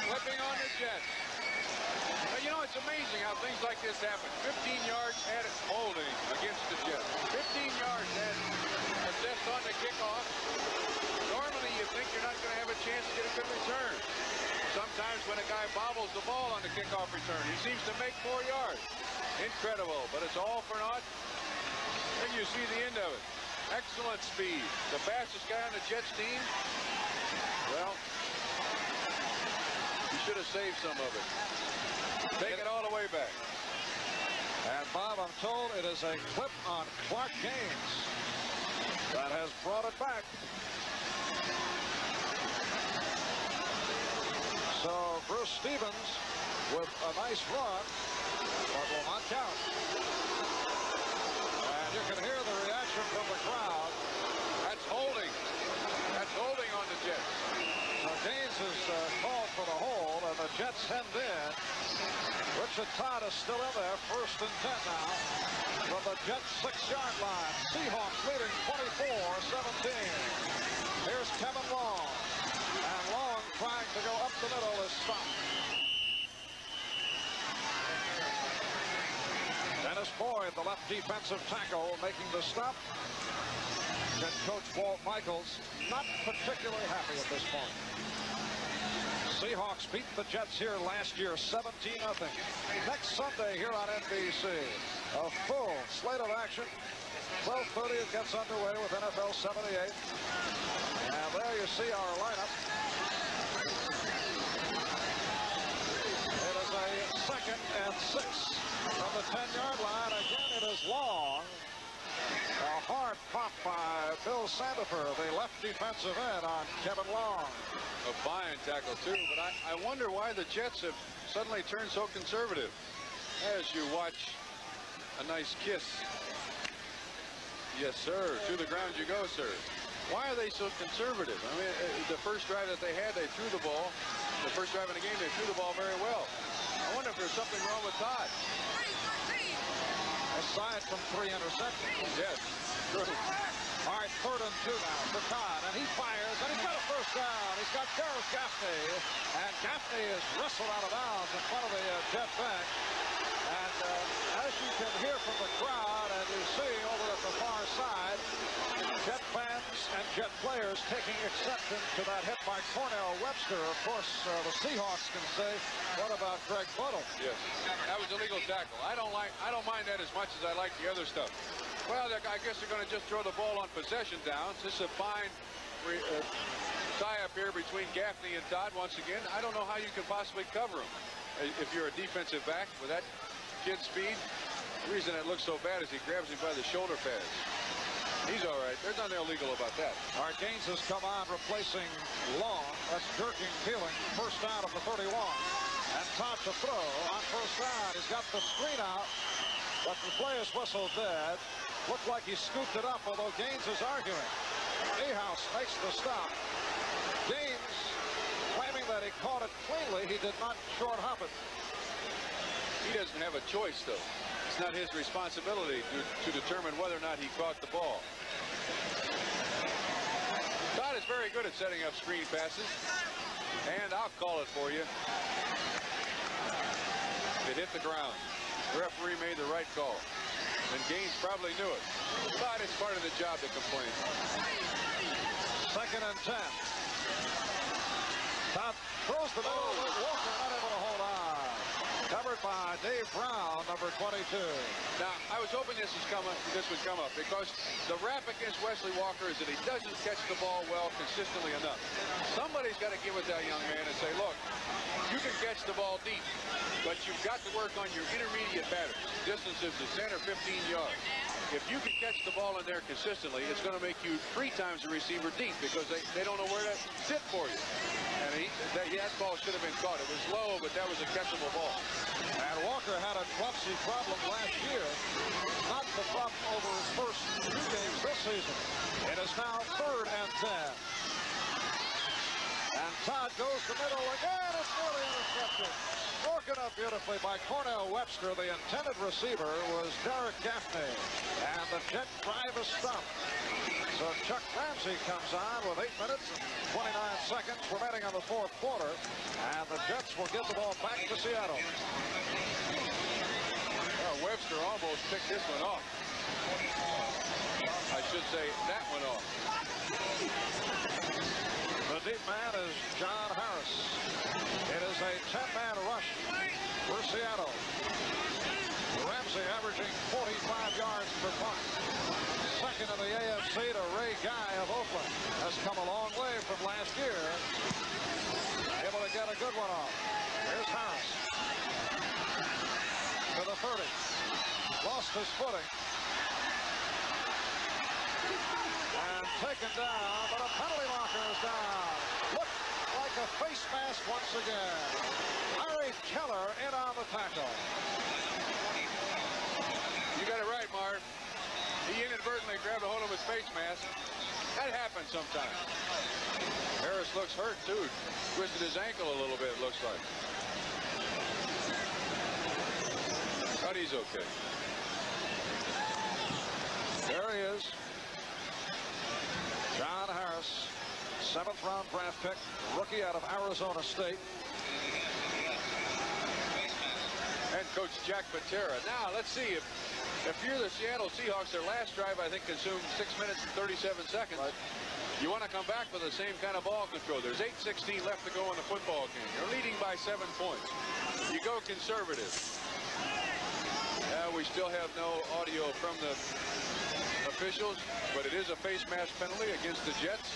Flipping on the Jets. But you know, it's amazing how things like this happen. 15 yards added holding against the Jets. 15 yards assessed on the kickoff. Normally, you think you're not going to have a chance to get a good return. Sometimes when a guy bobbles the ball on the kickoff return, he seems to make 4 yards. Incredible, but it's all for naught. Then you see the end of it. Excellent speed. The fastest guy on the Jets team. Well, you should have saved some of it. Take it all the way back. And Bob, I'm told it is a clip on Clark Gaines that has brought it back. So Bruce Stevens with a nice run, but will not count. And you can hear the reaction from the crowd. That's holding. That's holding on the Jets. So Gaines is called for the hold, and the Jets hemmed in. Richard Todd is still in there, 1st and 10 now, from the Jets 6-yard line. Seahawks leading 24-17. Here's Kevin Long, and Long trying to go up the middle is stopped. Dennis Boyd, the left defensive tackle, making the stop. Head coach Walt Michaels not particularly happy at this point. Seahawks beat the Jets here last year 17-0. Next Sunday here on NBC, a full slate of action. 12:30 it gets underway with NFL 78. And there you see our lineup. It is a 2nd and 6 from the 10-yard line. Again, it is Long. A hard pop by Bill Sandifer, the left defensive end, on Kevin Long. A fine tackle, too, but I wonder why the Jets have suddenly turned so conservative. As you watch a nice kiss. Yes, sir. To the ground you go, sir. Why are they so conservative? I mean, the first drive that they had, they threw the ball. The first drive in the game, they threw the ball very well. I wonder if there's something wrong with Todd. Aside from 3 interceptions. Yes, true. All right, 3rd and 2 now for Todd, and he fires, and he's got a first down. He's got Gareth Gaffney, and Gaffney is wrestled out of bounds in front of the Jet bench. And as you can hear from the crowd, and you see over at the far side, Jet fans and Jet players taking exception to that hit by Cornell Webster. Of course, the Seahawks can say, what about Greg Buttle? Yes, that was a legal tackle. I don't mind that as much as I like the other stuff. Well, I guess they're going to just throw the ball on possession downs. This is a fine tie-up here between Gaffney and Todd once again. I don't know how you can possibly cover him if you're a defensive back with that kid's speed. The reason it looks so bad is he grabs him by the shoulder pads. He's all right. There's nothing illegal about that. Our Gaines has come on, replacing Long. That's jerking, peeling. First down of the 31. And Todd to throw on first down. He's got the screen out, but the play is whistled dead. Looked like he scooped it up, although Gaines is arguing. Niehaus makes the stop. Gaines claiming that he caught it cleanly. He did not short hop it. He doesn't have a choice, though. It's not his responsibility to determine whether or not he caught the ball. Todd is very good at setting up screen passes. And I'll call it for you. It hit the ground. The referee made the right call. And Gaines probably knew it. But it's part of the job to complain. 2nd and 10. Todd throws the ball. Walker not able to hold on. covered by Dave Brown, number 22. Now, I was hoping this would come up because the rap against Wesley Walker is that he doesn't catch the ball well consistently enough. Somebody's got to get with that young man and say, look, you can catch the ball deep, but you've got to work on your intermediate batteries, distances of 10 or 15 yards. If you can catch the ball in there consistently, it's going to make you 3 times the receiver deep because they don't know where to sit for you. And that ball should have been caught. It was low, but that was a catchable ball. And Walker had a clumsy problem last year. Not the problem over his first 2 games this season. It is now 3rd and 10. And Todd goes to middle again. It's nearly intercepted. Broken up beautifully by Cornell Webster. The intended receiver was Derek Gaffney. And the Jet drive is stopped. So Chuck Ramsey comes on with 8 minutes and 29 seconds remaining on the 4th quarter. And the Jets will give the ball back to Seattle. Well, Webster almost picked this one off. I should say that one off. The deep man is John Harris. It is a 10-man rush for Seattle. Ramsey averaging 45 yards per punt. Second in the AFC to Ray Guy of Oakland. Has come a long way from last year. Able to get a good one off. Here's Harris. To the 30. Lost his footing. And taken down, but a penalty marker is down. Looked like a face mask once again. Larry Keller in on the tackle. You got it right, Marv. He inadvertently grabbed a hold of his face mask. That happens sometimes. Harris looks hurt, too. Twisted his ankle a little bit, it looks like. But he's okay. There he is. John Harris, 7th round draft pick, rookie out of Arizona State. And Coach Jack Patera. Now, let's see if you're the Seattle Seahawks, their last drive, I think, consumed 6 minutes and 37 seconds. Right. You want to come back with the same kind of ball control. There's 8:16 left to go in the football game. You're leading by 7 points. You go conservative. We still have no audio from the officials, but it is a face mask penalty against the Jets.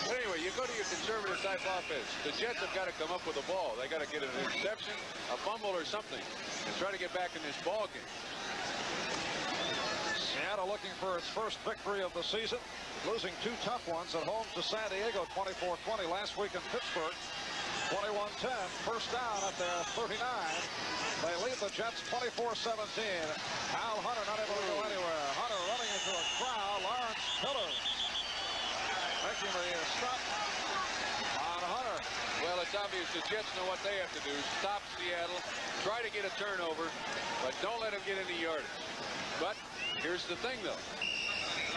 But anyway, you go to your conservative type offense. The Jets have got to come up with a ball. They got to get an interception, a fumble or something, and try to get back in this ball game. Seattle looking for its first victory of the season, losing 2 tough ones at home to San Diego 24-20 last week in Pittsburgh. 21-10, first down at their 39. They lead the Jets 24-17. Al Hunter not able to go anywhere. Hunter running into a crowd. Lawrence Miller making the stop on Hunter. Well, it's obvious the Jets know what they have to do. Stop Seattle, try to get a turnover, but don't let them get any yardage. But here's the thing, though.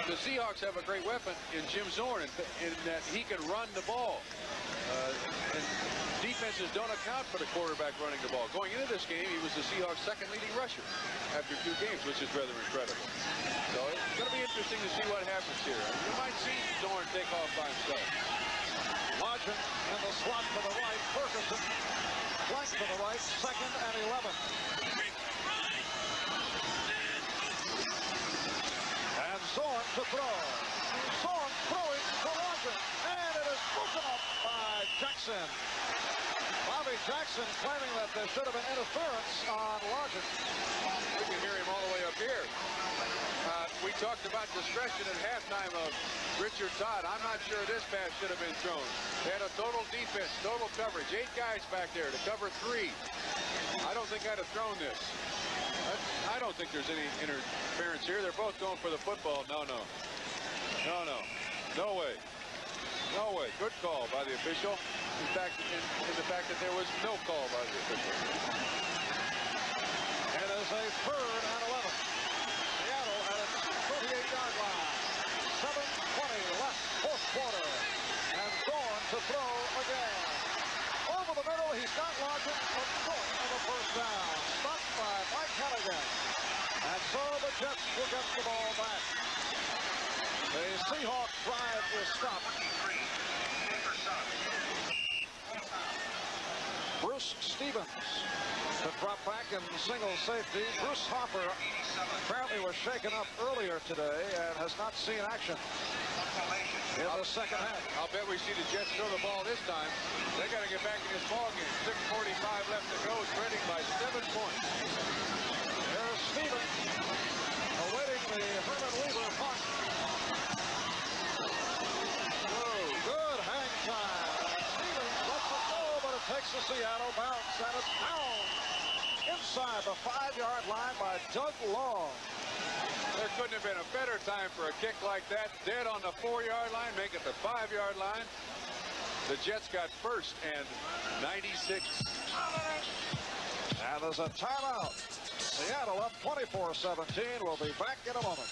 The Seahawks have a great weapon in Jim Zorn in that he can run the ball. And defenses don't account for the quarterback running the ball. Going into this game, he was the Seahawks' second leading rusher after 2 games, which is rather incredible. So it's going to be interesting to see what happens here. You might see Zorn take off by himself. Lodgett in the slot to the right. Ferguson flank to the right. 2nd and 11. And Zorn to throw. Zorn throwing to Lodgett. And it is broken up by Jackson. Bobby Jackson claiming that there should have been interference on Lodgett. We can hear him all the way up here. We talked about discretion at halftime of Richard Todd. I'm not sure this pass should have been thrown. They had a total defense, total coverage. 8 guys back there to cover 3. I don't think I'd have thrown this. I don't think there's any interference here. They're both going for the football. No. No way. No way. Good call by the official. In fact, in the fact that there was no call by the official. It is a 3rd and 11. Seattle at its 38-yard line. 7:20 left, 4th quarter. And Zorn to throw again. Over the middle, he's got Lodgett, but short of a first down. Stopped by Mike Hennigan. And so the Jets will get the ball back. The Seahawks drive is stopped. Bruce Stevens to drop back in single safety. Bruce Hopper apparently was shaken up earlier today and has not seen action in the second half. I'll bet we see the Jets throw the ball this time. They got to get back in this ball game. 6:45 left to go, trailing by 7 points. There's Stevens awaiting the Herman Weaver punt. Good hang time. Stevens lets it go, but it takes the Seattle bounce, and it's down inside the 5-yard line by Doug Long. There couldn't have been a better time for a kick like that. Dead on the 4-yard line, make it the 5-yard line. The Jets got first and 96. And there's a timeout. Seattle up 24-17. We'll be back in a moment.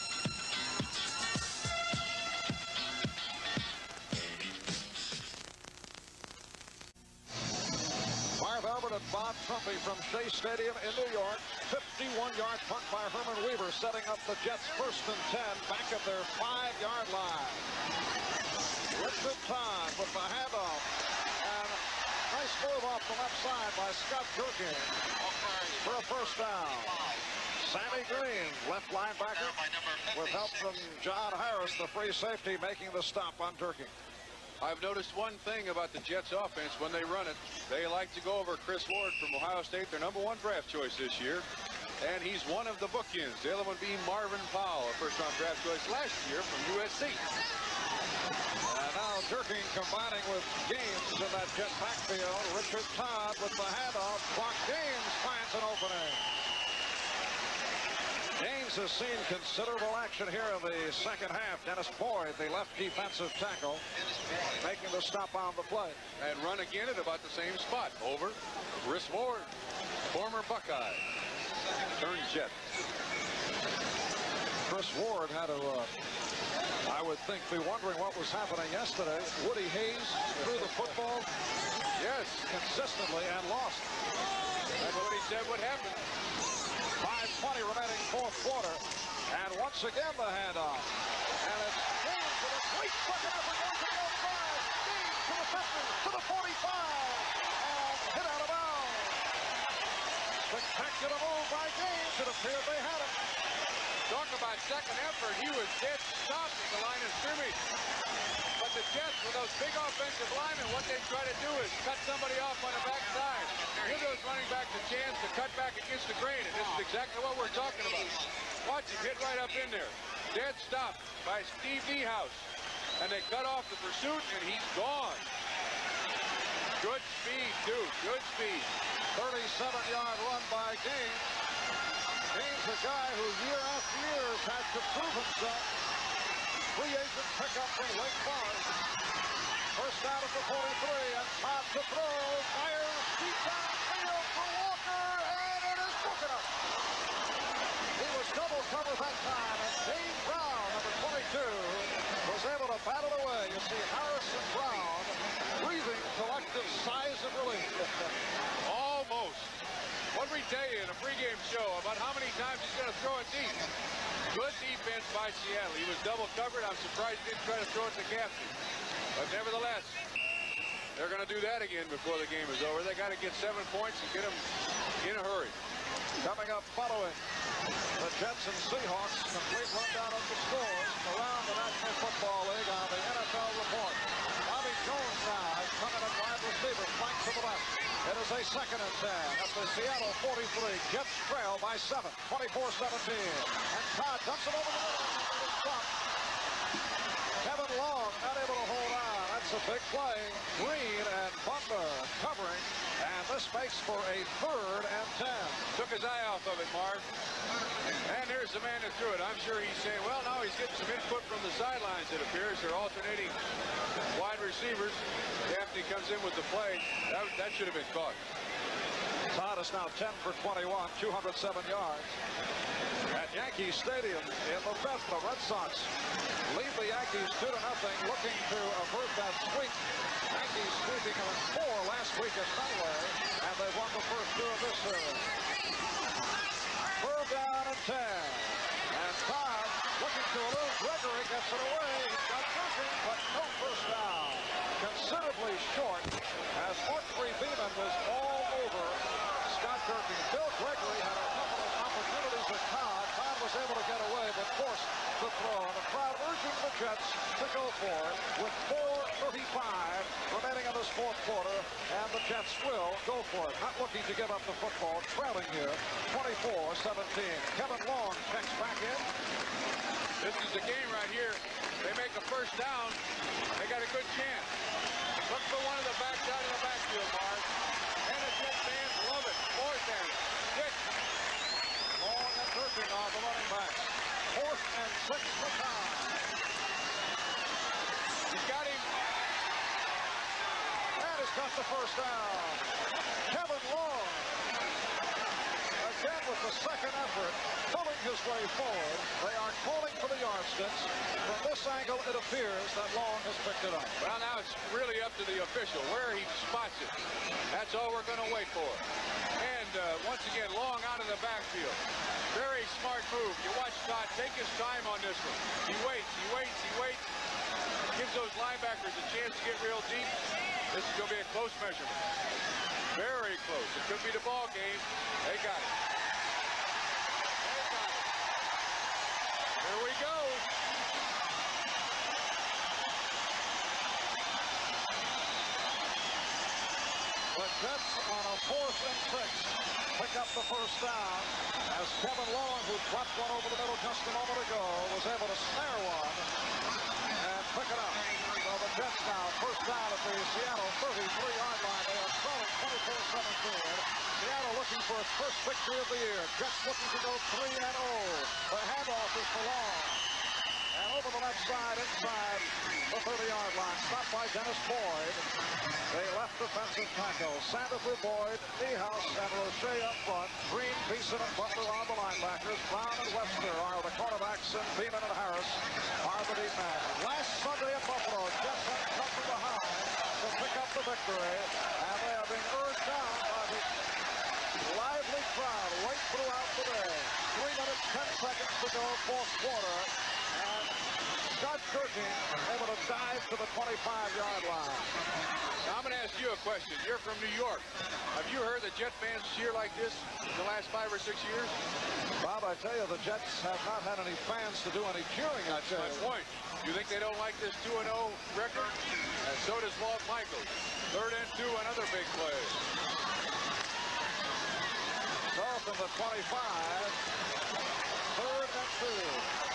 Marv Albert and Bob Trumpy from Shea Stadium in New York. 51-yard punt by Herman Weaver, setting up the Jets first and 10 back at their 5-yard line. Richard Todd with the handoff. And nice move off the left side by Scott Durkin for a first down. Sammy Green, left linebacker, with help from John Harris, the free safety, making the stop on Durkin. I've noticed one thing about the Jets offense when they run it. They like to go over Chris Ward from Ohio State, their #1 draft choice this year. And he's one of the bookends. The other one being Marvin Powell, a first-round draft choice last year from USC. And now Durkin combining with Gaines in that Jet backfield. Richard Todd with the handoff. Clark Gaines finds an opening. Gaines has seen considerable action here in the second half. Dennis Boyd, the left defensive tackle, making the stop on the play. And run again at about the same spot. Over Chris Ward, former Buckeye. Turned Jet. Chris Ward had to, I would think, be wondering what was happening yesterday. Woody Hayes threw the football, yes, consistently and lost. That's what he said would happen. 5:20 remaining fourth quarter. And once again the handoff. And it's Gaines with a great second effort. Goes to the outside. Gaines to the 50, to the 45. And hit out of bounds. Spectacular move by Gaines. It appeared they had him. Talk about second effort. He was dead stopped at the line of scrimmage. But the Jets, with those big offensive linemen, what they try to do is cut somebody off on the backside. Give those running backs a chance to cut back against the grain. And this is exactly what we're talking about. Watch him hit right up in there. Dead stop by Steve Niehaus. And they cut off the pursuit, and he's gone. Good speed, too. Good speed. 37-yard run by Gaines. Gaines, a guy who year after year has had to prove himself. Free agent pickup from Lake Forest. First down at the 43, and Todd to throw. Fires deep downfield for Walker, and it is broken up. He was double covered that time, and Dave Brown, number 22, was able to battle away. You see Harris and Brown breathing collective sighs of relief. Almost. What did we tell you in a pregame show about how many times he's going to throw it deep? Good defense by Seattle. He was double covered. I'm surprised he didn't try to throw it to Gaffney. But nevertheless, they're going to do that again before the game is over. They got to get 7 points and get them in a hurry. Coming up following the Jets and Seahawks, complete rundown of the scores around the National Football League on the NFL Report. Bobby Jones now has come in at wide receiver, flank to the left. It is a second and 10 at the Seattle 43. Jets trail by 7, 24-17. And Todd dumps it over the middle. Kevin Long not able to hold on. That's a big play. Green and Butler covering. And this makes for a third and 10. Took his eye off of it, Marv. And here's the man that threw it. I'm sure he's saying, well, now he's getting some input from the sidelines, it appears. They're alternating wide receivers. Gaffney comes in with the play. That should have been caught. Todd is now 10 for 21, 207 yards. At Yankee Stadium in the fifth, the Red Sox lead the Yankees 2-0, looking to avert that sweep. Yankees sweeping them 4 last week at Fenway, and they've won the first 2 of this series. Third down and 10. And Todd looking to elude Gregory, gets it away. He's got Durkin, but no first down. Considerably short, as Mark Beeman was all over Scott Durkin. Jets to go for it with 4:35 remaining in this fourth quarter, and the Jets will go for it. Not looking to give up the football, trailing here 24-17. Kevin Long checks back in. This is the game right here. They make a first down. They got a good chance. Look for one of the backs out in the backfield, Marv. And the Jet fans love it. Fourth and 6. Long and Durkin on the running backs. 4th and 6 for Todd. He's got him. And he's got the first down. Kevin Long. Again with the second effort, pulling his way forward. They are calling for the yardsticks. From this angle, it appears that Long has picked it up. Well, now it's really up to the official where he spots it. That's all we're going to wait for. And once again, Long out of the backfield. Very smart move. You watch Todd take his time on this one. He waits, he waits, he waits. Gives those linebackers a chance to get real deep. This is going to be a close measurement. Very close. It could be the ball game. They got it. They got it. Here we go. The Jets on a 4th and 6 pick up the first down as Kevin Long, who dropped one over the middle just a moment ago, was able to snare one and pick it up. So the Jets now first down at the Seattle 33-yard line. They are trailing 24-17. Seattle looking for its first victory of the year. Jets looking to go 3-0. The handoff is for Long. And over the left side, inside the 30-yard line. Stopped by Dennis Boyd. They left defensive tackle. Sandifer, Boyd, Niehaus, and Roche up front. Green, Beeson, and Butler are the linebackers. Brown and Webster are the cornerbacks, and Beeman and Harris are the deep men. Last Sunday in Buffalo, Jets had come from behind to pick up the victory, and they are being urged down by the lively crowd right throughout the day. 3 minutes, 10 seconds to go, fourth quarter. And Scott Durkin able to dive to the 25-yard line. Now, I'm going to ask you a question. You're from New York. Have you heard the Jet fans cheer like this in the last 5 or 6 years? Bob, I tell you, the Jets have not had any fans to do any cheering, I tell you. My point. You think they don't like this 2-0 record? And so does Walt Michaels. 3rd and 2, another big play. So from the 25, 3rd and 2.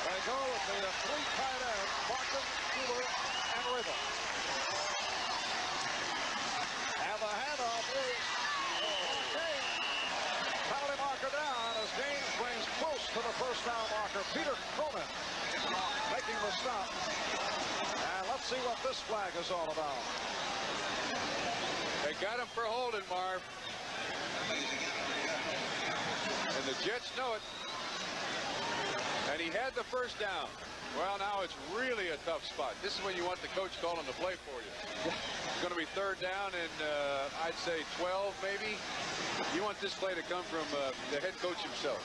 They go with the 3 tight ends, Martin, Schuler, and Rabel. And the handoff is Gaines. Penalty marker down as Gaines brings close to the first down marker. Peter Cronin making the stop. And let's see what this flag is all about. They got him for holding, Marv. And the Jets know it. And he had the first down. Well, now it's really a tough spot. This is when you want the coach calling the play for you. It's going to be 3rd down and I'd say 12 maybe. You want this play to come from the head coach himself.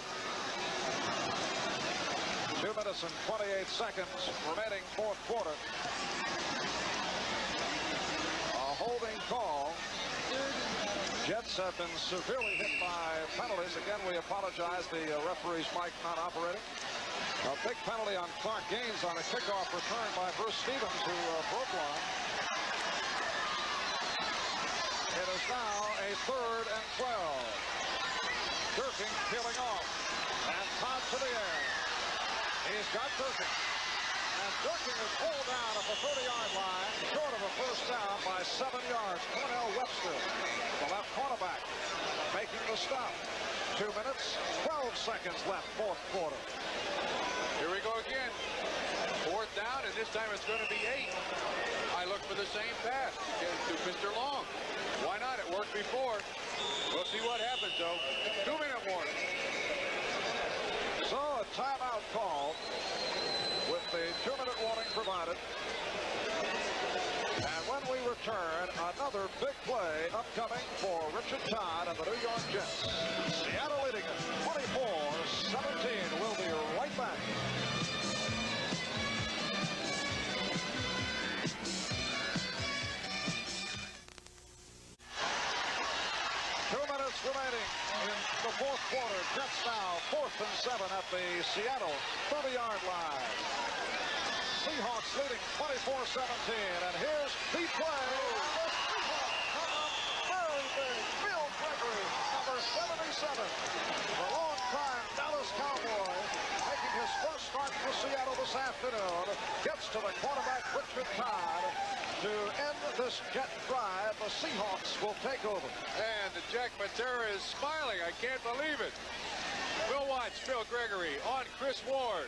2 minutes and 28 seconds remaining fourth quarter. A holding call. Jets have been severely hit by penalties. Again, we apologize. The referee's mic not operating. A big penalty on Clark Gaines on a kickoff return by Bruce Stevens, who broke one. It is now a 3rd and 12. Durkin peeling off. And Todd to the air. He's got Durkin. And Durkin is pulled down at the 30-yard line, short of a first down by 7 yards. Cornell Webster, the left cornerback, making the stop. 2 minutes, 12 seconds left, fourth quarter. Here we go again. 4th down, and this time it's going to be 8. I look for the same pass to Mr. Long. Why not? It worked before. We'll see what happens, though. 2-minute warning. So a timeout call with the 2-minute warning provided. And when we return, another big play upcoming for Richard Todd and the New York Jets. Seattle leading it 24-17. We'll be right back. Remaining in the fourth quarter. Jets now 4th and 7 at the Seattle 30-yard line. Seahawks leading 24-17. And here's the play. Very big. Bill Gregory, number 77. The long-time Dallas Cowboy, making his first start for Seattle this afternoon, gets to the quarterback, Richard Todd, to end this Jet drive. The Seahawks will take over. And Jack Matera is smiling. I can't believe it. We'll watch Bill Gregory on Chris Ward.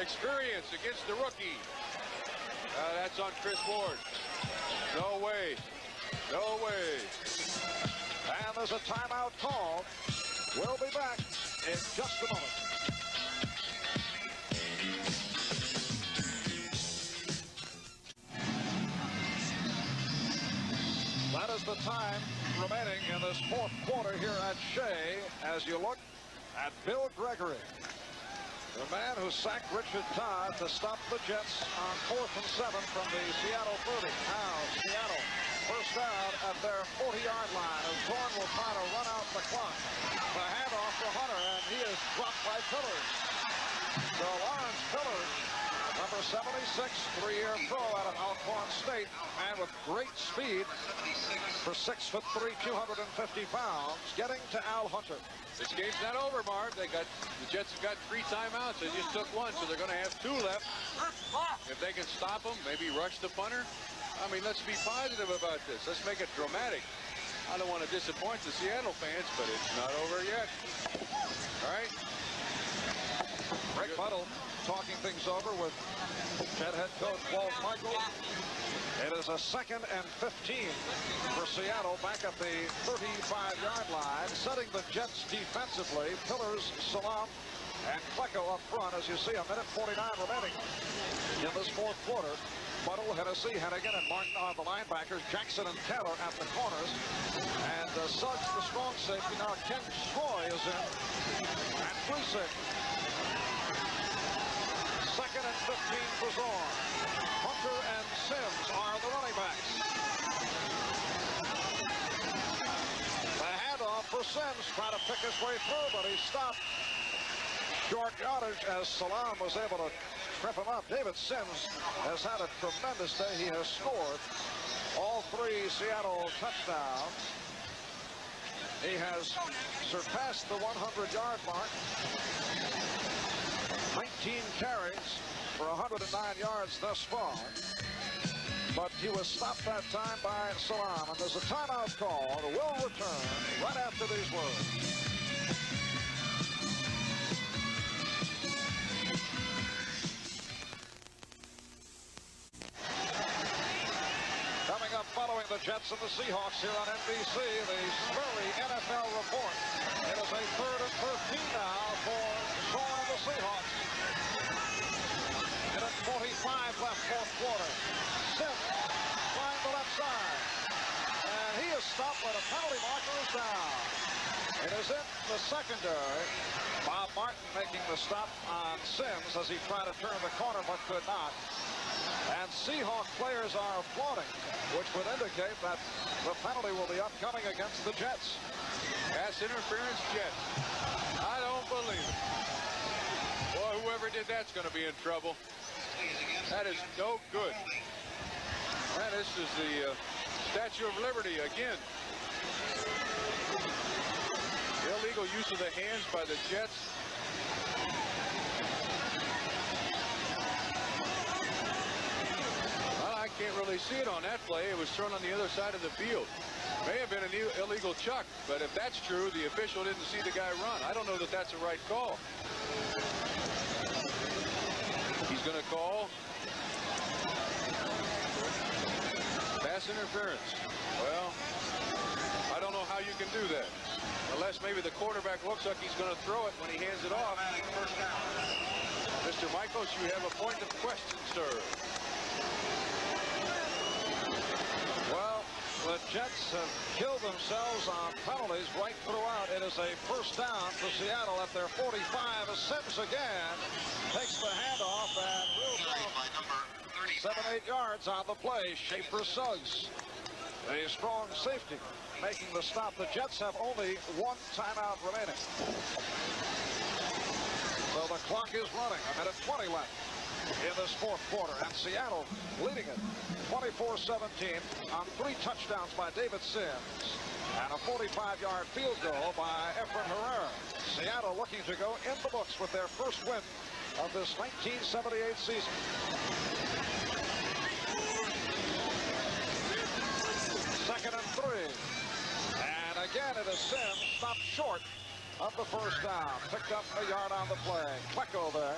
Experience against the rookie. That's on Chris Ward. No way. No way. And there's a timeout call. We'll be back in just a moment. That is the time remaining in this fourth quarter here at Shea as you look at Bill Gregory, the man who sacked Richard Todd to stop the Jets on 4th and 7 from the Seattle 30. Now Seattle first down at their 40-yard line as Zorn will try to run out the clock. The handoff to Hunter, and he is dropped by Pillars. So Lawrence Pillars, number 76, 3-year pro out of Alcorn State, and with great speed for 6'3", 250 pounds, getting to Al Hunter. This game's not over, Marv. The Jets have got 3 timeouts. They just took 1, so they're going to have 2 left. If they can stop them, maybe rush the punter. I mean, let's be positive about this. Let's make it dramatic. I don't want to disappoint the Seattle fans, but it's not over yet. All right. Rick Buttle talking things over with Jet head coach Walt Michaels. It is a 2nd and 15 for Seattle back at the 35-yard line, setting the Jets defensively. Pillars, Salam, and Klecko up front as you see a minute 49 remaining in this fourth quarter. Buttle, Hennessy, Hennigan, and Martin are the linebackers. Jackson and Taylor at the corners. And Suggs, the strong safety. Now Ken Troy is in at free safety. 2nd and 15 for Zorn. Hunter and Sims are the running backs. The handoff for Sims, trying to pick his way through, but he stopped. Short yardage as Salam was able to trip him up. David Sims has had a tremendous day. He has scored all 3 Seattle touchdowns. He has surpassed the 100-yard mark. 19 carries for 109 yards thus far. But he was stopped that time by Salam. And there's a timeout call. Will return right after these words. Coming up following the Jets and the Seahawks here on NBC, the Spurry NFL Report. It is a 3rd and 13 now for Zorn and the Seahawks. Minute 45 left fourth quarter. Sims flying the left side. And he is stopped by the penalty marker is down. It is in the secondary. Bob Martin making the stop on Sims as he tried to turn the corner but could not. And Seahawk players are applauding, which would indicate that the penalty will be upcoming against the Jets. Pass interference, Jets. I don't believe it. Boy, whoever did that's going to be in trouble. That is no good. And this is the Statue of Liberty again. Illegal use of the hands by the Jets. Well, I can't really see it on that play. It was thrown on the other side of the field. May have been an illegal chuck, but if that's true, the official didn't see the guy run. I don't know that that's a right call. He's going to call pass interference. Well, I don't know how you can do that. Unless maybe the quarterback looks like he's going to throw it when he hands it off. Mr. Michaels, you have a point of question, sir. Well, the Jets have killed themselves on penalties right throughout. It is a first down for Seattle at their 45. As Sims again takes the handoff and will 7-8 7-8 yards on the play. Schaefer Suggs. A strong safety making the stop. The Jets have only one timeout remaining. So the clock is running. A minute 20 left in this fourth quarter. And Seattle leading it 24-17 on 3 touchdowns by David Sims and a 45-yard field goal by Efren Herrera. Seattle looking to go in the books with their first win of this 1978 season. Second and 3. And again it is Sims, stopped short of the first down. Picked up a yard on the play. Klecko there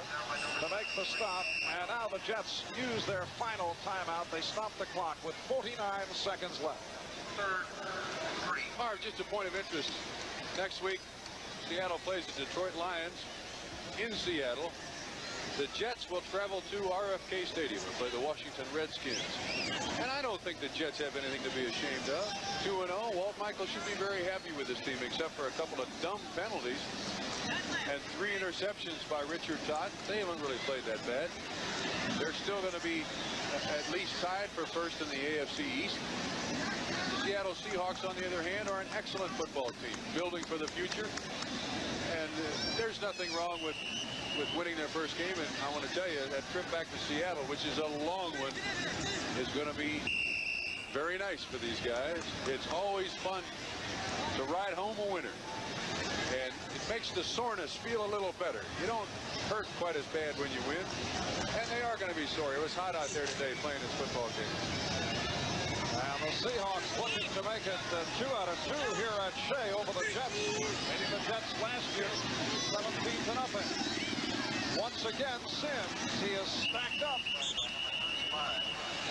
to make the stop. And now the Jets use their final timeout. They stop the clock with 49 seconds left. Third and 3. Marv, just a point of interest. Next week, Seattle plays the Detroit Lions in Seattle. The Jets will travel to RFK Stadium and play the Washington Redskins. And I don't think the Jets have anything to be ashamed of. 2-0. Walt Michael should be very happy with this team, except for a couple of dumb penalties and 3 interceptions by Richard Todd. They haven't really played that bad. They're still going to be at least tied for first in the AFC East. The Seattle Seahawks, on the other hand, are an excellent football team, building for the future. And there's nothing wrong with winning their first game. And I want to tell you, that trip back to Seattle, which is a long one, is going to be very nice for these guys. It's always fun to ride home a winner. And it makes the soreness feel a little better. You don't hurt quite as bad when you win. And they are going to be sore. It was hot out there today playing this football game. And the Seahawks looking to make it 2 out of 2 here at Shea over the Jets. Beating the Jets last year 17-0. Once again, Sims, he is stacked up.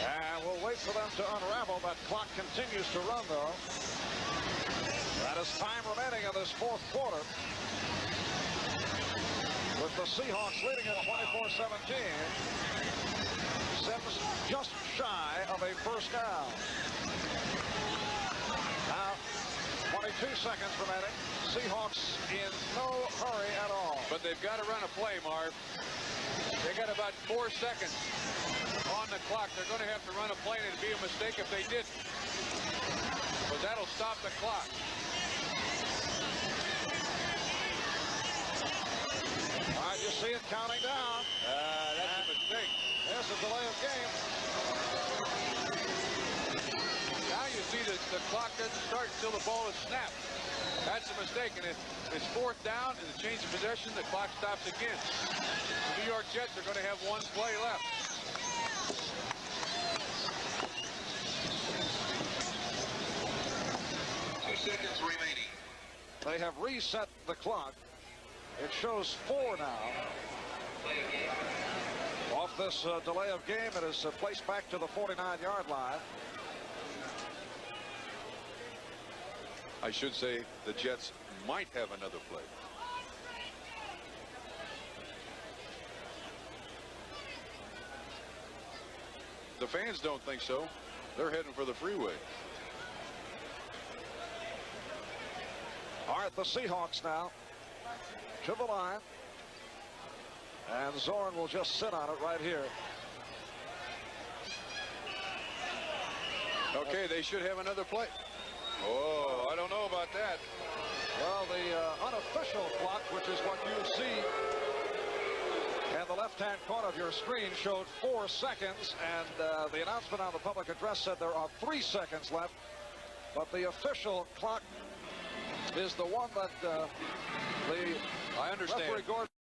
And we'll wait for them to unravel. That clock continues to run, though. That is time remaining in this fourth quarter, with the Seahawks leading at 24-17. Sims just shy of a first down. Now, 22 seconds remaining. Seahawks in no hurry at all. But they've got to run a play, Marv. They got about 4 seconds on the clock. They're going to have to run a play, and it'd be a mistake if they didn't. But that'll stop the clock. All right, you see it counting down. That's a mistake. There's a delay of game. Now you see that the clock doesn't start until the ball is snapped. That's a mistake, and it's fourth down, and the change of possession, the clock stops again. The New York Jets are going to have 1 play left. Seconds remaining. They have reset the clock. It shows 4 now. Off this delay of game, it is placed back to the 49-yard line. I should say the Jets might have another play. The fans don't think so. They're heading for the freeway. All right, the Seahawks now to the line. And Zorn will just sit on it right here. Okay, they should have another play. Oh, I don't know about that. Well, the unofficial clock, which is what you see in the left-hand corner of your screen, showed 4 seconds, and the announcement on the public address said there are 3 seconds left. But the official clock is the one that I understand. referee Gordon